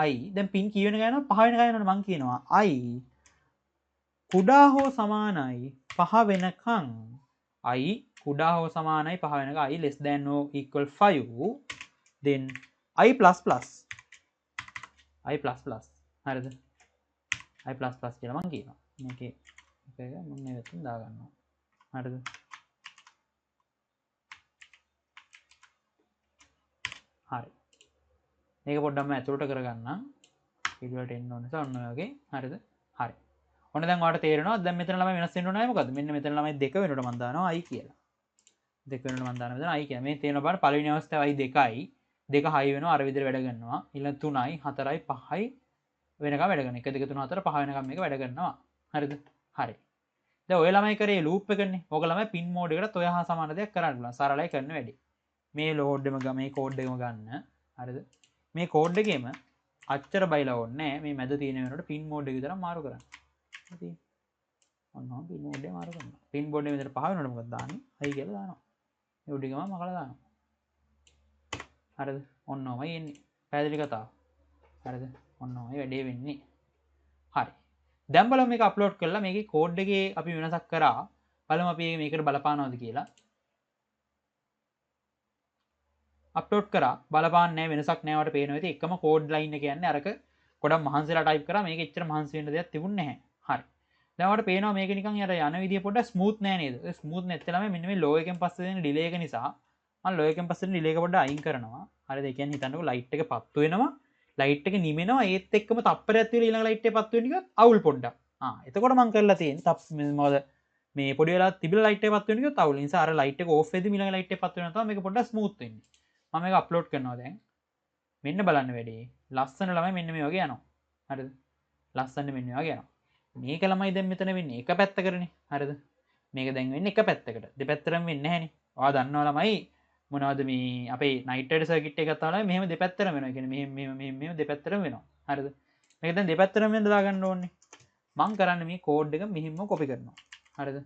I දැන් පින් කී වෙන ගානව 5 වෙන ගානවනේ මම කියනවා I කුඩා හෝ සමානයි 5 වෙනකන් I කුඩා හෝ සමානයි 5 වෙනකන් I less than or equal 5 then I plus plus හරිද? I plus plus කියලා මම කියනවා. මේකේ එක මම මේ වැත්තෙන් දා ගන්නවා. හරිද? හරි. මේක පොඩ්ඩක් මම ඇතුළට කරගන්නම්. වීඩියෝට එන්න ඕන නිසා ඔන්න ඔය වගේ. හරිද? හරි. ඔන්න දැන් ඔයාලට තේරෙනවා දැන් මෙතන ළමයි වෙනස් වෙන්න ඕනේ මොකද්ද? මෙන්න මෙතන ළමයි 2 වෙනකොට මම දානවා I කියලා. 2 වෙනකොට මම දානවා මෙතන I කියලා. මේ තේරෙනවා බලන්න පළවෙනි අවස්ථාවේ I 2යි. 2 6 වෙනවා අර විදිහට වැඩ කරනවා. ඊළඟ 3යි 4යි 5යි වෙනකම් වැඩ කරනවා. 1 2 3 4 5 වෙනකම් මේක වැඩ කරනවා. හරිද? හරි. දැන් ඔය ළමයි කරේ ලූප් එකනේ. ඕක ළමයි පින් මෝඩ් එකකට ඔය හා සමාන දෙයක් කරන්න පුළුවන්. සරලයි කරන්න වැඩි. මේ ලෝඩ් එකම මේ කෝඩ් එකම ගන්න. හරිද? මේ කෝඩ් එකේම අච්චර බයිලා ඕනේ නැහැ. මේ මැද තියෙන වෙනකොට පින් මෝඩ් එක විතරක් මාරු කරන්න. හරි. ඔන්න පින් මෝඩ් එක මාරු කරනවා. පින් බෝඩ් එකේ විතර 5 වෙනකොට මොකද දාන්නේ? I කියලා දානවා. මේ උඩ ගම මකලා දානවා. හරිද? ඔන්නමයි එන්නේ. පැහැදිලි කතාව. හරිද? ඔන්නමයි වැඩේ වෙන්නේ. හරි. දැන් බලමු මේක අප්ලෝඩ් කරලා මේකේ කෝඩ් එකේ අපි වෙනසක් කරා. බලමු අපි මේකට බලපානවද කියලා. අප්ලෝඩ් කරා බලපාන්නේ නැහැ වෙනසක් නැහැ වට පේනවා. ඉතින් එකම කෝඩ් ලයින් එක කියන්නේ අරක ගොඩක් මහන්සිලා ටයිප් කරා මේක එච්චර මහන්සි වෙන්න දෙයක් තිබුණේ නැහැ. හරි. දැන් වට පේනවා මේක නිකන් යට යන විදිය පොඩ්ඩක් ස්මූත් නෑ නේද? ඒ ස්මූත් නැත්නම් මෙන්න මේ ලෝ එකෙන් පස්සේ දෙන ඩිලේ එක නිසා මම ලෝ එකෙන් පස්සේ දෙන ඩිලේ එක පොඩ්ඩක් අයින් කරනවා. හරිද? ඒ කියන්නේ හිතන්නකෝ ලයිට් එක පත්තු වෙනවා. ලයිට් එක නිමෙනවා ඒත් එක්කම තප්පරයක් තියලා ඊළඟ ලයිට් එක පත්තු වෙන එකත් අවුල් පොඩ්ඩක්. එතකොට මම කරලා තියෙන්නේ මොකද මේ පොඩි වෙලා තිබිලා ලයිට් එක පත්තු වෙන එකත් අවුල්. ඒ නිසා අර ලයිට් එක ඕෆ් වෙද්දි ඊළඟ ලයිට් එක පත්තු වෙනවා තමයි මේක පොඩ්ඩක් ස්මූත් වෙන්නේ. මම මේක අප්ලෝඩ් කරනවා දැන්. මෙන්න බලන්න වැඩේ. ලස්සන ළමයි මෙන්න මේ වගේ යනවා. හරිද? ලස්සන මෙන්න මේ වගේ යනවා. මේක ළමයි දැන් මෙතන වෙන්නේ එක පැත්තකටනේ. හරිද? මේක දැන් වෙන්නේ එක පැත්තකට. දෙපැත්තටම වෙන්නේ නැහනේ. ඔයා දන්නවා ළමයි මොනවද මේ අපේ නයිට් රයිඩ් සර්කිට් එක ගත්තාම මෙහෙම දෙපැත්තටම වෙනවා. ඒ කියන්නේ මෙහෙම දෙපැත්තටම වෙනවා. හරිද? මේක දැන් දෙපැත්තටම දාගන්න ඕනේ. මම කරන්නේ මේ කෝඩ් එක මෙහිම කොපි කරනවා. හරිද?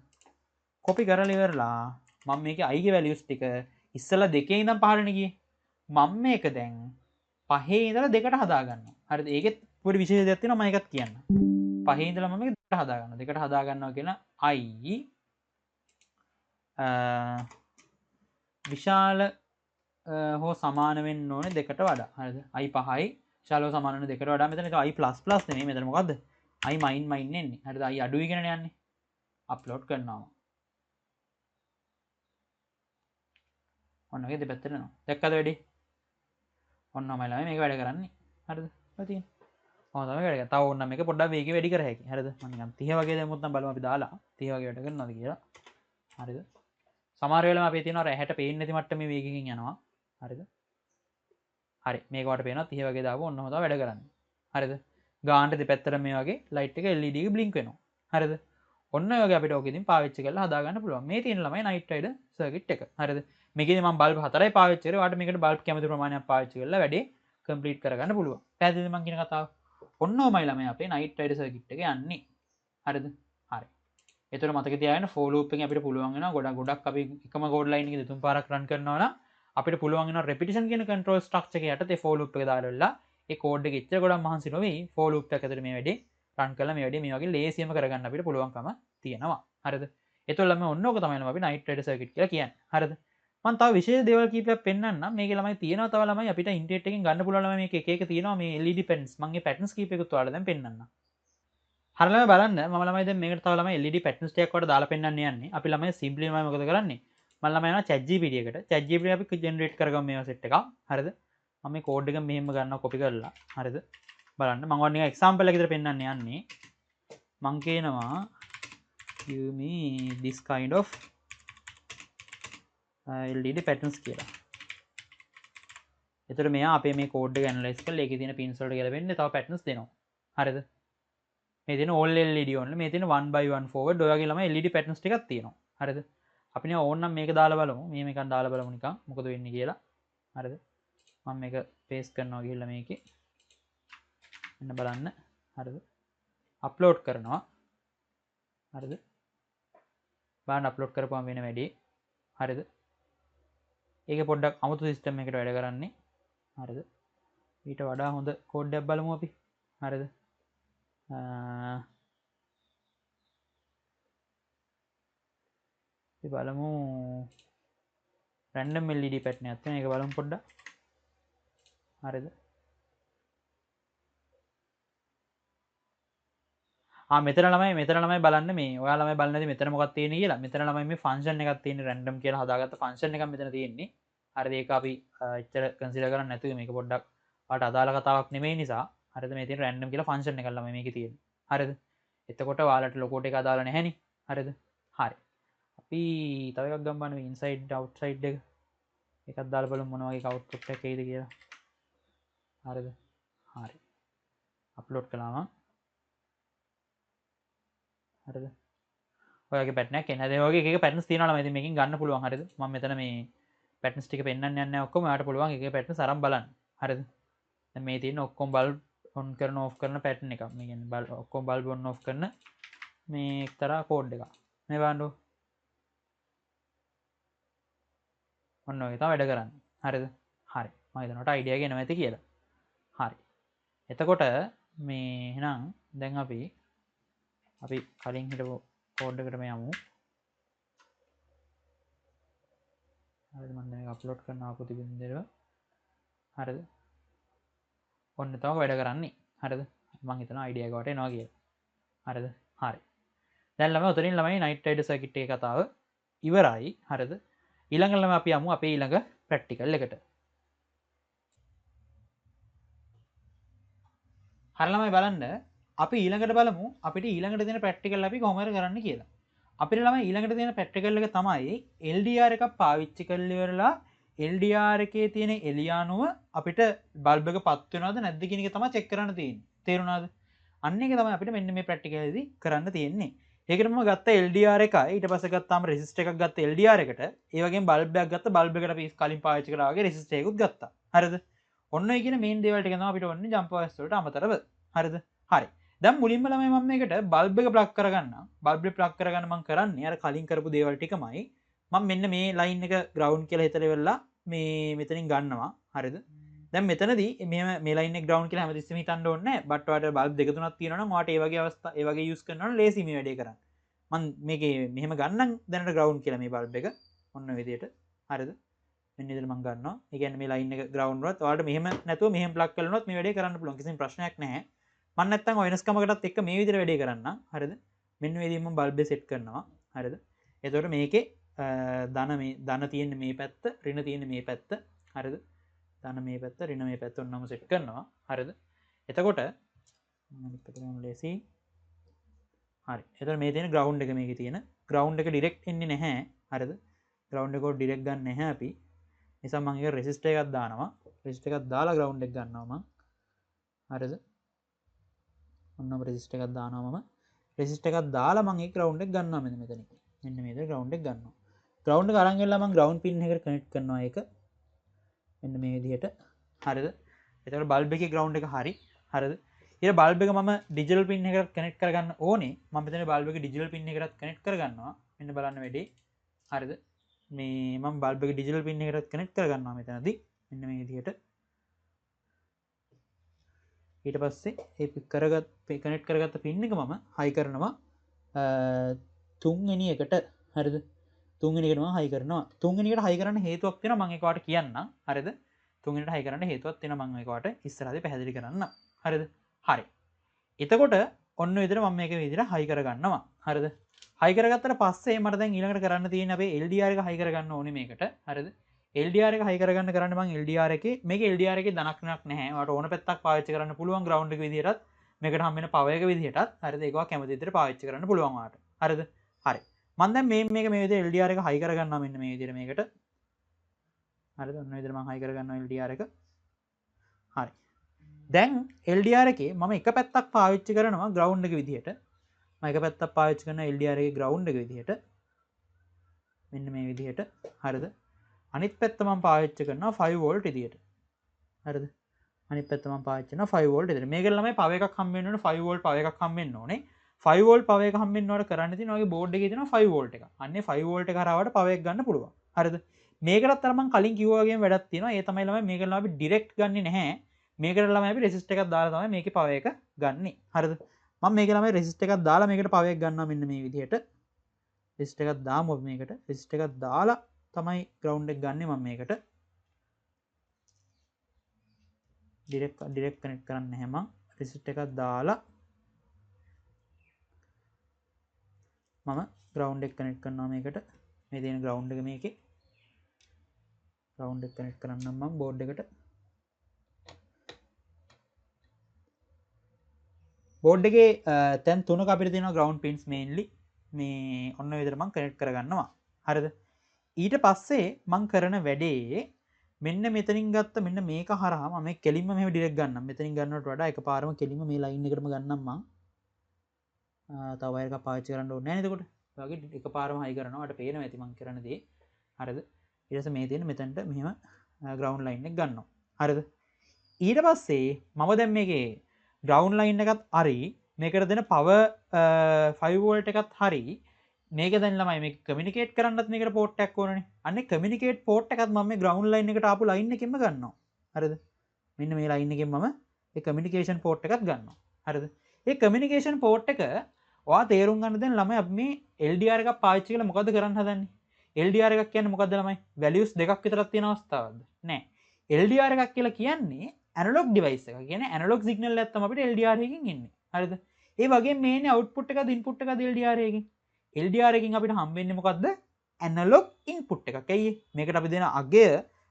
කොපි කරලා ඉවරලා මම මේකේ i ගේ values ටික ඉස්සලා 2 ඉඳන් 5ට ගියේ. මම මේක දැන් 5 ඉඳලා 2ට හදා ගන්නවා. හරිද? ඒකෙත් පොඩි විශේෂයක් තියෙනවා මම ඒකත් කියන්න. 5 ඉඳලා මම මේක 2ට හදා ගන්නවා. 2ට හදා ගන්නවා කියන i විශාල හෝ සමාන වෙන්න ඕනේ 2ට වඩා. හරිද? i 5යි විශාලව සමාන වෙන 2ට වඩා. මෙතන i++ නෙමෙයි. මෙතන මොකද්ද? i - එන්නේ. හරිද? i අඩුයි කියලානේ යන්නේ. අප්ලෝඩ් කරනවා. ඔන්න ඔය දෙපැත්තට යනවා. දැක්කද වැඩි? ඔන්න මම ළමයි මේක වැඩ කරන්නේ. හරිද? ඔය තියෙන. ඔන්න තමයි වැඩ කරන්නේ. තව ඕන්න මේක පොඩ්ඩක් වේගෙ වැඩි කර හැකියි. හරිද? මම නිකන් 30 වගේ දැම්මොත් නම් බලමු අපි දාලා 30 වගේ වැඩ කරනවද කියලා. හරිද? සමහර වෙලාවෙම අපේ තියෙනවා රැහැට පේන්නේ නැති මට්ටමේ වේගකින් යනවා. හරිද? හරි. මේක වට පේනවා 30 වගේ දාපුවා ඔන්න ඔහොම තමයි වැඩ කරන්නේ. හරිද? ගානට දෙපැත්තට මේ වගේ ලයිට් එක LED එක බ්ලින්ක් වෙනවා. හරිද? ඔන්න ඔය වගේ අපිට ඕක ඉතින් පාවිච්චි කරලා හදා ගන්න පුළුවන්. මේ තියෙන ළමයි නයිට් රයිඩර් සර්කිට් එක. හරිද? මේකේදී මම බල්බ් 4යි පාවිච්චි කරේ. ඔයාලට මේකට බල්බ් කැමති ප්‍රමාණයක් පාවිච්චි කරලා වැඩේ කම්ප්ලීට් කරගන්න පුළුවන්. පැහැදිලිද මම කියන කතාව? ඔන්න ඔමයි ළමයි අපේ නයිට් රයිඩර් සර්කිට් එක යන්නේ. හරිද? හරි. ඒතර මතක තියාගන්න ෆෝ ලූප් එකෙන් අපිට පුළුවන් වෙනවා ගොඩක් අපි එකම කෝඩ් ලයින් එකේ දෙතුන් පාරක් රන් කරනවා නම් අපිට පුළුවන් වෙනවා රෙපිටිෂන් කියන කන්ට්‍රෝල් ස්ට්‍රක්චර් එක යටතේ ෆෝ ලූප් එක දාලා ඒ කෝඩ් එක ඉච්චර ගොඩක් මහන්සි නොවේයි ෆෝ ලූප් එක ඇතුලේ මේ වැඩේ රන් කරලා මේ වැඩේ මේ වගේ ලේසියම කරගන්න අපිට පුළුවන්කම තියෙනවා. හරිද? ඒතකොට ළමයි ඔන්න ඕක තමයි අපි නයිට් රයිඩර් සර්කිට් කියලා කියන්නේ. හරිද? මම තව විශේෂ දේවල් කීපයක් පෙන්නන්නම්. මේකේ ළමයි තියෙනවා තව ළමයි අපිට ඉන්ටර්නෙට් එකෙන් ගන්න පුළුවන් ළමයි මේක එක එක තියෙනවා මේ LED patterns. මම මේ patterns කීපයකුත් ඔයාලට දැන් පෙන්නන්නම්. හරි ළමයි බලන්න මම ළමයි දැන් මේකට තව ළමයි LED patterns ටිකක් වලට දාලා පෙන්නන්න යන්නේ. අපි ළමයි සිම්ප්ලි ළමයි මොකද කරන්නේ? මම ළමයි යනවා ChatGPT එකට. ChatGPT අපි ජෙනරේට් කරගමු මේවා සෙට් එකක්. හරිද? මම මේ කෝඩ් එක මෙහෙම ගන්නවා කොපි කරලා. හරිද? බලන්න මම ඔන්න නිකන් එක්සැම්පල් එකකට පෙන්නන්න යන්නේ. මම කියනවා give me this kind of LED patterns කියලා. එතකොට මෙයා අපේ මේ කෝඩ් එක ඇනලයිස් කරලා ඒකේ තියෙන pins වලට ගැලපෙන්නේ තව patterns දෙනවා. හරිද? මේ තියෙන all LED only මේ තියෙන 1 by 1 forward ඔය වගේ ළමයි LED patterns ටිකක් තියෙනවා. හරිද? අපි නේ ඕනනම් මේක දාලා බලමු. මෙහෙම එකක් දාලා බලමු නිකන් මොකද වෙන්නේ කියලා. හරිද? මම මේක paste කරනවා ගිහලා මේකේ. එන්න බලන්න. හරිද? අප්ලෝඩ් කරනවා. හරිද? බලන්න අප්ලෝඩ් කරපුවම වෙන වැඩේ. හරිද? ඒක පොඩ්ඩක් අමුතු සිස්ටම් එකකට වැඩ කරන්නේ. හරිද? ඊට වඩා හොඳ කෝඩ් එකක් බලමු අපි. හරිද? අපි බලමු random LED pattern එකක් තියෙනවා. ඒක බලමු පොඩ්ඩක්. හරිද? මෙතන ළමයි බලන්න මේ ඔයා ළමයි බලන්නේ නැති මෙතන මොකක්ද තියෙන්නේ කියලා. මෙතන ළමයි මේ ෆන්ක්ෂන් එකක් තියෙන්නේ random කියලා හදාගත්ත ෆන්ක්ෂන් එකක් මෙතන තියෙන්නේ. හරිද? ඒක අපි එච්චර කන්සිඩර් කරන්නේ නැතුව මේක පොඩ්ඩක් ඔයාලට අදාළ කතාවක් නෙමෙයි නිසා. හරිද? මේ තියෙන random කියලා ෆන්ක්ෂන් එකක් ළමයි මේකේ තියෙන්නේ. හරිද? එතකොට ඔයාලට ලොකෝට එක අදාළ නැහැනේ. හරිද? හරි. අපි තව එකක් ගමු බලන්න මේ ඉන්සයිඩ් අවුට්සයිඩ් එක. එකක් දාලා බලමු මොන වගේ අවුට්පුට් එකක් එයිද කියලා. හරිද? හරි. අප්ලෝඩ් කළාම හරිද? ඔයගේ පැටර්න් එකක් එන්නේ. ඒ වගේ එක එක පැටර්න්ස් තියෙනවා ළමයි. ඉතින් මේකෙන් ගන්න පුළුවන්. හරිද? මම මෙතන මේ පැටර්න්ස් ටික පෙන්නන්න යන්නේ නැහැ ඔක්කොම. ඔයාලට පුළුවන් එක එක පැටර්න්ස් අරන් බලන්න. හරිද? දැන් මේ තියෙන ඔක්කොම බල්බ් ඔන් කරන ඕෆ් කරන පැටර්න් එකක්. මේ කියන්නේ බල්බ් ඔක්කොම බල්බ් ඔන් ඕෆ් කරන මේ එක්තරා කෝඩ් එකක්. මේ බලන්න. ඔන්න ඔය තමයි වැඩ කරන්නේ. හරිද? හරි. මම හිතනකොට අයිඩියා එක එනවා ඇති කියලා. හරි. එතකොට මේ එහෙනම් දැන් අපි කලින් හිටපු කෝඩ් එකටම යමු. හරිද? මම දැන් මේක අප්ලෝඩ් කරනවා ආපු තිබෙන දේවල්. හරිද? ඔන්න තමයි වැඩ කරන්නේ. හරිද? මම හිතනවා අයිඩියා එකකට එනවා කියලා. හරිද? හරි. දැන් ළමයි උතනින් ළමයි නයිට් රයිඩර් සර්කිට් එකේ කතාව ඉවරයි. හරිද? ඊළඟ ළමයි අපි යමු අපේ ඊළඟ ප්‍රැක්ටිකල් එකට. හරි ළමයි බලන්න අපි ඊළඟට බලමු අපිට ඊළඟට දෙන ප්‍රැක්ටිකල් අපි කොහොමද කරන්න කියලා. අපිට ළමයි ඊළඟට දෙන ප්‍රැක්ටිකල් එක තමයි LDR එකක් පාවිච්චි කරලා ඉවරලා LDR එකේ තියෙන එළියානුව අපිට බල්බ් එක පත් වෙනවද නැද්ද කියන එක තමයි චෙක් කරන්න තියෙන්නේ. තේරුණාද? අන්න ඒක තමයි අපිට මෙන්න මේ ප්‍රැක්ටිකල් එකේදී කරන්න තියෙන්නේ. ඒකට මම ගත්ත LDR එකයි ඊට පස්සේ ගත්තාම රෙසිස්ටර් එකක් ගත්ත LDR එකට ඒ වගේම බල්බ් එකක් ගත්ත බල්බ් එකට අපි කලින් පාවිච්චි කරා වගේ රෙසිස්ටර් එකකුත් ගත්තා. හරිද? ඔන්න ඒ කියන මේන් දේවල් ටික තමයි අපිට ඕනේ ජම්ප් වයස් වලට අමතරව. හරිද? හරි දැන් මුලින්ම ළමයි මම මේකට බල්බ් එක ප්ලග් කරගන්න බල්බ් එක ප්ලග් කරගන්න මම කරන්නේ අර කලින් කරපු දේවල් ටිකමයි මම මෙන්න මේ ලයින් එක ග්‍රවුන්ඩ් කියලා හිතලා වෙලා මේ මෙතනින් ගන්නවා හරිද දැන් මෙතනදී මේ ලයින් එක ග්‍රවුන්ඩ් කියලා හැමතිස්සෙම හිතන්න ඕනේ නැහැ බට් ඔයාලට බල්බ් දෙක තුනක් තියෙනවා නම් ඔයාලට ඒ වගේ අවස්ථා ඒ වගේ යූස් කරනවා නම් ලේසි මේ වැඩේ කරන්න මම මේකේ මෙහෙම ගන්නම් දැනට ග්‍රවුන්ඩ් කියලා මේ බල්බ් එක ඔන්න විදියට හරිද මෙන්න විදිහට මම ගන්නවා ඒ කියන්නේ මේ ලයින් එක ග්‍රවුන්ඩ් වලත් ඔයාලට මෙහෙම නැතුව මෙහෙම ප්ලග් කරනොත් මේ වැඩේ කරන්න පුළුවන් කිසිම ප්‍රශ්නයක් නැහැ මම නැත්තම් ඔය වෙනස්කමකටත් එක්ක මේ විදිහට වැඩේ කරන්න හරිද මෙන්න මේ විදිහට මම බල්බ් එක සෙට් කරනවා හරිද එතකොට මේකේ ධන තියෙන්නේ මේ පැත්ත ඍණ තියෙන්නේ මේ පැත්ත හරිද ධන මේ පැත්ත ඍණ මේ පැත්ත ඔන්නම සෙට් කරනවා හරිද එතකොට මම ලේසි හරි එතකොට මේ තියෙන ග්‍රවුන්ඩ් එක මේකේ තියෙන ග්‍රවුන්ඩ් එක ඩිරෙක්ට් එන්නේ නැහැ හරිද ග්‍රවුන්ඩ් එක ඩිරෙක්ට් ගන්න නැහැ අපි නිසා මම ඒක රෙසිස්ටර් එකක් දානවා රෙසිස්ටර් එකක් දාලා ග්‍රවුන්ඩ් එක ගන්නවා මම හරිද ඔන්නම රෙසිස්ටර් එකක් දානවා මම රෙසිස්ටර් එකක් දාලා මම ඒ ග්‍රවුන්ඩ් එක ගන්නවා මෙන්න මෙතනින් මෙන්න මේ විදිහට ග්‍රවුන්ඩ් එක ගන්නවා ග්‍රවුන්ඩ් එක අරන් ගිහලා මම ග්‍රවුන්ඩ් පින් එකට කනෙක්ට් කරනවා ඒක මෙන්න මේ විදිහට හරිද එතකොට බල්බ් එකේ ග්‍රවුන්ඩ් එක හරි හරිද ඊට බල්බ් එක මම ඩිජිටල් පින් එකට කනෙක්ට් කරගන්න ඕනේ මම මෙතන බල්බ් එක ඩිජිටල් පින් එකකට කනෙක්ට් කරගන්නවා මෙන්න බලන්න වැඩේ හරිද මේ මම බල්බ් එක ඩිජිටල් පින් එකට කනෙක්ට් කරගන්නවා මෙතනදී මෙන්න මේ විදිහට ඊට පස්සේ ඒ කනෙක්ට් කරගත්ත පින් එක මම හයි කරනවා තුන්වෙනි එකට හරිද තුන්වෙනි එකට මම හයි කරනවා තුන්වෙනි එකට හයි කරන්න හේතුවක් තියෙනවා මම ඒකට කියන්නම් හරිද තුන්වෙනිට හයි කරන්න හේතුවක් තියෙනවා මම ඒකට ඉස්සරහදී පැහැදිලි කරන්න හරිද හරි එතකොට ඔන්න විදිහට මම මේක විදිහට හයි කරගන්නවා හරිද හයි කරගත්තට පස්සේ මට දැන් ඊළඟට කරන්න තියෙන්නේ අපේ LDR එක හයි කරගන්න ඕනේ මේකට හරිද LDR එක හයි කරගන්න කරන්නේ මම LDR එකේ මේකේ LDR එකේ ධනක් නැහැ ඔයාලට ඕන පැත්තක් පාවිච්චි කරන්න පුළුවන් ග්‍රවුන්ඩ් එක විදිහටත් මේකට හම් වෙන පවර් එක විදිහටත් හරිද ඒක කැමති විදිහට පාවිච්චි කරන්න පුළුවන් ඔයාලට හරිද හරි මම දැන් මේක මේ විදිහට LDR එක හයි කරගන්නවා මෙන්න මේ විදිහට මේකට හරිද ඔන්න විදිහට මම හයි කරගන්නවා LDR එක හරි දැන් LDR එකේ මම එක පැත්තක් පාවිච්චි කරනවා ග්‍රවුන්ඩ් එක විදිහට මම එක පැත්තක් පාවිච්චි කරනවා LDR එකේ ග්‍රවුන්ඩ් එක විදිහට මෙන්න මේ විදිහට හරිද අනිත් පැත්ත මම පාවිච්චි කරනවා 5 වෝල්ට් විදිහට හරිද අනිත් පැත්ත මම පාවිච්චි කරනවා 5 වෝල්ට් විදිහට මේකෙන් ළමයි පවර් එකක් හම්බ වෙන්න ඕනේ 5 වෝල්ට් පවර් එකක් හම්බ වෙන්න ඕනේ 5 වෝල්ට් පවර් එක හම්බ වෙන්න ඕනේ කරන්න තියෙන ඔයගේ බෝඩ් එකේ තියෙනවා 5 වෝල්ට් එක අන්නේ 5 වෝල්ට් එක හරහාවට පවර් එක ගන්න පුළුවන් හරිද මේකටත් අර මම කලින් කිව්වා වගේම වැඩක් තියෙනවා ඒ තමයි ළමයි මේකෙන් අපි ඩිරෙක්ට් ගන්නෙ නැහැ මේකට ළමයි අපි රෙසිස්ටර් එකක් දාලා තමයි මේකේ පවර් එක ගන්නෙ හරිද මම මේකේ ළමයි රෙසිස්ටර් එකක් දාලා මේකට පවර් එක ගන්නවා මෙන්න මේ විදිහට රෙසිස්ටර් එකක් දාමු අපි මේකට රෙසිස්ටර් එකක් දාලා තමයි ග්‍රවුන්ඩ් එක ගන්නෙ මම මේකට ඩිරෙක්ට් කනෙක්ට් කරන්නේ නැහැ මම රෙසිස්ටර් එකක් දාලා මම ග්‍රවුන්ඩ් එක කනෙක්ට් කරනවා මේකට මේ තියෙන ග්‍රවුන්ඩ් එක මේකේ ග්‍රවුන්ඩ් එක කනෙක්ට් කරන්නම් මම බෝඩ් එකට බෝඩ් එකේ තැන් තුනක අපිට තියෙනවා ග්‍රවුන්ඩ් පින්ස් මේන්ලි මේ ඔන්න විදිහට මම කනෙක්ට් කරගන්නවා හරිද ඊට පස්සේ මම කරන වැඩේ මෙන්න මෙතනින් ගත්ත මෙන්න මේක හරහා මම මේ කෙලින්ම මෙහෙම ඩිරෙක්ට් ගන්නම් මෙතනින් ගන්නවට වඩා එකපාරම කෙලින්ම මේ ලයින් එකටම ගන්නම් මම තව වයර් එකක් පාවිච්චි කරන්න ඕනේ නැහැ නේද එතකොට ඒ වගේ එකපාරම හයි කරනවා ඔයාලට පේනවා ඇති මම කරන දේ හරිද ඊට පස්සේ මේ තියෙන මෙතනට මෙහෙම ග්‍රවුන්ඩ් ලයින් එක ගන්නවා හරිද ඊට පස්සේ මම දැන් මේකේ ග්‍රවුන්ඩ් ලයින් එකත් හරි මේකට දෙන පවර් 5 වෝල්ට් එකත් හරි මේක දැන් ළමයි මේක කමියුනිකේට් කරන්නත් මේකට පෝට් එකක් ඕනනේ අන්නේ කමියුනිකේට් පෝට් එකත් මම මේ ග්‍රවුන්ඩ් ලයින් එකට ආපු ලයින් එකකින්ම ගන්නවා හරිද මෙන්න මේ ලයින් එකෙන් මම ඒ කමියුනිකේෂන් පෝට් එකත් ගන්නවා හරිද ඒ කමියුනිකේෂන් පෝට් එක ඔයා තේරුම් ගන්න දැන් ළමයි අපි මේ LDR එකක් පාවිච්චි කරලා මොකද කරන්න හදන්නේ LDR එකක් කියන්නේ මොකද්ද ළමයි values දෙකක් විතරක් තියෙන අවස්ථාවක්ද නෑ LDR එකක් කියලා කියන්නේ ඇනලොග් ඩිවයිස් එකක් කියන්නේ ඇනලොග් සිග්නල් එකක් තමයි අපිට LDR එකකින් එන්නේ හරිද ඒ වගේ මේනේ අවුට්පුට් එකද ඉන්පුට් එකද LDR එකකින් LDR එකකින් අපිට හම්බෙන්නේ මොකද්ද ඇනලොග් ඉන්පුට් එකක් ඇයි මේකට අපි දෙන අගය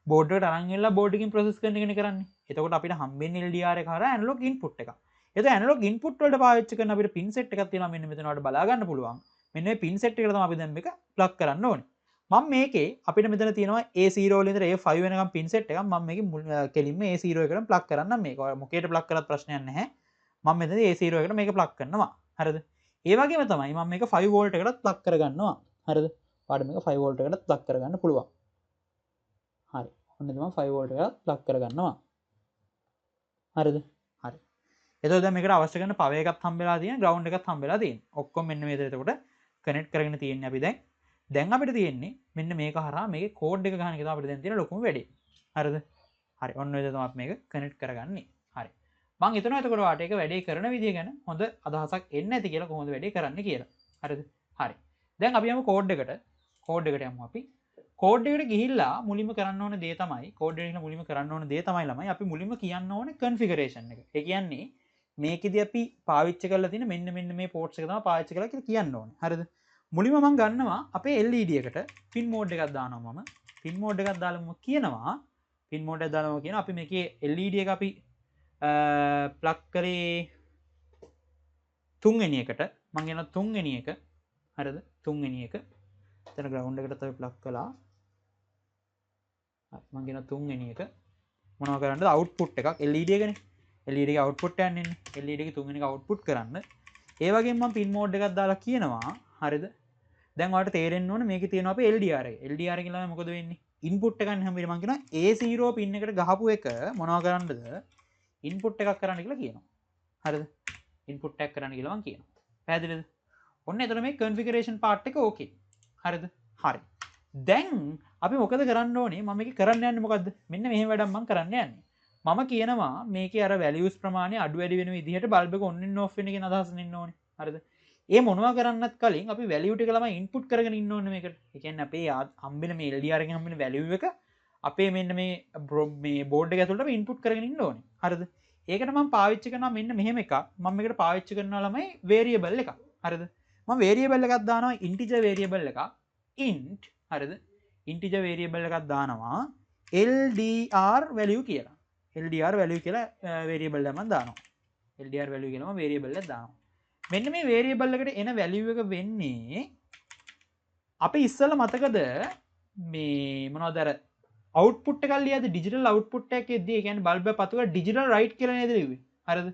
බෝඩ් එකට අරන් ගිහලා බෝඩ් එකකින් ප්‍රොසෙස් කරන එකනේ කරන්නේ එතකොට අපිට හම්බෙන්නේ LDR එක හරහා ඇනලොග් ඉන්පුට් එකක් එතකොට ඇනලොග් ඉන්පුට් වලට පාවිච්චි කරන අපිට පින් සෙට් එකක් තියෙනවා මෙන්න මෙතන වලට බලා ගන්න පුළුවන් මෙන්න මේ පින් සෙට් එකට තමයි අපි දැන් මේක ප්ලග් කරන්න ඕනේ මම මේකේ අපිට මෙතන තියෙනවා A0 වල ඉඳලා A5 වෙනකම් පින් සෙට් එකක් මම මේකේ කෙලින්ම A0 එකටම ප්ලග් කරන්නම් මේක මොකේට ප්ලග් කරත් ප්‍රශ්නයක් නැහැ මම මෙතනදී A0 එකට මේක ප්ලග් කරනවා හරිද ඒ වගේම තමයි මම මේක 5 වෝල්ට් එකටත් ප්ලග් කරගන්නවා හරිද පාඩ මේක 5 වෝල්ට් එකටත් ප්ලග් කරගන්න පුළුවන් හරි ඔන්න තමයි 5 වෝල්ට් එකට ප්ලග් කරගන්නවා හරිද හරි එතකොට දැන් මේකට අවශ්‍ය කරන පවර් එකක් හම්බෙලා තියෙන ග්‍රවුන්ඩ් එකක් හම්බෙලා තියෙන. ඔක්කොම මෙන්න මේ විදිහට එතකොට කනෙක්ට් කරගෙන තියෙන්නේ අපි දැන් අපිට තියෙන්නේ මෙන්න මේක හරහා මේකේ කෝඩ් එක ගන්න එක තමයි අපිට දැන් තියෙන ලොකුම වැඩේ. හරිද? හරි. ඔන්න ඔය විදිහට තමයි අපි මේක කනෙක්ට් කරගන්නේ. හරි. මම හිතනවා එතකොට ඔයාලට ඒක වැඩේ කරන විදිය ගැන හොඳ අදහසක් එන්න ඇති කියලා කොහොමද වැඩේ කරන්න කියලා. හරිද? හරි. දැන් අපි යමු කෝඩ් එකට යමු අපි. කෝඩ් එකට ගිහිල්ලා මුලින්ම කරන්න ඕන දේ තමයි කෝඩ් එකට මුලින්ම කරන්න ඕන දේ තමයි ළමයි අපි මුලින්ම කියන්න ඕනේ කන්ෆිගරේෂන් එක. ඒ කියන්නේ මේකෙදි අපි පාවිච්චි කරලා තියෙන මෙන්න මේ පෝට්ස් එක තමයි පාවිච්චි කරලා කියලා කියන්න ඕනේ. හරිද? මුලින්ම මම ගන්නවා අපේ LED එකට පින් මෝඩ් එකක් දානවා මම. පින් මෝඩ් එකක් දාලා මම කියනවා පින් මෝඩ් එකක් දාලා මම කියනවා අපි මේකේ LED එක අපි ප්ලග් කරේ තුන්වෙනි එකට මම කියනවා තුන්වෙනි එක. හරිද? තුන්වෙනි එක. එතන ග්‍රවුන්ඩ් එකට තමයි ප්ලග් කළා. හරි මම කියනවා තුන්වෙනි එක. මොනවා කරන්නද අවුට්පුට් එකක් LED එකනේ. LED එකේ අවුට්පුට් එකක් එන්නේ. LED එකේ තුන්වෙනි එක අවුට්පුට් කරන්න. ඒ වගේම මම පින් මෝඩ් එකක් දාලා කියනවා. හරිද? දැන් ඔයාලට තේරෙන්න ඕනේ මේකේ තියෙනවා අපේ LDR එක. LDR එකෙන් ළමයි මොකද වෙන්නේ? ඉන්පුට් එක ගන්න හැම වෙලේම මම කියනවා A0 පින් එකට ගහපු එක මොනවා කරන්නද? ඉන්පුට් එකක් කරන්න කියලා කියනවා. හරිද? ඉන්පුට් එකක් කරන්න කියලා මම කියනවා. පැහැදිලිද? ඔන්න එතන මේ කන්ෆිගරේෂන් පාර්ට් එක ඕකේ. හරිද? හරි. දැන් අපි මොකද කරන්න ඕනේ? මම මේක කරන්න යන්නේ මොකද්ද? මෙන්න මෙහෙම වැඩක් මම කරන්න යන්නේ. මම කියනවා මේකේ අර වැලියුස් ප්‍රමාණය අඩු වැඩි වෙන විදිහට බල්බ් එක ඔන් and off වෙන කියන අදහස දෙන්න ඕනේ. හරිද? ඒ මොනවා කරන්නත් කලින් අපි වැලියු ටික ළමයි ඉන්පුට් කරගෙන ඉන්න ඕනේ මේකට. ඒ කියන්නේ අපේ හම්බෙන මේ LDR එකෙන් හම්බෙන වැලියු එක අපේ මෙන්න මේ බෝඩ් එක ඇතුළට අපි ඉන්පුට් කරගෙන ඉන්න ඕනේ. හරිද? ඒකට මම පාවිච්චි කරනවා මෙන්න මෙහෙම එකක්. මම මේකට පාවිච්චි කරනවා ළමයි variable එකක්. හරිද? මම variable එකක් දානවා integer variable එකක්. int හරිද? integer variable එකක් දානවා LDR value කියලා. LDR value කියලා variable එකක් මම දානවා. LDR value කියලා මම variable එකක් දානවා. මෙන්න මේ variable එකට එන value එක වෙන්නේ අපි ඉස්සෙල්ලා මතකද මේ මොනවද අර output එකක් ලියද්දි digital output එකක් එද්දී ඒ කියන්නේ bulb එක පතුව digital write කියලා නේද ලිව්වේ? හරිද?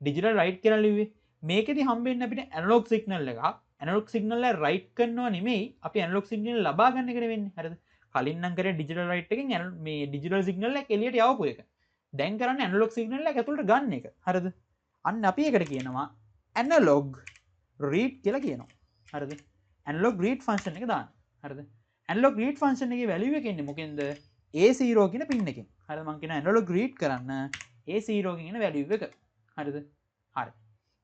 digital write කියලා ලිව්වේ. මේකෙදි හම්බෙන්නේ අපිට analog signal එකක්. analog signal එක write කරනවා නෙමෙයි අපි analog signal ලබා ගන්න එකනේ වෙන්නේ. හරිද? කලින් නම් කරේ digital write එකෙන් මේ digital signal එක එළියට යවපු එක. දැන් කරන්නේ analog signal එක ඇතුළට ගන්න එක. හරිද? අන්න අපි ඒකට කියනවා analog read කියලා කියනවා. හරිද? analog read function එක දාන්න. හරිද? analog read function එකේ value එක එන්නේ මොකෙන්ද? A0 කියන pin එකෙන්. හරිද? මම කියන analog read කරන්න A0 කියන value එක. හරිද? හරි.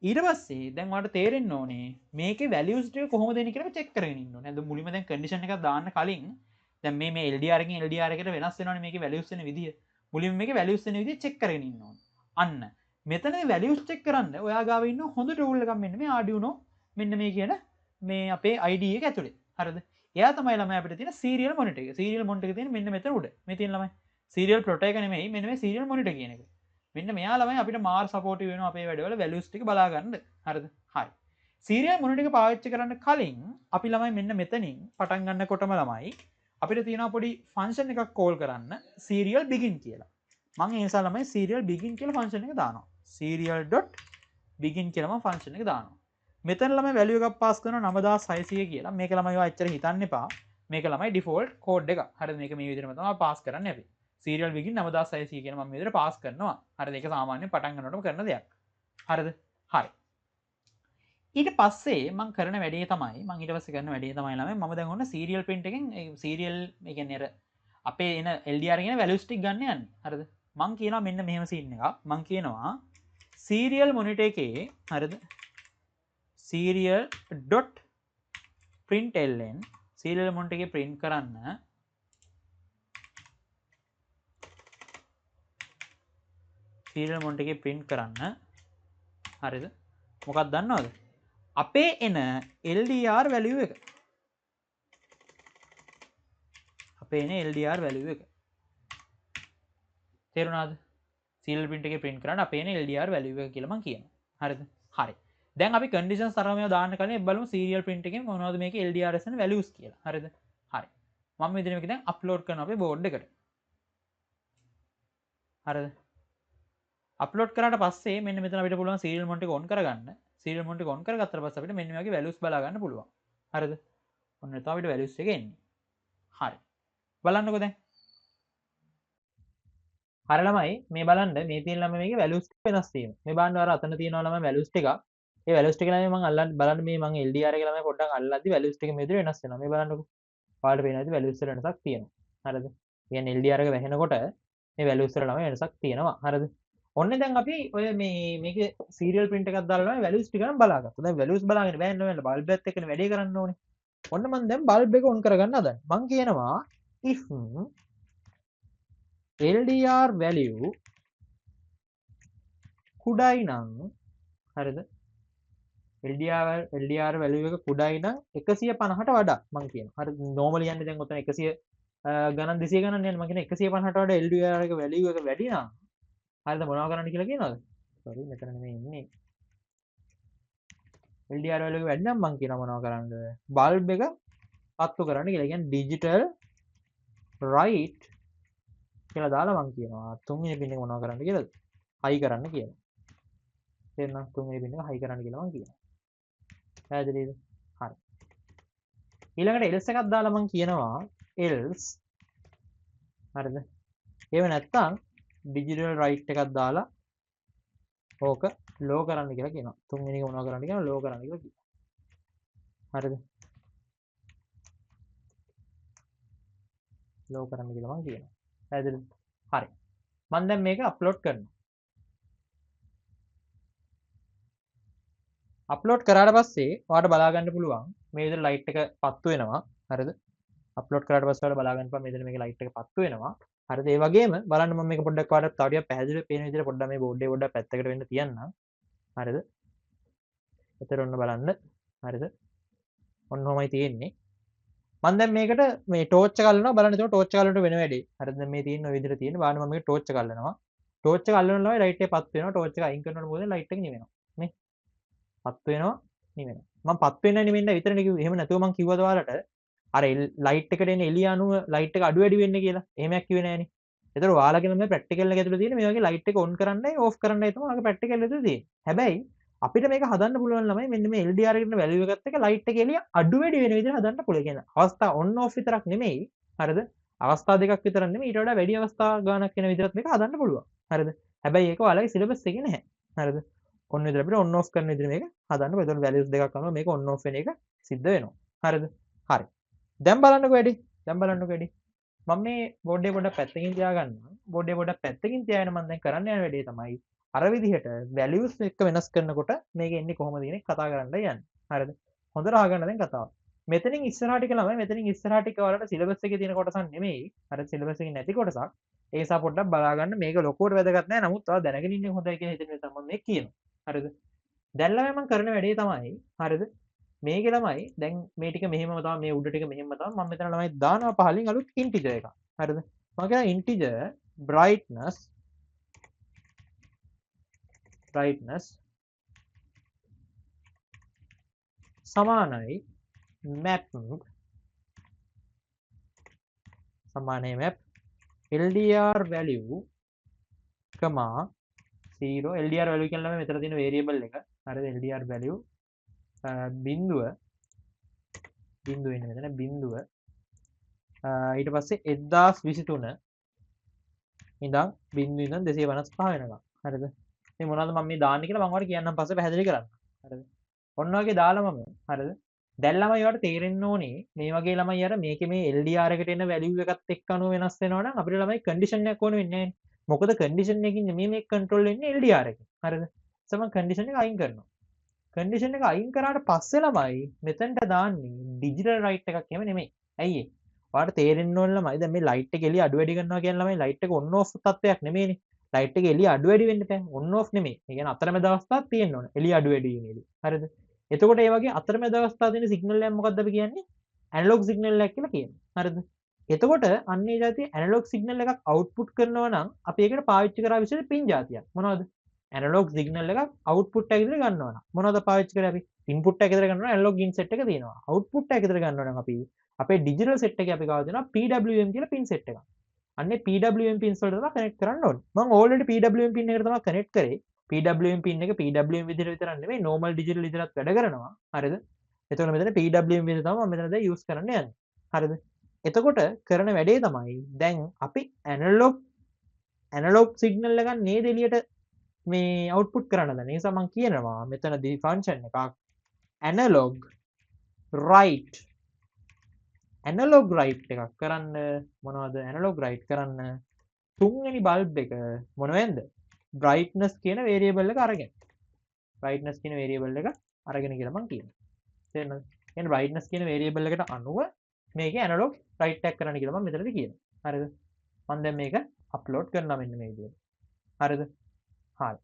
ඊට පස්සේ දැන් ඔයාලට තේරෙන්න ඕනේ මේකේ values ටික කොහොමද එන්නේ කියලා check කරගෙන ඉන්න ඕනේ. නේද? මුලින්ම දැන් condition එකක් දාන්න කලින් දැන් මේ LDR එකකින් LDR එකට වෙනස් වෙනවනේ මේකේ values වෙන විදිය. මුලින්ම මේකේ values වෙන විදිය check කරගෙන ඉන්න ඕනේ. අන්න මෙතනදී values check කරන්න ඔයා ගාව ඉන්න හොඳ tool එකක් මෙන්න මේ Arduino මෙන්න මේ කියන මේ අපේ IDE එක ඇතුලේ. හරිද? එයා තමයි ළමයි අපිට තියෙන serial monitor එක. serial monitor එක තියෙන මෙන්න මෙතන උඩ. මේ තියෙන ළමයි serial plotter එක නෙමෙයි මෙන්න මේ serial monitor කියන එක. මෙන්න මෙයා ළමයි අපිට මාර් සපෝටිව් වෙනවා අපේ වැඩවල values ටික බලා ගන්න. හරිද? හරි. serial monitor එක පාවිච්චි කරන්න කලින් අපි ළමයි මෙන්න මෙතනින් පටන් ගන්නකොටම ළමයි අපිට තියෙනවා පොඩි function එකක් call කරන්න serial begin කියලා. මම ඒ නිසා ළමයි serial begin කියලා function එක දානවා. serial.begin කියලා මම function එක දානවා. මෙතන ළමයි value එකක් pass කරනවා 9600 කියලා. මේක ළමයි ඔය ඇත්තට හිතන්න එපා. මේක ළමයි default code එක. හරිද? මේක මේ විදිහටම තමයි pass කරන්නේ අපි. serial begin 9600 කියන මම මේ විදිහට pass කරනවා. හරිද? ඒක සාමාන්‍යයෙන් පටන් ගන්නකොටම කරන දෙයක්. හරිද? හරි. ඊට පස්සේ මම කරන වැඩේ තමයි මම ඊට පස්සේ කරන වැඩේ තමයි ළමයි මම දැන් ඔන්න serial print එකෙන් serial ඒ කියන්නේ අර අපේ එන LDR එකේ values ටික ගන්න යන්නේ. හරිද? මං කියනවා මෙන්න මෙහෙම scene එකක්. මං කියනවා serial monitor එකේ හරිද? serial.println serial monitor එකේ print කරන්න serial monitor එකේ print කරන්න හරිද? මොකක්ද දන්නවද? අපේ එන LDR value එක. අපේ එන LDR value එක. තේරුණාද? serial print එකේ print කරන්න අපේ එන LDR value එක කියලා මම කියනවා. හරිද? හරි. දැන් අපි conditions තරමව දාන්න කලින් බලමු serial print එකෙන් මොනවද මේකේ LDRs and values කියලා. හරිද? හරි. මම මේ විදිහට මේක දැන් upload කරනවා අපේ board එකට. හරිද? අප්ලෝඩ් කරාට පස්සේ මෙන්න මෙතන අපිට පුළුවන් serial monitor එක on කරගන්න. serial monitor එක on කරගත්තට පස්සේ අපිට මෙන්න මේ වගේ values බලා ගන්න පුළුවන්. හරිද? ඔන්න එතන අපිට values එක එන්නේ. හරි. බලන්නකෝ දැන්. හරි ළමයි මේ බලන්න මේ තියෙන ළමයි මේකේ values ටික වෙනස් තියෙනවා. මේ බලන්න අර අතන තියෙනවා ළමයි values ටික. ඒ values ටික ළමයි මම අල්ලන්න බලන්න මේ මම LDR එක ළමයි පොඩ්ඩක් අල්ලද්දි values ටික මේ විදිහට වෙනස් වෙනවා. මේ බලන්නකෝ. ඔයාලට පේනවා ඇති values වල වෙනසක් තියෙනවා. හරිද? කියන්නේ LDR එක වැහෙනකොට මේ values වල ළමයි වෙනසක් තියෙනවා. හරිද? ඔන්න දැන් අපි ඔය මේකේ serial print එකක් දාලා ළමයි values ටික නම් බලාගත්තා. දැන් values බලාගෙන බෑන්න ඕනේ bulb එකත් එක්කනේ වැඩේ කරන්න ඕනේ. ඔන්න මම දැන් bulb එක on කරගන්න හදන්නේ. මම කියනවා if LDR value කුඩයි නම් හරිද LDR value එක කුඩයි නම් 150ට වඩා මම කියනවා. හරි normally යන්නේ දැන් ඔතන 100 ගණන් 200 ගණන් යන්නේ මම කියන 150ට වඩා LDR එක value එක වැඩි නම් හරිද මොනව කරන්න කියලා කියනවද? sorry මෙතන නෙමෙයි ඉන්නේ. LDR value එක වැඩි නම් මම කියනවා මොනව කරන්නද? bulb එක පත්තු කරන්න කියලා. කියන්නේ digital right කියලා දාලා මම කියනවා තුන්වෙනි පින් එක මොනව කරන්න කියලාද? high කරන්න කියනවා. තේරෙනවද? තුන්වෙනි පින් එක high කරන්න කියලා මම කියනවා. පැහැදිලිද? හරි. ඊළඟට else එකක් දාලා මම කියනවා else හරිද? ඒව නැත්තම් digital right එකක් දාලා ඕක low කරන්න කියලා කියනවා. තුන්වෙනි එක මොනව කරන්න කියනවා? low කරන්න කියලා කියනවා. හරිද? low කරන්න කියලා මම කියනවා. පැහැදිලිද? හරි. මම දැන් මේක අප්ලෝඩ් කරනවා. අප්ලෝඩ් කරාට පස්සේ ඔයාලට බලා ගන්න පුළුවන් මේ විදිහට ලයිට් එක පත්තු වෙනවා. හරිද? අප්ලෝඩ් කරාට පස්සේ ඔයාලට බලා ගන්න පුළුවන් මේ විදිහට මේකේ ලයිට් එක පත්තු වෙනවා. හරිද? ඒ වගේම බලන්න මම මේක පොඩ්ඩක් ඔයාලට තව ටිකක් පැහැදිලිව පේන විදිහට පොඩ්ඩක් මේ බෝඩ් එක පොඩ්ඩක් පැත්තකට වෙන්න තියන්නම්. හරිද? එතන ඔන්න බලන්න. හරිද? ඔන්න ඔහමයි තියෙන්නේ. මම දැන් මේකට මේ ටෝච් එක අල්ලනවා බලන්න එතකොට ටෝච් එක අල්ලනකොට වෙන වැඩේ. හරිද? දැන් මේ තියෙන ඔය විදිහට තියෙන. බලන්න මම මේක ටෝච් එක අල්ලනවා. ටෝච් එක අල්ලන ළමයි ලයිට් එක පත් වෙනවා. ටෝච් එක අයින් කරනකොට මොකද ලයිට් එක නිවෙනවා. මේ පත් වෙනවා නිවෙනවා. මම පත් වෙන්න නිවෙන්න විතරනේ කිව්වේ. එහෙම නැතුව මම කිව්වද ඔයාලට අර ලයිට් එකට එන එළිය අනුව ලයිට් එක අඩු වැඩි වෙන්නේ කියලා. එහෙමයක් කිව්වේ නෑනේ. ඒතර ඔයාලගේ මේ ප්‍රැක්ටිකල් එක ඇතුළේ තියෙන මේ වගේ ලයිට් එක ඔන් කරන්නයි ඕෆ් කරන්නයි තමයි ඔයාලගේ ප්‍රැක්ටිකල් ඇතුළේ තියෙන්නේ. හැබැයි අපිට මේක හදන්න පුළුවන් ළමයි මෙන්න මේ LDR එකට වැලියු එකත් එක්ක ලයිට් එක එළිය අඩු වැඩි වෙන විදිහට හදන්න පුළුවන්. කියන අවස්ථා ඔන් ඕෆ් විතරක් නෙමෙයි. හරිද? අවස්ථා දෙකක් විතර නෙමෙයි ඊට වඩා වැඩි අවස්ථා ගානක් වෙන විදිහට මේක හදන්න පුළුවන්. හරිද? හැබැයි ඒක ඔයාලගේ සිලබස් එකේ නැහැ. හරිද? ඔන්න විතර අපිට ඔන් ඕෆ් කරන විදිහට මේක හදන්න පුළුවන්. ඒතකොට වැලියුස් දෙකක් අනුව මේක ඔන් ඕෆ් වෙන එක සිද්ධ වෙනවා. හරිද? හරි. දැන් බලන්නකෝ වැඩි. දැන් බලන්නකෝ වැඩි. මම මේ බෝඩ් එක පොඩ්ඩක් පැත්තකින් තියාගන්නවා. බෝඩ් එක පොඩ්ඩක් පැත්තකින් තියාගෙන මම දැන් කරන්න යන වැඩේ තමයි අර විදිහට වැලියුස් එක වෙනස් කරනකොට මේක එන්නේ කොහොමද කියන එක කතා කරන්න යන්නේ. හරිද? හොඳට අහගන්න දැන් කතාව. මෙතනින් ඉස්සරහට ටික ළමයි මෙතනින් ඉස්සරහට ටික වලට සිලබස් එකේ තියෙන කොටසක් නෙමෙයි. අර සිලබස් එකේ නැති කොටසක්. ඒ නිසා පොඩ්ඩක් බලා ගන්න මේක ලොකුවට වැදගත් නෑ. නමුත් ඔයාලා දැනගෙන ඉන්නේ හොඳයි කියලා හිතන නිසා මම මේක කියනවා. හරිද? දැන් ළමයි මම කරන වැඩේ තමයි හරිද? මේකේ ළමයි දැන් මේ ටික මෙහෙමම තමයි මේ උඩ ටික මෙහෙමම තමයි මම මෙතන ළමයි දානවා පහලින් අලුත් ඉන්ටිජර් එකක්. හරිද? මම කියන ඉන්ටිජර් brightness සමානයි map සමානයි map LDR value 0 LDR value කියන ළමයි මෙතන තියෙන variable එක. හරිද? LDR value බිඳුව ඉන්න මෙතන බිඳුව ඊට පස්සේ 1023 ඉඳන් බිඳුව ඉඳන් 255 වෙනකම්. හරිද? මේ මොනවද මම මේ දාන්නේ කියලා මම ඔයාලට කියන්නම් පස්සේ පැහැදිලි කරන්න. හරිද? ඔන්න ඔයගේ දාලා මම හරිද? දැන් ළමයි ඔයාලට තේරෙන්න ඕනේ මේ වගේ ළමයි අර මේකේ මේ LDR එකට එන වැලියු එකත් එක්ක අනුව වෙනස් වෙනවා නම් අපිට ළමයි කන්ඩිෂන් එකක් ඕන වෙන්නේ නැහැ. මොකද කන්ඩිෂන් එකකින් මේ කන්ට්‍රෝල් වෙන්නේ LDR එකෙන්. හරිද? සම කන්ඩිෂන් එක අයින් කරනවා. කන්ඩිෂන් එක අයින් කරාට පස්සේ ළමයි මෙතනට දාන්නේ ඩිජිටල් රයිට් එකක් එහෙම නෙමෙයි. ඇයි ඒ? ඔයාලට තේරෙන්න ඕන ළමයි දැන් මේ ලයිට් එක එළිය අඩු වැඩි කරනවා කියන ළමයි ලයිට් එක ඔන් ඕෆ් තත්ත්වයක් නෙමෙයිනේ. ලයිට් එක එළිය අඩු වැඩි වෙන්න බෑ. ඔන් ඕෆ් නෙමෙයි. ඒ කියන්නේ අතරමැද අවස්ථාවක් තියෙන්න ඕන. එළිය අඩු වැඩි වෙන. හරිද? එතකොට ඒ වගේ අතරමැද අවස්ථාව දෙන සිග්නල් එකක් මොකක්ද අපි කියන්නේ? ඇනලොග් සිග්නල් එකක් කියලා කියනවා. හරිද? එතකොට අන්නේ જાතිය ඇනලොග් සිග්නල් එකක් අවුට්පුට් කරනවා නම් අපි ඒකට පාවිච්චි කරා විශේෂ පින් જાතියක්. මොනවද? ඇනලොග් සිග්නල් එකක් අවුට්පුට් එකක් විතර ගන්නවා නම් මොනවද පාවිච්චි කරේ අපි? ඉන්පුට් එකක් විතර ගන්නවා ඇනලොග් ඉන් සෙට් එක තියෙනවා. අවුට්පුට් එකක් විතර ගන්නවා නම් අපි අපේ ඩිජිටල් සෙට් එකේ අපි ගාව දෙනවා PWM කියලා පින් සෙට් එකක්. අන්නේ PWM පින්ස් වලට තමයි කනෙක්ට් කරන්න ඕනේ. මම ඕල්රෙඩි PWM පින් එකට තමයි කනෙක්ට් කරේ. PWM පින් එක PWM විදිහට විතරක් නෙමෙයි normal digital විදිහට වැඩ කරනවා. හරිද? එතකොට මෙතන PWM විදිහට තමයි මම මෙතන දැන් use කරන්න යන්නේ. හරිද? එතකොට කරන වැඩේ තමයි දැන් අපි ඇනලොග් ඇනලොග් සිග්නල් එක නේද එළියට මේ අවුට්පුට් කරන්න දැන් ඒ නිසා මම කියනවා මෙතනදී ෆන්ක්ෂන් එකක් ඇනලොග් රයිට් ඇනලොග් රයිට් එකක් කරන්න මොනවද ඇනලොග් රයිට් කරන්න තුන්වෙනි බල්බ් එක මොනවෙන්ද බ්‍රයිට්නස් කියන වේරියබල් එක අරගෙන බ්‍රයිට්නස් කියන වේරියබල් එක අරගෙන කියලා මම කියනවා තේරෙනවද එහෙනම් බ්‍රයිට්නස් කියන වේරියබල් එකට අනුව මේක ඇනලොග් රයිට් එකක් කරන්න කියලා මම මෙතනදී කියනවා හරිද මම දැන් මේක අප්ලෝඩ් කරනවා මෙන්න මේ විදිහට හරිද හරි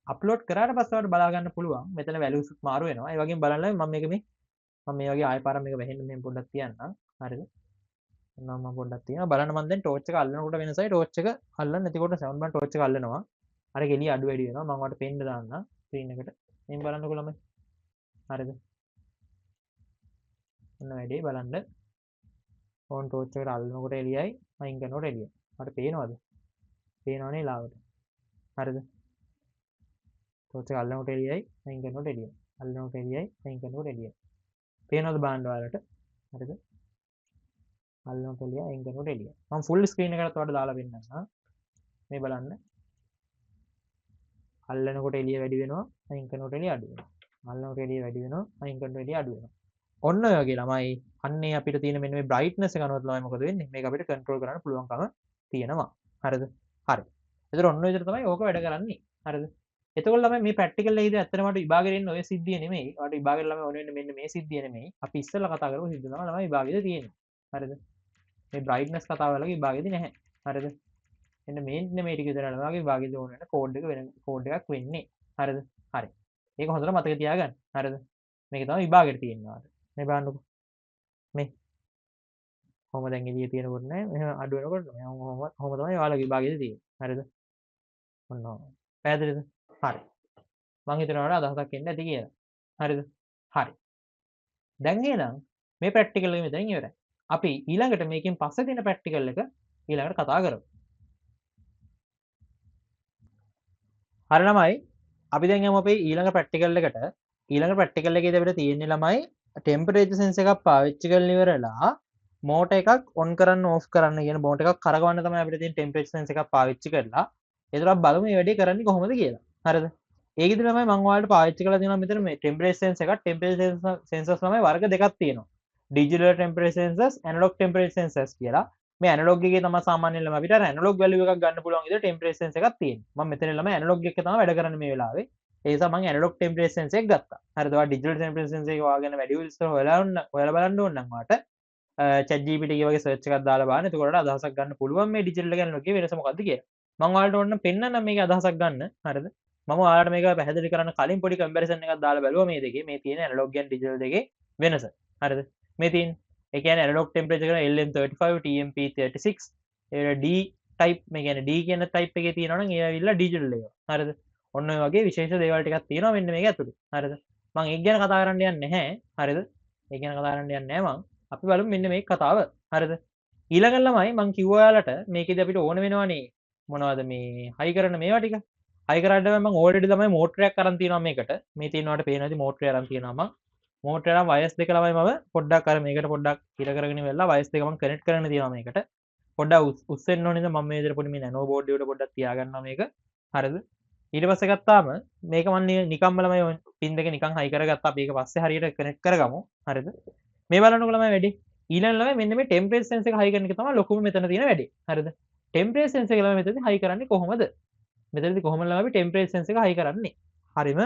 අප්ලෝඩ් කරාට පස්සේ ඔයාලට බලා ගන්න පුළුවන් මෙතන වැලියුස් මාරු වෙනවා ඒ වගේම බලන්න මම මේක මම මේ වගේ ආයෙ පාරක් මේක වැහෙන්න මෙහෙම පොඩ්ඩක් තියන්නම් හරිද මම පොඩ්ඩක් තියෙනවා බලන්න මම දැන් ටෝච් එක අල්ලනකොට වෙනසයි ටෝච් එක අල්ලන්නේ නැතිකොට 7 බන් ටෝච් එක අල්ලනවා අර ගෙලිය අඩු වැඩි වෙනවා මම ඔයාලට පෙන්න දාන්නම් ස්ක්‍රීන් එකට මෙහෙම බලන්නකො ළමයි හරිද ඔන්න වැඩේ බලන්න ඕන් ටෝච් එකට අල්ලනකොට එළියයි අයින් කරනකොට එළියයි මට පේනවද පේනවනේ ලාවට හරිද ටෝච් එක අල්ලනකොට එළියයි අයින් කරනකොට එළියයි අල්ලනකොට එළියයි අයින් කරනකොට එළියයි පේනවද බලන්න ඔයාලට හරිද අල්ලනකොට එළිය අයින් කරනකොට එළිය මම ෆුල් ස්ක්‍රීන් එකකට ඔයාලට දාලා පෙන්නන්නම් මේ බලන්න අල්ලනකොට එළිය වැඩි වෙනවා අයින් කරනකොට එළිය අඩු වෙනවා අල්ලනකොට එළිය වැඩි වෙනවා අයින් කරනකොට එළිය අඩු වෙනවා ඔන්න ඔය වගේ ළමයි අන්නේ අපිට තියෙන මෙන්න මේ බ්‍රයිට්නස් එක අනුව ළමයි මොකද වෙන්නේ මේක අපිට කන්ට්‍රෝල් කරන්න පුළුවන්කම තියෙනවා හරිද හරි එතකොට ඔන්න ඔය විදිහට තමයි ඕක වැඩ කරන්නේ හරිද එතකොට ළමයි මේ ප්‍රැක්ටිකල් එකේදී ඇත්තටම මට විභාගෙට එන්න ඔය සිද්ධිය නෙමෙයි ඔයාලට විභාගෙට ළමයි ඕන වෙන්නේ මෙන්න මේ සිද්ධිය නෙමෙයි අපි ඉස්සෙල්ලා කතා කරපු සිද්ධිය තමයි ළමයි විභාගෙදී තියෙන්නේ හරිද මේ බ්‍රයිට්නස් කතාව වලගේ විභාගෙදී නැහැ හරිද එන්න මේ ටික විතර ළමයිගේ විභාගෙදී ඕන වෙන කෝඩ් එක වෙන කෝඩ් එකක් වෙන්නේ හරිද හරි ඒක හොඳට මතක තියාගන්න හරිද මේක තමයි විභාගෙට තියෙන්නේ මේ බලන්නකො මේ කොහොම දැන් එළිය තියෙනකොට නෑ මෙහෙම අඩු වෙනකොට කොහොම තමයි ඔයාලගේ විභාගෙදී තියෙන්නේ හරිද ඔන්න පැහැදිලිද හරි මං හිතනවා අදහසක් එන්න ඇති කියලා හරිද හරි දැන් එහෙනම් මේ ප්‍රැක්ටිකල් එක මෙතනින් ඉවරයි අපි ඊළඟට මේකෙන් පස්සේ තියෙන ප්‍රැක්ටිකල් එක ඊළඟට කතා කරමු හරි ළමයි අපි දැන් යමු අපේ ඊළඟ ප්‍රැක්ටිකල් එකට ඊළඟ ප්‍රැක්ටිකල් එකේදී අපිට තියෙන්නේ ළමයි ටෙම්පරේචර් සෙන්සර් එකක් පාවිච්චි කරලා ඉවරලා මෝටර් එකක් ඔන් කරන්න ඕෆ් කරන්න කියන මෝටර් එකක් කරගවන්න තමයි අපිට තියෙන ටෙම්පරේචර් සෙන්සර් එකක් පාවිච්චි කරලා ඒතර බලමු මේ වැඩේ කරන්නේ කොහොමද කියලා හරිද ඒකෙදි ළමයි මම ඔයාලට පාවිච්චි කරලා තියෙනවා මෙතන මේ ටෙම්පරේචර් සෙන්සර් එකක් ටෙම්පරේචර් සෙන්සර්ස් ළමයි වර්ග දෙකක් තියෙනවා digital temperature sensors analogue temperature sensors කියලා මේ ඇනලොග් එකේ තමයි සාමාන්‍යයෙන් ළමයි අපිට ඇනලොග් වැලියු එකක් ගන්න පුළුවන් විදිහට ටෙම්පරේචර් සෙන්සර් එකක් තියෙනවා මම මෙතන ළමයි ඇනලොග් එක තමයි වැඩ කරන්නේ මේ වෙලාවේ ඒ නිසා මම ඇනලොග් ටෙම්පරේචර් සෙන්සර් එක ගත්තා හරිද ඔයා ඩිජිටල් ටෙම්පරේචර් සෙන්සර් එක ඔයාගෙන වැඩි විස්තර හොයලා බලන්න ඕන නම් ඔයාට chat gpt වගේ සර්ච් එකක් දාලා බලන්න එතකොට අදහසක් ගන්න පුළුවන් මේ ඩිජිටල් එක ඇනලොග් එකේ වෙනස මොකක්ද කියලා මම ඔයාලට ඕන පෙන්නන්න මේක අදහසක් ගන්න හරිද මම ඔයාලට මේක පැහැදිලි කරන්න කලින් පොඩි කම්පැරිසන් එකක් දාලා බැලුවා මේ දෙකේ මේ තියෙන ඇනලොග් and ඩිජිටල් දෙකේ වෙනස හරිද මේ තියෙන ඒ කියන්නේ ඇනලොග් ටෙම්පරේචර් එක LM35 TMP36 ඒ D type මේ කියන්නේ D කියන type එකේ තියෙනවා නම් ඒ ඇවිල්ලා ඩිජිටල් එක හරිද ඔන්න ඔය වගේ විශේෂ දේවල් ටිකක් තියෙනවා මෙන්න මේක ඇතුලේ හරිද මම ඒක ගැන කතා කරන්න යන්නේ නැහැ හරිද ඒක ගැන කතා කරන්න යන්නේ නැහැ මම අපි බලමු මෙන්න මේ කතාව හරිද ඊළඟ ළමයි මම කිව්වා ඔයාලට මේකෙදි අපිට ඕන වෙනවනේ මොනවද මේ හයි කරන මේවා ටික හයි කරන්න මම ඕල්රෙඩි තමයි මෝටරයක් අරන් තියෙනවා මේකට මේ තියෙනවාට පේනවාද මෝටරය අරන් තියෙනවා මම මෝටරය අරන් වයස් දෙක ළමයි මම පොඩ්ඩක් අර මේකට පොඩ්ඩක් ඉර කරගෙන වෙලා වයස් දෙක මම කනෙක්ට් කරගෙන තියෙනවා මේකට පොඩ්ඩක් උස්සෙන්න ඕනේද මම මේ විදිහට පොඩි මේ නැනෝ බෝඩ් එකට පොඩ්ඩක් තියාගන්නවා මේක හරිද ඊට පස්සේ ගත්තාම මේක මම නිකම්ම ළමයි පින් දෙක නිකන් හයි කරගත්තා අපි ඒක පස්සේ හරියට කනෙක්ට් කරගමු හරිද මේ බලන්නකො ළමයි වැඩි ඊළඟ ළමයි මෙන්න මේ ටෙම්පරේචර් සෙන්සර් එක හයි කරන එක තමයි ලොකුම මෙතන තියෙන වැඩේ හරිද ටෙම්පරේචර් සෙන්සර් එක ළමයි මෙතනදී හයි කරන්නේ කොහොමද මෙතනදී කොහොමද ළමයි අපි ටෙම්පරේචර් සෙන්සර් එක හයි කරන්නේ හරිම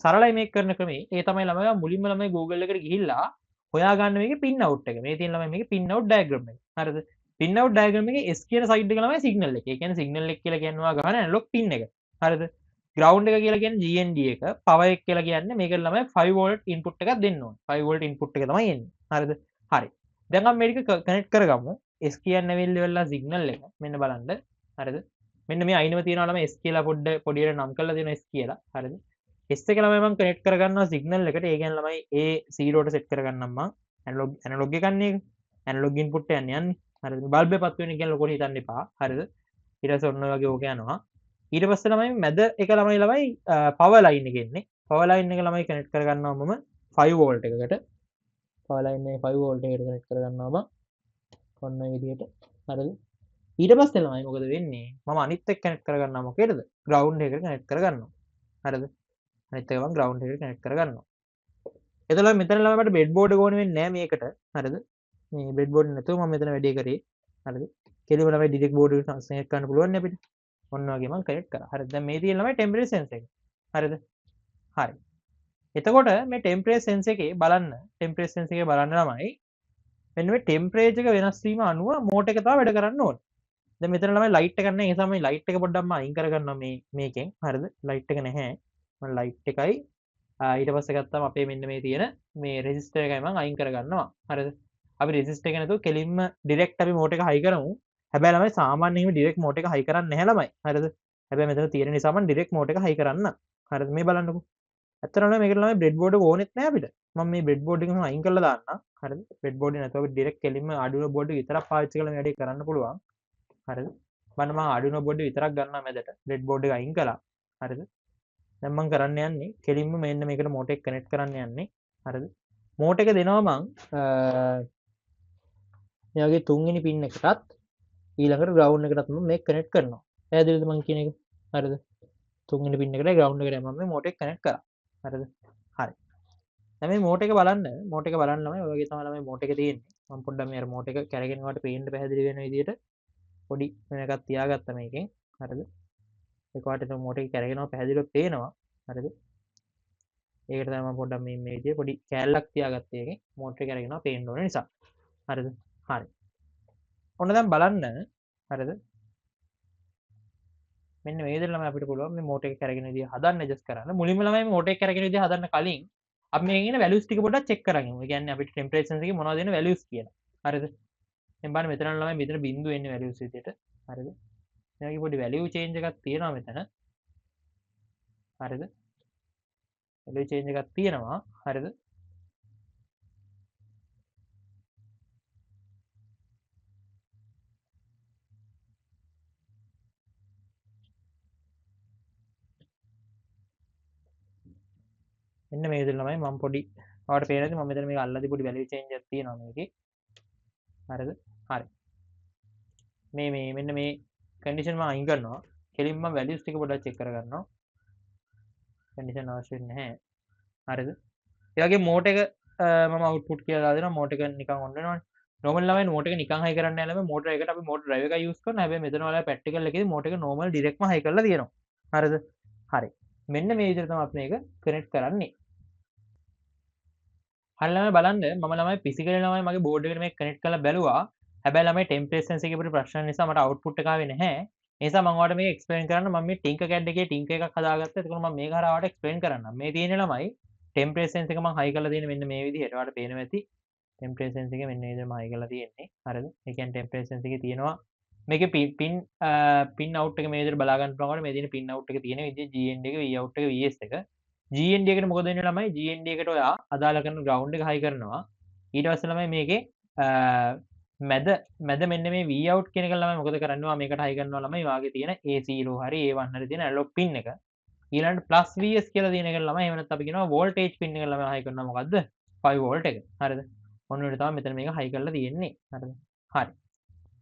සරලයි මේක කරන ක්‍රමේ ඒ තමයි ළමයි මුලින්ම ළමයි Google එකට ගිහිල්ලා හොයාගන්න මේකේ පින් අවුට් එක මේ තියෙන ළමයි මේකේ පින් අවුට් ඩයග්‍රෑම් එක හරිද පින් අවුට් ඩයග්‍රෑම් එකේ S කියන සයිඩ් එක ළමයි සිග්නල් එක ඒ කියන්නේ සිග්නල් එක කියලා කියනවා ගහන ඇනලොග් පින් එක හරිද ග්‍රවුන්ඩ් එක කියලා කියන්නේ GND එක පවර් එක කියලා කියන්නේ මේකට ළමයි 5 වෝල්ට් ඉන්පුට් එකක් දෙන්න ඕනේ 5 වෝල්ට් ඉන්පුට් එක තමයි එන්නේ හරිද හරි දැන් අපි මේක කනෙක්ට් කරගමු S කියන්නේ වෙල්ලා සිග්නල් එක මෙන්න බලන්න හරිද මෙන්න මේ අයිනම තියෙනවා ළමයි S කියලා පොඩියට නම් කරලා තියෙනවා S කියලා හරිද S එක ළමයි මම කනෙක්ට් කරගන්නවා සිග්නල් එකට ඒ කියන්නේ ළමයි A0 ට සෙට් කරගන්නම් මම ඇනලොග් එකක් නේ ඒක ඇනලොග් ඉන්පුට් එක යන්නේ හරිද බල්බ් එක පත් වෙන කියන ලොකෝට හිතන්න එපා හරිද ඊට පස්සේ ඔන්න ඔය වගේ ඕක යනවා ඊට පස්සේ ළමයි මැද එක ළමයි පවර් ලයින් එක එන්නේ පවර් ලයින් එක ළමයි කනෙක්ට් කරගන්නවා මම 5 වෝල්ට් එකකට පවර් ලයින් එක 5 වෝල්ට් එකකට කනෙක්ට් කරගන්නවා මම ඔන්න ඔය විදිහට හරිද ඊට පස්සේ ළමයි මොකද වෙන්නේ මම අනිත් එක්ක කනෙක්ට් කරගන්නවා මොකේද ග්‍රවුන්ඩ් එකට කනෙක්ට් කරගන්නවා හරිද අනිත් එක මම ග්‍රවුන්ඩ් එකට කනෙක්ට් කරගන්නවා එතකොට මෙතන ළමයි මට බ්‍රෙඩ් බෝඩ් එක ඕනේ වෙන්නේ නැහැ මේකට හරිද මේ බ්‍රෙඩ් බෝඩ් නැතුව මම මෙතන වැඩේ කරේ හරිද කෙලිම ළමයි ඩිරෙක්ට් බෝඩ් එකට කනෙක්ට් කරන්න පුළුවන් නේ අපිට ඔන්න වගේ මම කනෙක්ට් කරා හරිද දැන් මේ තියෙන ළමයි ටෙම්පරේචර් සෙන්ස් එක හරිද හරි එතකොට මේ ටෙම්පරේචර් සෙන්ස් එකේ බලන්න ටෙම්පරේචර් සෙන්ස් එකේ බලන්න ළමයි මෙන්න මේ ටෙම්පරේචර් එක වෙනස් වීම අනුව මෝටර් එක තමයි වැඩ කරන්න ඕනේ. දැන් මෙතන ළමයි ලයිට් එක නැහැ. ඒ නිසා මේ ලයිට් එක පොඩ්ඩක් මම අයින් කරගන්නවා මේකෙන්. හරිද? ලයිට් එක නැහැ. මම ලයිට් එකයි ඊට පස්සේ ගත්තාම අපේ මෙන්න මේ තියෙන මේ රෙසිස්ටර් එකයි මම අයින් කරගන්නවා. හරිද? අපි රෙසිස්ටර් එක නැතුව කෙලින්ම ඩිරෙක්ට් අපි මෝටර් එක හයි කරමු. හැබැයි ළමයි සාමාන්‍යයෙන් ඩිරෙක්ට් මෝටර් එක හයි කරන්නේ නැහැ ළමයි. හරිද? හැබැයි මෙතන තියෙන නිසා මම ඩිරෙක්ට් මෝටර් එක හයි කරන්න. හරිද? මේ බලන්නකෝ. ඇත්තටම මේකට ළමයි බ්‍රෙඩ් බෝඩ් එක ඕනෙත් නැහැ අපිට. මම මේ බ්‍රෙඩ් බෝඩ් එක අයින් කරලා දාන්නම්. හරිද? බ්‍රෙඩ් බෝඩ් එක නැතුව අපිට ඩිරෙක්ට් කෙලින්ම Arduino බෝඩ් එක විතරක් පාවිච්චි කරලා මේ වැඩේ කරන්න පුළුවන්. හරිද? බලන්න මම Arduino බෝඩ් එක විතරක් ගන්නවා මැදට. බ්‍රෙඩ් බෝඩ් එක අයින් කළා. හරිද? දැන් මම කරන්න යන්නේ කෙලින්ම මෙන්න මේකට මෝටර් එක කනෙක්ට් කරන්න යන්නේ. හරිද? මෝටර් එක දෙනවා මම මේ වගේ තුන්වෙනි පින් එකටත් ඊළඟට ග්‍රවුන්ඩ් එකටත් මම මේක කනෙක්ට් කරනවා. පැහැදිලිද මම කියන එක? හරිද? තුන්වෙනි පින් එකට ග්‍රවුන්ඩ් එකට මම මේ මෝටර් එක කනෙක්ට් කරා. හරිද? හරි. දැන් මේ මෝටර් එක බලන්න මෝටර් එක බලන්න ළමයි ඔය වගේ තමයි ළමයි මෝටර් එක තියෙන්නේ. මම පොඩ්ඩක් මේ අර මෝටර් එක කැරගෙන වට පේන්න පැහැදිලි වෙන විදිහට පොඩි වෙන එකක් තියාගත්තා මේකෙන්. හරිද? එකපාරට තමයි මෝටර් එක කැරගෙනවා පැහැදිලිව පේනවා. හරිද? ඒකට තමයි මම පොඩ්ඩක් මේ විදිහේ පොඩි කෑල්ලක් තියාගත්තේ ඒකෙන් මෝටර් එක කැරගෙනවා පේන්න ඕන නිසා. හරිද? හරි. ඔන්න දැන් බලන්න. හරිද? මෙන්න මේ විදිහට ළමයි අපිට පුළුවන් මේ මෝටර් එක කැරගෙන විදිහ හදන්න ඇඩ්ජස්ට් කරන්න. මුලින්ම ළමයි මේ මෝටර් එක කැරගෙන විදිහ හදන්න කලින් අපි මේකේ ඉන්න වැලියුස් ටික පොඩ්ඩක් චෙක් කරගමු. ඒ කියන්නේ අපිට ටෙම්පරේචර් සෙන්සර් එකේ මොනවද එන වැලියුස් කියලා. හරිද? දැන් බලන්න මෙතන ළමයි මෙතන බිංදුව එන්නේ වැලියුස් විදිහට. හරිද? මේ වගේ පොඩි වැලියු චේන්ජ් එකක් තියෙනවා මෙතන. හරිද? වැලියු චේන්ජ් එකක් තියෙනවා. හරිද? මෙන්න මේ විදිහට ළමයි මම පොඩි ඔයාලට පේනද මම මෙතන මේක අල්ලදී පොඩි වැලියු චේන්ජ් එකක් තියෙනවා මේකේ. හරිද? හරි. මෙන්න මේ කන්ඩිෂන් මම අයින් කරනවා. කෙලින්ම වැලියුස් ටික පොඩ්ඩක් චෙක් කරගන්නවා. කන්ඩිෂන් අවශ්‍ය නැහැ. හරිද? ඒ වගේ මෝටර් එක මම අවුට්පුට් කියලා දාලා දෙනවා. මෝටර් එක නිකන් ඔන් වෙනවනේ. නෝමල් ළමයි මෝටර් එක නිකන් හයි කරන්න යනවා. මෝටර් එකට අපි මෝටර් ඩ්‍රයිව් එක යූස් කරනවා. හැබැයි මෙතන ඔයාලා ප්‍රැක්ටිකල් එකේදී මෝටර් එක නෝමල් ඩිරෙක්ට්ම හයි කරලා තියෙනවා. හරිද? හරි. මෙන්න මේ විදිහට තමයි අපි මේක කනෙක්ට් කරන්නේ. හරි ළමයි බලන්න මම ළමයි ෆිසිකලි ළමයි මගේ බෝඩ් එකට මේක කනෙක්ට් කරලා බැලුවා. හැබැයි ළමයි ටෙම්පරේචර් සෙන්සර් එකේ පොඩි ප්‍රශ්න නිසා මට අවුට්පුට් එක ආවේ නැහැ. ඒ නිසා මම ඔයාලට මේක එක්ස්ප්ලেইন කරන්න මම මේ ටින්කර්කැඩ් එකේ ටින්කර් එකක් හදාගත්තා. ඒකෝන මම මේක හරහා ඔයාලට එක්ස්ප්ලেইন කරන්නම්. මේ තියෙන්නේ ළමයි ටෙම්පරේචර් සෙන්සර් එක මම හයි කරලා තියෙන්නේ මෙන්න මේ විදිහට. ඔයාලට පේනවා ඇති. ටෙම්පරේචර් සෙන්සර් එක මෙන්න මේ විදිහට මම හයි කරලා තියෙන්නේ. හරිද? ඒ කියන්නේ ටෙම්පරේචර් සෙන්සර් එකේ තියෙනවා මේකේ පින් අවුට් එක මේ විදිහට බලා ගන්න පුළුවන්. මේ තියෙන පින් අවුට් එක තියෙන විදිහ GND එක Vout එක Vs එක. GND එකට මොකද වෙන්නේ ළමයි? GND එකට ඔයා අදාළ කරන ග්‍රවුන්ඩ් එක හයි කරනවා. ඊට පස්සේ ළමයි මේකේ මැද මෙන්න මේ Vout කියන එක ළමයි මොකද කරන්නේ? මේකට හයි කරනවා ළමයි වාගේ තියෙන A0 හරි A1 හරි තියෙන ඇනලොග් පින් එක. ඊළඟට +Vs කියලා තියෙන එක ළමයි එහෙම නැත්නම් අපි කියනවා වෝල්ටේජ් පින් එක ළමයි හයි කරනවා මොකද්ද? 5 වෝල්ට් එක. හරිද? ඔන්න ඔය තමයි මෙතන මේක හයි කරලා තියෙන්නේ. හරිද? හරි.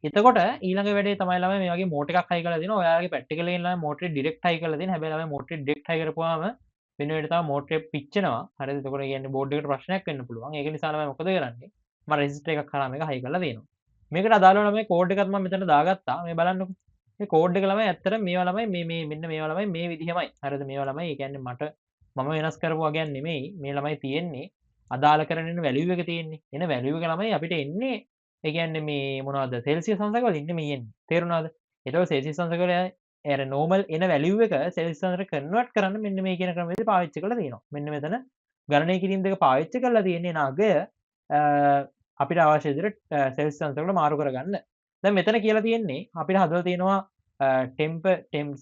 එතකොට ඊළඟ වැඩේ තමයි ළමයි මේ වගේ මෝටර් එකක් හයි කරලා දෙනවා. ඔයාලගේ ප්‍රැක්ටිකල් එකෙන් ළමයි මෝටරේ ඩිරෙක්ට් හයි කරලා දෙන. හැබැයි ළමයි මෝටරේ ඩිරෙක්ට් හයි කරපුවාම වෙන වෙලට තමයි මෝටරේ පිච්චෙනවා. හරිද? එතකොට කියන්නේ බෝඩ් එකට ප්‍රශ්නයක් වෙන්න පුළුවන්. ඒක නිසා ළමයි මොකද කරන්නේ? මම රෙසිස්ටර් එකක් කරා මේක හයි කරලා දෙනවා. මේකට අදාළව ළමයි කෝඩ් එකත් මම මෙතන දාගත්තා. මේ බලන්නකෝ. මේ කෝඩ් එක ළමයි ඇත්තට මේවා ළමයි මේ මෙන්න මේවා ළමයි මේ විදිහමයි. හරිද? මේවා ළමයි ඒ කියන්නේ මම වෙනස් කරපුවා කියන්නේ නෙමෙයි. මේ ළමයි තියෙන්නේ අදාළ කරගෙන එන වැලියු එක තියෙන්නේ. එන වැලියු එක ළමයි අපිට එන්නේ ඒ කියන්නේ මේ මොනවද සෙල්සියස් අංශක වල ඉන්නේ මේ එන්නේ. තේරුණාද? ඒතකොට සෙල්සියස් අංශක වල අර නෝමල් එන වැලියු එක සෙල්සියස් අංශකට කන්වර්ට් කරන්න මෙන්න මේ කියන ක්‍රමවේදය පාවිච්චි කරලා තියෙනවා. මෙන්න මෙතන ගණනය කිරීම දෙක පාවිච්චි කරලා තියෙන්නේ නගය අපිට අවශ්‍ය විදිහට සෙල්සියස් අංශවලට මාරු කරගන්න. දැන් මෙතන කියලා තියෙන්නේ අපිට හදලා තියෙනවා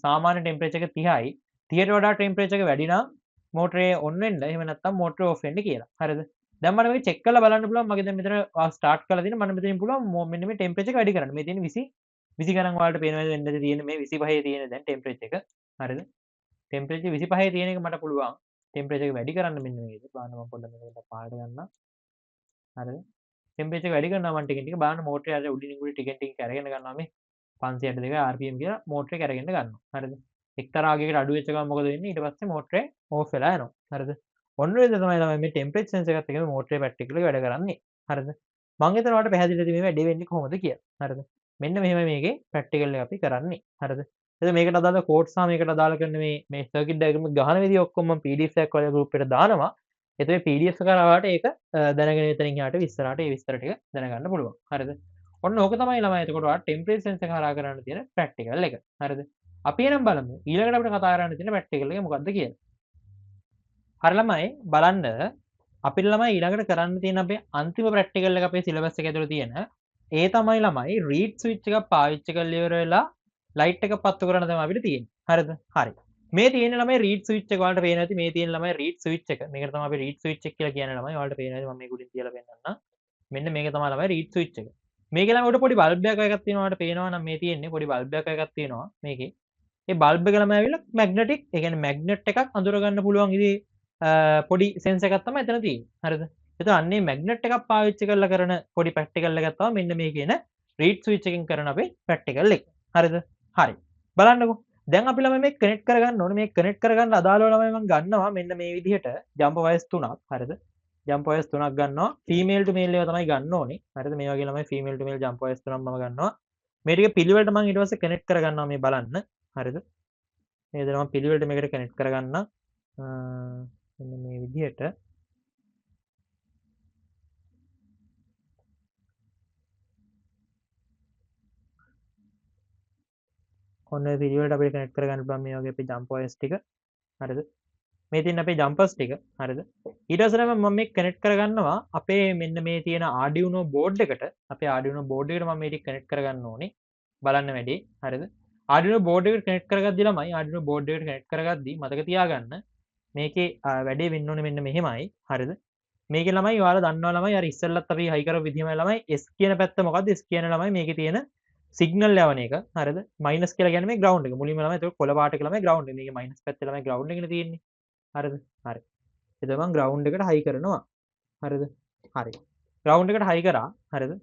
සාමාන්‍ය ටෙම්පරේචර් එක 30යි 30ට වඩා ටෙම්පරේචර් එක වැඩි නම් මෝටරේ ඔන් වෙන්න එහෙම නැත්නම් මෝටරේ ඔෆ් වෙන්න කියලා. හරිද? දැන් මම මේක චෙක් කරලා බලන්න පුළුවන්. මගේ දැන් මෙතන ස්ටාර්ට් කරලා තියෙන මම මෙතනින් පුළුවන් මෙන්න මේ ටෙම්පරේචර් එක වැඩි කරන්න. මේ තියෙන 20 ගණන් වලට පේනවා වෙන්නද තියෙන මේ 25 තියෙන දැන් ටෙම්පරේචර් එක. හරිද? ටෙම්පරේචර් 25 තියෙන එක මට පුළුවන් ටෙම්පරේචර් එක වැඩි කරන්න මෙන්න මේ විදිහට. බලන්න මම පොඩ්ඩක් මේකට පාට ගන්නම්. හරිද? ටෙම්පරේචර් එක වැඩි කරනවා මම ටිකෙන් ටික බලන්න මෝටරේ අර උඩින් උඩ ටිකෙන් ටික කරගෙන ගන්නවා මේ. 562 RPM කියලා මෝටරේ කරගෙන ගන්නවා. හරිද? එක්තරා ආගයකට අඩු වෙච්ච ගමන් මොකද වෙන්නේ? ඊට පස්සේ මෝටරේ ඕෆ් වෙලා යනවා. හරිද? ඔන්න ඔය විදිහට තමයි ළමයි මේ ටෙම්පරේචර් සෙන්සර් එකත් එක්ක මෝටරේ ප්‍රැක්ටිකල් එක වැඩ කරන්නේ. හරිද? මම හිතනවා ඔයාලට පැහැදිලිද මේ වැඩේ වෙන්නේ කොහොමද කියලා. හරිද? මෙන්න මෙහෙම මේකේ ප්‍රැක්ටිකල් එක අපි කරන්නේ. හරිද? එතකොට මේකට අදාළ කෝඩ් සහ මේකට අදාළ කරන මේ සර්කිට් ඩයග්‍රෑම් ගහන විදිය ඔක්කොම මම PDF එකක් වගේ ගෲප් එකට දානවා. එතකොට මේ PDF එක කරාට ඒක දැනගෙන එතනින් එහාට විස්තරාට ඒ විස්තර ටික දැනගන්න පුළුවන්. හරිද? ඔන්න ඕක තමයි ළමයි එතකොට ඔයාලා ටෙම්පරේචර් සෙන්සර් එක හරහා කරන්න තියෙන ප්‍රැක්ටිකල් එක. හරිද? අපි එහෙනම් බලමු ඊළඟට අපිට කතා කරන්න තියෙන ප්‍රැක්ටිකල් එක මොකක්ද කියලා. හරි ළමයි බලන්න අපිට ළමයි ඊළඟට කරන්න තියෙන අපේ අන්තිම ප්‍රැක්ටිකල් එක අපේ සිලබස් එකේ ඇතුළේ තියෙන ඒ තමයි ළමයි රීඩ් ස්විච් එකක් පාවිච්චි කරලා ඉවර වෙලා ලයිට් එක පත්තු කරන්න තමයි අපිට තියෙන්නේ. හරිද? හරි. මේ තියෙන ළමයි රීඩ් ස්විච් එක ඔයාලට පේනවා ඇති මේ තියෙන ළමයි රීඩ් ස්විච් එක. මේකට තමයි අපි රීඩ් ස්විච් එක කියලා කියන්නේ ළමයි. ඔයාලට පේනවා ඇති මම මේක උඩින් තියලා පෙන්නන්නම්. මෙන්න මේක තමයි ළමයි රීඩ් ස්විච් එක. මේකේ ළමයි උඩ පොඩි බල්බ් එකක් තියෙනවා ඔයාලට පේනවා නම් මේ තියෙන්නේ පොඩි බල්බ් එකක් තියෙනවා මේකේ. ඒ බල්බ් එක ළමයි ඇවිල්ලා මැග්නටික් ඒ කියන්නේ මැග්නට් එකක් අඳුර ගන්න පුළුවන් ඉතින් පොඩි සෙන්සර් එකක් තමයි එතන තියෙන්නේ. හරිද? එතකොට අන්නේ මැග්නට් එකක් පාවිච්චි කරලා කරන පොඩි ප්‍රැක්ටිකල් එකක් තමයි මෙන්න මේ කියන රීඩ් ස්විච් එකෙන් කරන අපේ ප්‍රැක්ටිකල් එක. හරිද? හරි. බලන්නකෝ. දැන් අපි ළමයි මේක කනෙක්ට් කරගන්න ඕනේ. මේක කනෙක්ට් කරගන්න අදාළව ළමයි මම ගන්නවා මෙන්න මේ විදිහට ජම්ප් වයර්ස් 3ක්. හරිද? ජම්ප් වයර්ස් 3ක් ගන්නවා. ෆීමේල් ටු මේල් ඒවා තමයි ගන්න ඕනේ. හරිද? මේ වගේ ළමයි ෆීමේල් ටු මේල් ජම්ප් වයර්ස් 3ක් මම ගන්නවා. මේ ටික පිළිවෙලට මම ඊට පස්සේ කනෙක්ට් කරගන්නවා මේ බලන්න. හරිද? මේ දේ මම පිළිවෙලට මේකට කනෙක්ට් කරගන්න. මෙන්න මේ විදිහට ඔන්න ඔය පිළිවෙලට අපිට කනෙක්ට් කරගන්න පුළුවන් මේ වගේ අපේ ජම්ප් වයර්ස් ටික. හරිද? මේ තියෙන අපේ ජම්පර්ස් ටික. හරිද? ඊට පස්සේ මම මේක කනෙක්ට් කරගන්නවා අපේ මෙන්න මේ තියෙන Arduino board එකට. අපේ Arduino board එකට මම මේ ටික කනෙක්ට් කරගන්න ඕනේ. බලන්න වැඩි. හරිද? Arduino board එකට කනෙක්ට් කරගද්දි ළමයි Arduino board එකට කනෙක්ට් කරගද්දි මතක තියාගන්න මේකේ වැඩේ වෙන්න ඕනේ මෙන්න මෙහෙමයි. හරිද? මේකේ ළමයි ඔයාලා දන්නවා ළමයි අර ඉස්සෙල්ලත් අපි හයි කරපු විදිහමයි ළමයි S කියන පැත්ත මොකද්ද? S කියන ළමයි මේකේ තියෙන සිග්නල් යවන එක. හරිද? මයිනස් කියලා කියන්නේ මේ ග්‍රවුන්ඩ් එක. මුලින්ම ළමයි ඒක කොළ පාට එක ළමයි ග්‍රවුන්ඩ් එක. මේකේ මයිනස් පැත්තේ ළමයි ග්‍රවුන්ඩ් එකනේ තියෙන්නේ. හරිද? හරි. එතකොට මම ග්‍රවුන්ඩ් එකට හයි කරනවා. හරිද? හරි. ග්‍රවුන්ඩ් එකට හයි කරා. හරිද?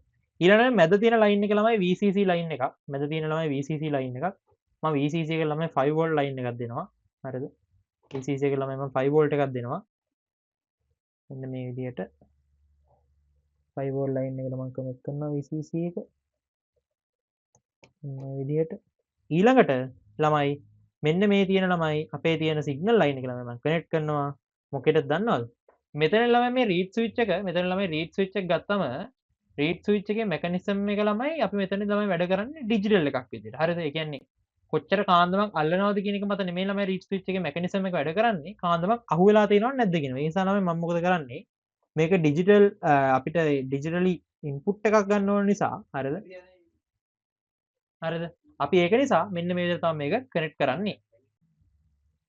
ඊළඟට මැද තියෙන ලයින් එක ළමයි VCC ලයින් එකක්. මැද තියෙන ළමයි VCC ලයින් එකක්. මම VCC එක ළමයි 5 වෝල්ට් ලයින් එකක් දෙනවා. හරිද? VCC එක ළමයි මම 5 වෝල්ට් එකක් දෙනවා. මෙන්න මේ විදිහට 5 වෝල්ට් ලයින් එකට මම කනෙක්ට් කරනවා VCC එක. මේ විදිහට ඊළඟට ළමයි මෙන්න මේ තියෙන ළමයි අපේ තියෙන සිග්නල් ලයින් එක ළමයි මම කනෙක්ට් කරනවා මොකේද දන්නවද? මෙතන ළමයි මේ රීඩ් ස්විච් එක මෙතන ළමයි රීඩ් ස්විච් එක ගත්තම රීඩ් ස්විච් එකේ මෙකනිසම් එක ළමයි අපි මෙතනදී ළමයි වැඩ කරන්නේ ඩිජිටල් එකක් විදිහට. හරිද? ඒ කියන්නේ කොච්චර කාන්දමක් අල්ලනවද කියන එක මත නෙමෙයි ළමයි රීඩ් ස්විච් එකේ මෙකනිසම් එක වැඩ කරන්නේ කාන්දමක් අහුවෙලා තියෙනවද නැද්ද කියන එක. ඒ නිසා ළමයි මම මොකද කරන්නේ? මේක ඩිජිටල් අපිට ඩිජිටලි ඉන්පුට් එකක් ගන්න ඕන නිසා හරිද? හරිද? අපි ඒක නිසා මෙන්න මේ විදිහට තමයි මේක කනෙක්ට් කරන්නේ.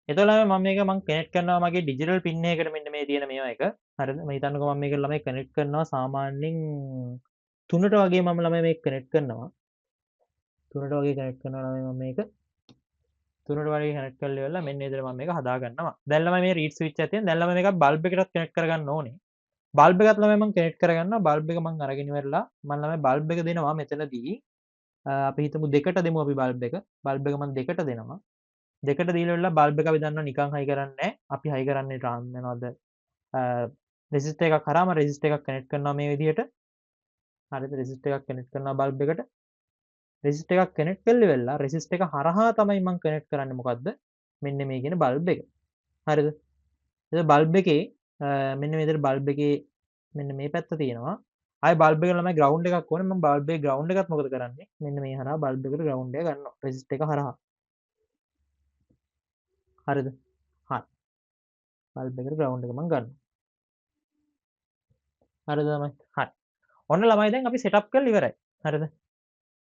එතකොට මම මේක කනෙක්ට් කරනවා මගේ ඩිජිටල් පින් එකකට මෙන්න මේ තියෙන මේවා එක. හරිද? මම හිතන්නකෝ මම මේක ළමයි කනෙක්ට් කරනවා සාමාන්‍යයෙන් 3ට වගේ මම ළමයි මේක කනෙක්ට් කරනවා. 3ට වගේ කනෙක්ට් කරනවා ළමයි මම මේක. 3ට වගේ කනෙක්ට් කරලා ඉවරලා මෙන්න මේ විදිහට මම මේක හදා ගන්නවා. දැන් ළමයි මේ රීඩ් ස්විච් එකක් තියෙන. දැන් ළමයි මේක බල්බ් එකටත් කනෙක්ට් කරගන්න ඕනේ. බල්බ් එකත් ළමයි මම කනෙක්ට් කරගන්නවා. බල්බ් එක මම අරගෙන ඉවරලා මම ළමයි බල්බ් එක දෙනවා මෙතනදී. අපි හිතමු දෙකට දෙමු අපි බල්බ් එක. බල්බ් එක මම දෙකට දෙනවා. දෙකට දීලා ඉවරලා බල්බ් එක අපි දන්නවා නිකන් හයි කරන්නේ නැහැ. අපි හයි කරන්නේ මොනවද? රෙසිස්ටර් එකක් කරාම රෙසිස්ටර් එකක් කනෙක්ට් කරනවා මේ විදිහට. හරිද? රෙසිස්ටර් එකක් කනෙක්ට් කරනවා බල්බ් එකට. රෙසිස්ටර් එකක් කනෙක්ට් කරලා ඉවරලා රෙසිස්ටර් එක හරහා තමයි මම කනෙක්ට් කරන්නේ මොකද්ද? මෙන්න මේ කියන බල්බ් එක. හරිද? එතකොට බල්බ් එකේ මෙන්න මේ විදිහට බල්බ් එකේ මෙන්න මේ පැත්ත තියෙනවා. ආයි බල්බ් එක ළමයි ග්‍රවුන්ඩ් එකක් ඕනේ. මම බල්බ් එකේ ග්‍රවුන්ඩ් එකත් මොකද කරන්නේ? මෙන්න මේ හරහා බල්බ් එකට ග්‍රවුන්ඩ් එක ගන්නවා. රෙසිස්ටර් එක හරහා. හරිද? හරි. බල්බ් එකට ග්‍රවුන්ඩ් එක මම ගන්නවා. හරිද ළමයි? හරි. ඔන්න ළමයි දැන් අපි සෙටප් කරලා ඉවරයි. හරිද?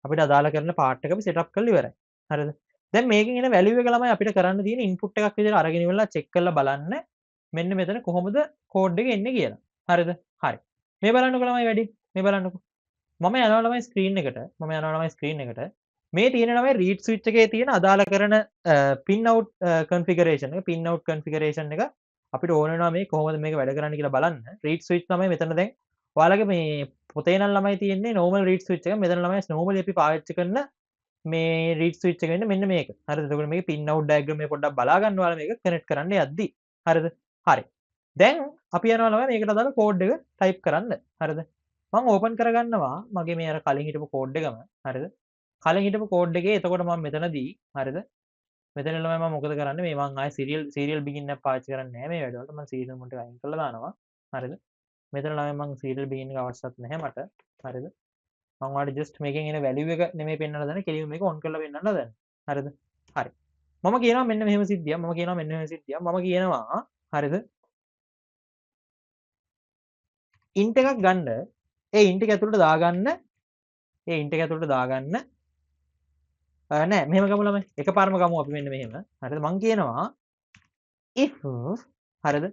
අපිට අදාළ කරන පාර්ට් එක අපි සෙටප් කරලා ඉවරයි. හරිද? දැන් මේකෙන් එන වැලියු එක ළමයි අපිට කරන්න තියෙන ඉන්පුට් එකක් විදිහට අරගෙන ඉවරලා චෙක් කරලා බලන්න මෙන්න මෙතන කොහොමද කෝඩ් එක එන්නේ කියලා. හරිද? හරි. මේ බලන්නකෝ ළමයි වැඩි. මේ බලන්නකෝ. මම යනවා ළමයි ස්ක්‍රීන් එකට. මම යනවා ළමයි ස්ක්‍රීන් එකට. මේ තියෙන ළමයි රීඩ් ස්විච් එකේ තියෙන අදාළ කරන පින් අවුට් කන්ෆිගරේෂන් එක පින් අවුට් කන්ෆිගරේෂන් එක අපිට ඕන වෙනවා මේ කොහොමද මේක වැඩ කරන්නේ කියලා බලන්න. රීඩ් ස්විච් තමයි මෙතන දැන් ඔයාලගේ මේ පොතේ නම් ළමයි තියෙන්නේ normal රීඩ් ස්විච් එක. මෙතන ළමයි normally අපි පාවිච්චි කරන මේ රීඩ් ස්විච් එක වෙන්නේ මෙන්න මේක. හරිද? එතකොට මේකේ pin out diagram එක පොඩ්ඩක් බලා ගන්න ඔයාලා මේක කනෙක්ට් කරන්න යද්දි. හරිද? හරි. දැන් අපි යනවා ළමයි මේකට අදාළ කෝඩ් එක ටයිප් කරන්න. හරිද? මම ඕපන් කරගන්නවා මගේ මේ අර කලින් හිටපු කෝඩ් එකම. හරිද? කලින් හිටපු කෝඩ් එකේ එතකොට මම මෙතනදී හරිද? මෙතන ළමයි මම මොකද කරන්නේ මේ මම ආයේ serial begin එක පාවිච්චි කරන්නේ නැහැ මේ වැඩවලට. මම serial මොන්ට අයින් කරලා දානවා. හරිද? මෙතන ළමයි මම serial begin එක අවශ්‍යත් නැහැ මට. හරිද? මම ඔයාලට just මේකෙන් එන value එක නෙමෙයි පෙන්වන්න දන්නේ කෙලින්ම මේක on කරලා පෙන්වන්න දන්නේ. හරිද? හරි. මම කියනවා මෙන්න මෙහෙම සිද්ධියක්. මම කියනවා මෙන්න මෙහෙම සිද්ධියක්. මම කියනවා හරිද? int එකක් ගන්න. ඒ int එක ඇතුළට දාගන්න. ඒ int එක ඇතුළට දාගන්න. නෑ මෙහෙම ගමු ළමයි. එකපාරම ගමු අපි මෙන්න මෙහෙම. හරිද? මම කියනවා if හරිද?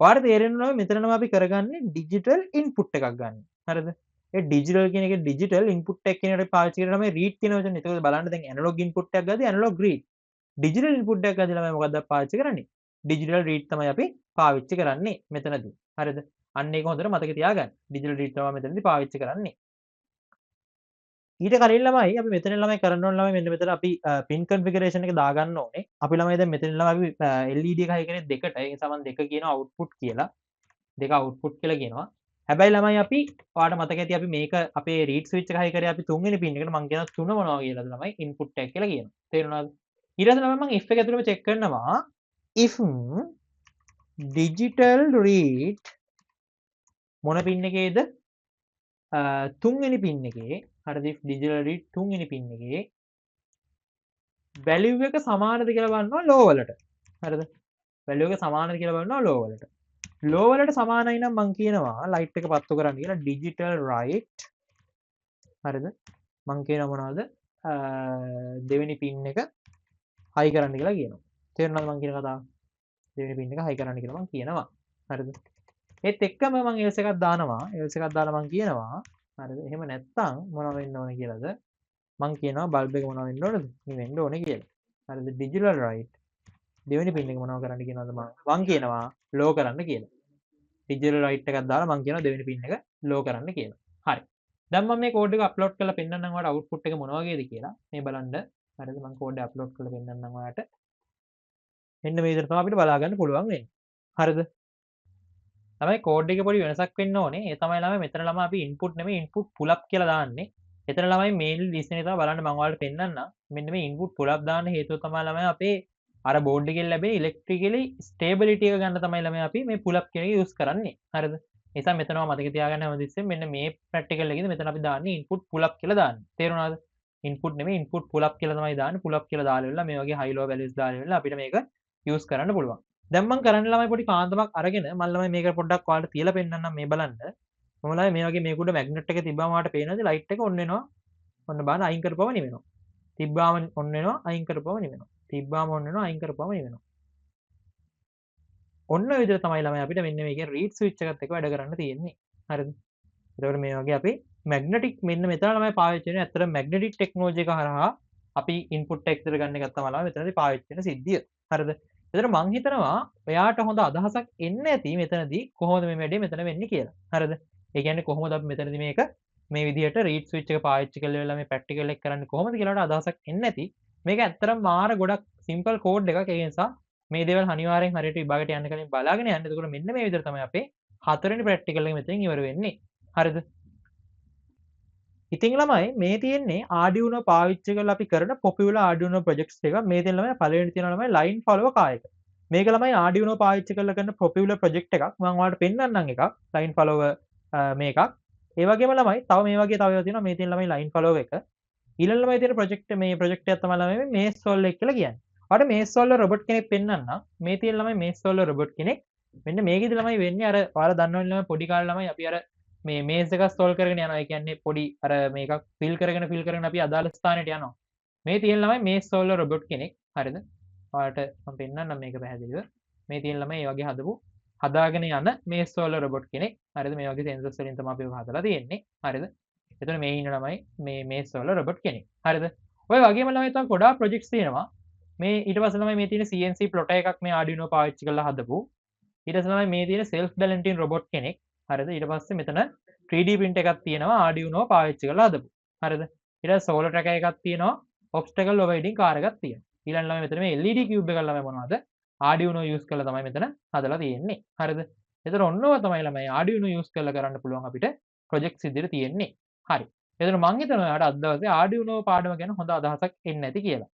ඔයාලට තේරෙනවා මෙතනම අපි කරගන්නේ digital input එකක් ගන්න. හරිද? ඒ digital කියන එක digital input එකක් කියන එකට පාවිච්චි කරලා තමයි read කියන වචනේ. ඒකද බලන්න දැන් analog input එකක් ගත්තී analog read. digital input එකක් ගත්තී ළමයි මොකද්ද පාවිච්චි කරන්නේ? digital read තමයි අපි පාවිච්චි කරන්නේ මෙතනදී. හරිද? අන්න ඒක හොඳට මතක තියාගන්න. digital read තමයි මෙතනදී පාවිච්චි කරන්නේ. ඊට කලින් ළමයි අපි මෙතන ළමයි කරන්න ඕන ළමයි මෙන්න මෙතන අපි pin configuration එක දාගන්න ඕනේ. අපි ළමයි දැන් මෙතන ළමයි අපි LED එක හයි කරේ දෙකට. ඒ නිසා මම දෙක කියනවා output කියලා. දෙක output කියලා කියනවා. හැබැයි ළමයි අපි ඔයාලට මතක ඇති අපි මේක අපේ read switch එක හයි කරේ අපි තුන්වෙනි pin එකට මම කියනවා තුන මොනවා කියලාද ළමයි input tag කියලා කියනවා. තේරුණාද? ඊට පස්සේ ළමයි මම if එක ඇතුළේම check කරනවා if digital read මොන pin එකේද? තුන්වෙනි pin එකේ හරිද if digital read තුන්වෙනි pin එකේ value එක සමානද කියලා බලනවා low වලට. හරිද? value එක සමානද කියලා බලනවා low වලට. low වලට සමානයි නම් මම කියනවා light එක පත්තු කරන්න කියලා digital right. හරිද? මම කියනවා මොනවද? දෙවෙනි pin එක high කරන්න කියලා කියනවා. තේරුණාද මම කියන කතාව? දෙවෙනි pin එක high කරන්න කියලා මම කියනවා. හරිද? ඒත් එක්කම මම else එකක් දානවා. else එකක් දාලා මම කියනවා හරිද? එහෙම නැත්තම් මොනව වෙන්න ඕනේ කියලාද? මම කියනවා බල්බ් එක මොනව වෙන්න ඕනද? මේ වෙන්න ඕනේ කියලා. හරිද? digital right. දෙවෙනි pin එක මොනව කරන්න කියනවද මම කියනවා low කරන්න කියලා. digital right එකක් දාලා මම කියනවා දෙවෙනි pin එක low කරන්න කියලා. හරි. දැන් මම මේ කෝඩ් එක අප්ලෝඩ් කරලා පෙන්නන්නම් ඔයාලට output එක මොන වගේද කියලා. මේ බලන්න. හරිද? මම කෝඩ් එක අප්ලෝඩ් කරලා පෙන්නන්නම් ඔයාලට. මෙන්න මේ විදිහට තමයි අපිට බලා ගන්න පුළුවන් වෙන්නේ. හරිද? තමයි කෝඩ් එකේ පොඩි වෙනසක් වෙන්න ඕනේ. ඒ තමයි ළමයි මෙතන ළමයි අපි input නෙමෙයි input pull up කියලා දාන්නේ. එතන ළමයි මේල් ලිස්ට් එකේ තමයි බලන්න මම ඔයාලට පෙන්නන්නම්. මෙන්න මේ input pull up දාන්න හේතුව තමයි ළමයි අපේ අර බෝඩ් එකෙන් ලැබෙන electrically stability එක ගන්න තමයි ළමයි අපි මේ pull up කියන එක use කරන්නේ. හරිද? ඒ නිසා මෙතනම මතක තියාගන්න හැමතිස්සෙම මෙන්න මේ practical එකේදී මෙතන අපි දාන්නේ input pull up කියලා දාන්නේ. තේරුණාද? input නෙමෙයි input pull up කියලා තමයි දාන්නේ. pull up කියලා දාලා ඉවරලා මේ වගේ high low values දාලා ඉවරලා අපිට මේක use කරන්න පුළුවන්. දැන් මම කරන්න ළමයි පොඩි කාන්දමක් අරගෙන මම ළමයි මේක පොඩ්ඩක් ඔයාලට තියලා පෙන්නන්නම් මේ බලන්න. මම ළමයි මේ වගේ මේක උඩ මැග්නට් එක තිබ්බම ඔයාලට පේනද ලයිට් එක ඔන් වෙනවා. ඔන්න බලන්න අයින් කරපුවම නිවෙනවා. තිබ්බාම ඔන් වෙනවා අයින් කරපුවම නිවෙනවා. තිබ්බාම ඔන් වෙනවා අයින් කරපුවම නිවෙනවා. ඔන්න ඔය විදිහට තමයි ළමයි අපිට මෙන්න මේකේ රීඩ් ස්විච් එකත් එක්ක වැඩ කරන්න තියෙන්නේ. හරිද? එතකොට මේ වගේ අපි මැග්නටික් මෙන්න මෙතන ළමයි පාවිච්චි කරන්නේ ඇත්තට මැග්නටික් ටෙක්නොලොජි එක හරහා අපි ඉන්පුට් එක එක්තර ගන්න එක තමයි ළමයි මෙතනදී පාවිච්චි කරන සිද්ධිය. හරිද? එතකොට මං හිතනවා ඔයාට හොඳ අදහසක් එන්න ඇති මෙතනදී කොහොමද මේ වැඩේ මෙතන වෙන්නේ කියලා. හරිද? ඒ කියන්නේ කොහොමද අපි මෙතනදී මේක මේ විදිහට රීඩ් ස්විච් එක පාවිච්චි කරලා මේ ප්‍රැක්ටිකල් එක කරන්නේ කොහොමද කියලාට අදහසක් එන්න ඇති. මේක ඇත්තටම මාර ගොඩක් සිම්පල් කෝඩ් එකක්. ඒ නිසා මේ දේවල් අනිවාර්යෙන් හරියට විභාගයට යන්න කලින් බලාගෙන යන්න. එතකොට මෙන්න මේ විදිහට තමයි අපේ හතරවෙනි ප්‍රැක්ටිකල් එක මෙතනින් ඉවර වෙන්නේ. හරිද? ඉතින් ළමයි මේ තියෙන්නේ Arduino පාවිච්චි කරලා අපි කරන popular Arduino projects එක. මේ තියෙන ළමයි පළවෙනි තියෙන ළමයි line follower කායක. මේක ළමයි Arduino පාවිච්චි කරලා කරන popular project එකක්. මම ඔයාලට පෙන්නන්නම් එකක් line follower මේකක්. ඒ වගේම ළමයි තව මේ වගේ තව ඒවා තියෙනවා. මේ තියෙන ළමයි line follower එක. ඊළඟ ළමයි තියෙන project මේ project එක තමයි ළමයි maze solver එක කියලා කියන්නේ. ඔයාලට maze solver robot කෙනෙක් පෙන්නන්නම්. මේ තියෙන ළමයි maze solver robot කෙනෙක්. මෙන්න මේකෙදි ළමයි වෙන්නේ අර ඔයාලා දන්නවනේ ළමයි පොඩි කාලේ ළමයි අපි අර මේ මේස් එක ස්ටෝල් කරගෙන යනවා. ඒ කියන්නේ පොඩි අර මේකක් ෆිල් කරගෙන අපි අදාළ ස්ථානෙට යනවා. මේ තියෙන ළමයි මේස් සෝල්වර් රොබොට් කෙනෙක්. හරිද? ඔයාලට මම පෙන්නන්නම් මේක පැහැදිලිව. මේ තියෙන ළමයි මේ වගේ හදාගෙන යන මේස් සෝල්වර් රොබොට් කෙනෙක්. හරිද? මේ වගේ සෙන්සර්ස් වලින් තමයි අපි හදලා තියෙන්නේ. හරිද? එතන මේ ඉන්න ළමයි මේ මේස් සෝල්වර් රොබොට් කෙනෙක්. හරිද? ඔය වගේම ළමයි තව ගොඩාක් ප්‍රොජෙක්ට්ස් තියෙනවා. මේ ඊට පස්සේ ළමයි මේ තියෙන CNC plotter එකක් මේ Arduino පාවිච්චි කරලා හදපු. ඊට පස්සේ ළමයි මේ තියෙන self balancing robot කෙනෙක්. හරිද? ඊට පස්සේ මෙතන 3D print එකක් තියෙනවා Arduino පාවිච්චි කරලා හදපු. හරිද? ඊට පස්සේ solar tracker එකක් තියෙනවා ඔබ්ස්ටකල් ඔවයිඩින් කාර් එකක් තියෙනවා. ඊළඟ ළමයි මෙතන මේ LED cube එක ළමයි මොනවද? Arduino use කරලා තමයි මෙතන හදලා තියෙන්නේ. හරිද? එතකොට ඔන්නව තමයි ළමයි Arduino use කරලා කරන්න පුළුවන් අපිට ප්‍රොජෙක්ට්ස් ඉදිරියට තියෙන්නේ. හරි. එතකොට මං හිතනවා ඔයාලට අද දවසේ Arduino පාඩම ගැන හොඳ අදහසක් එන්නේ නැති කියලා.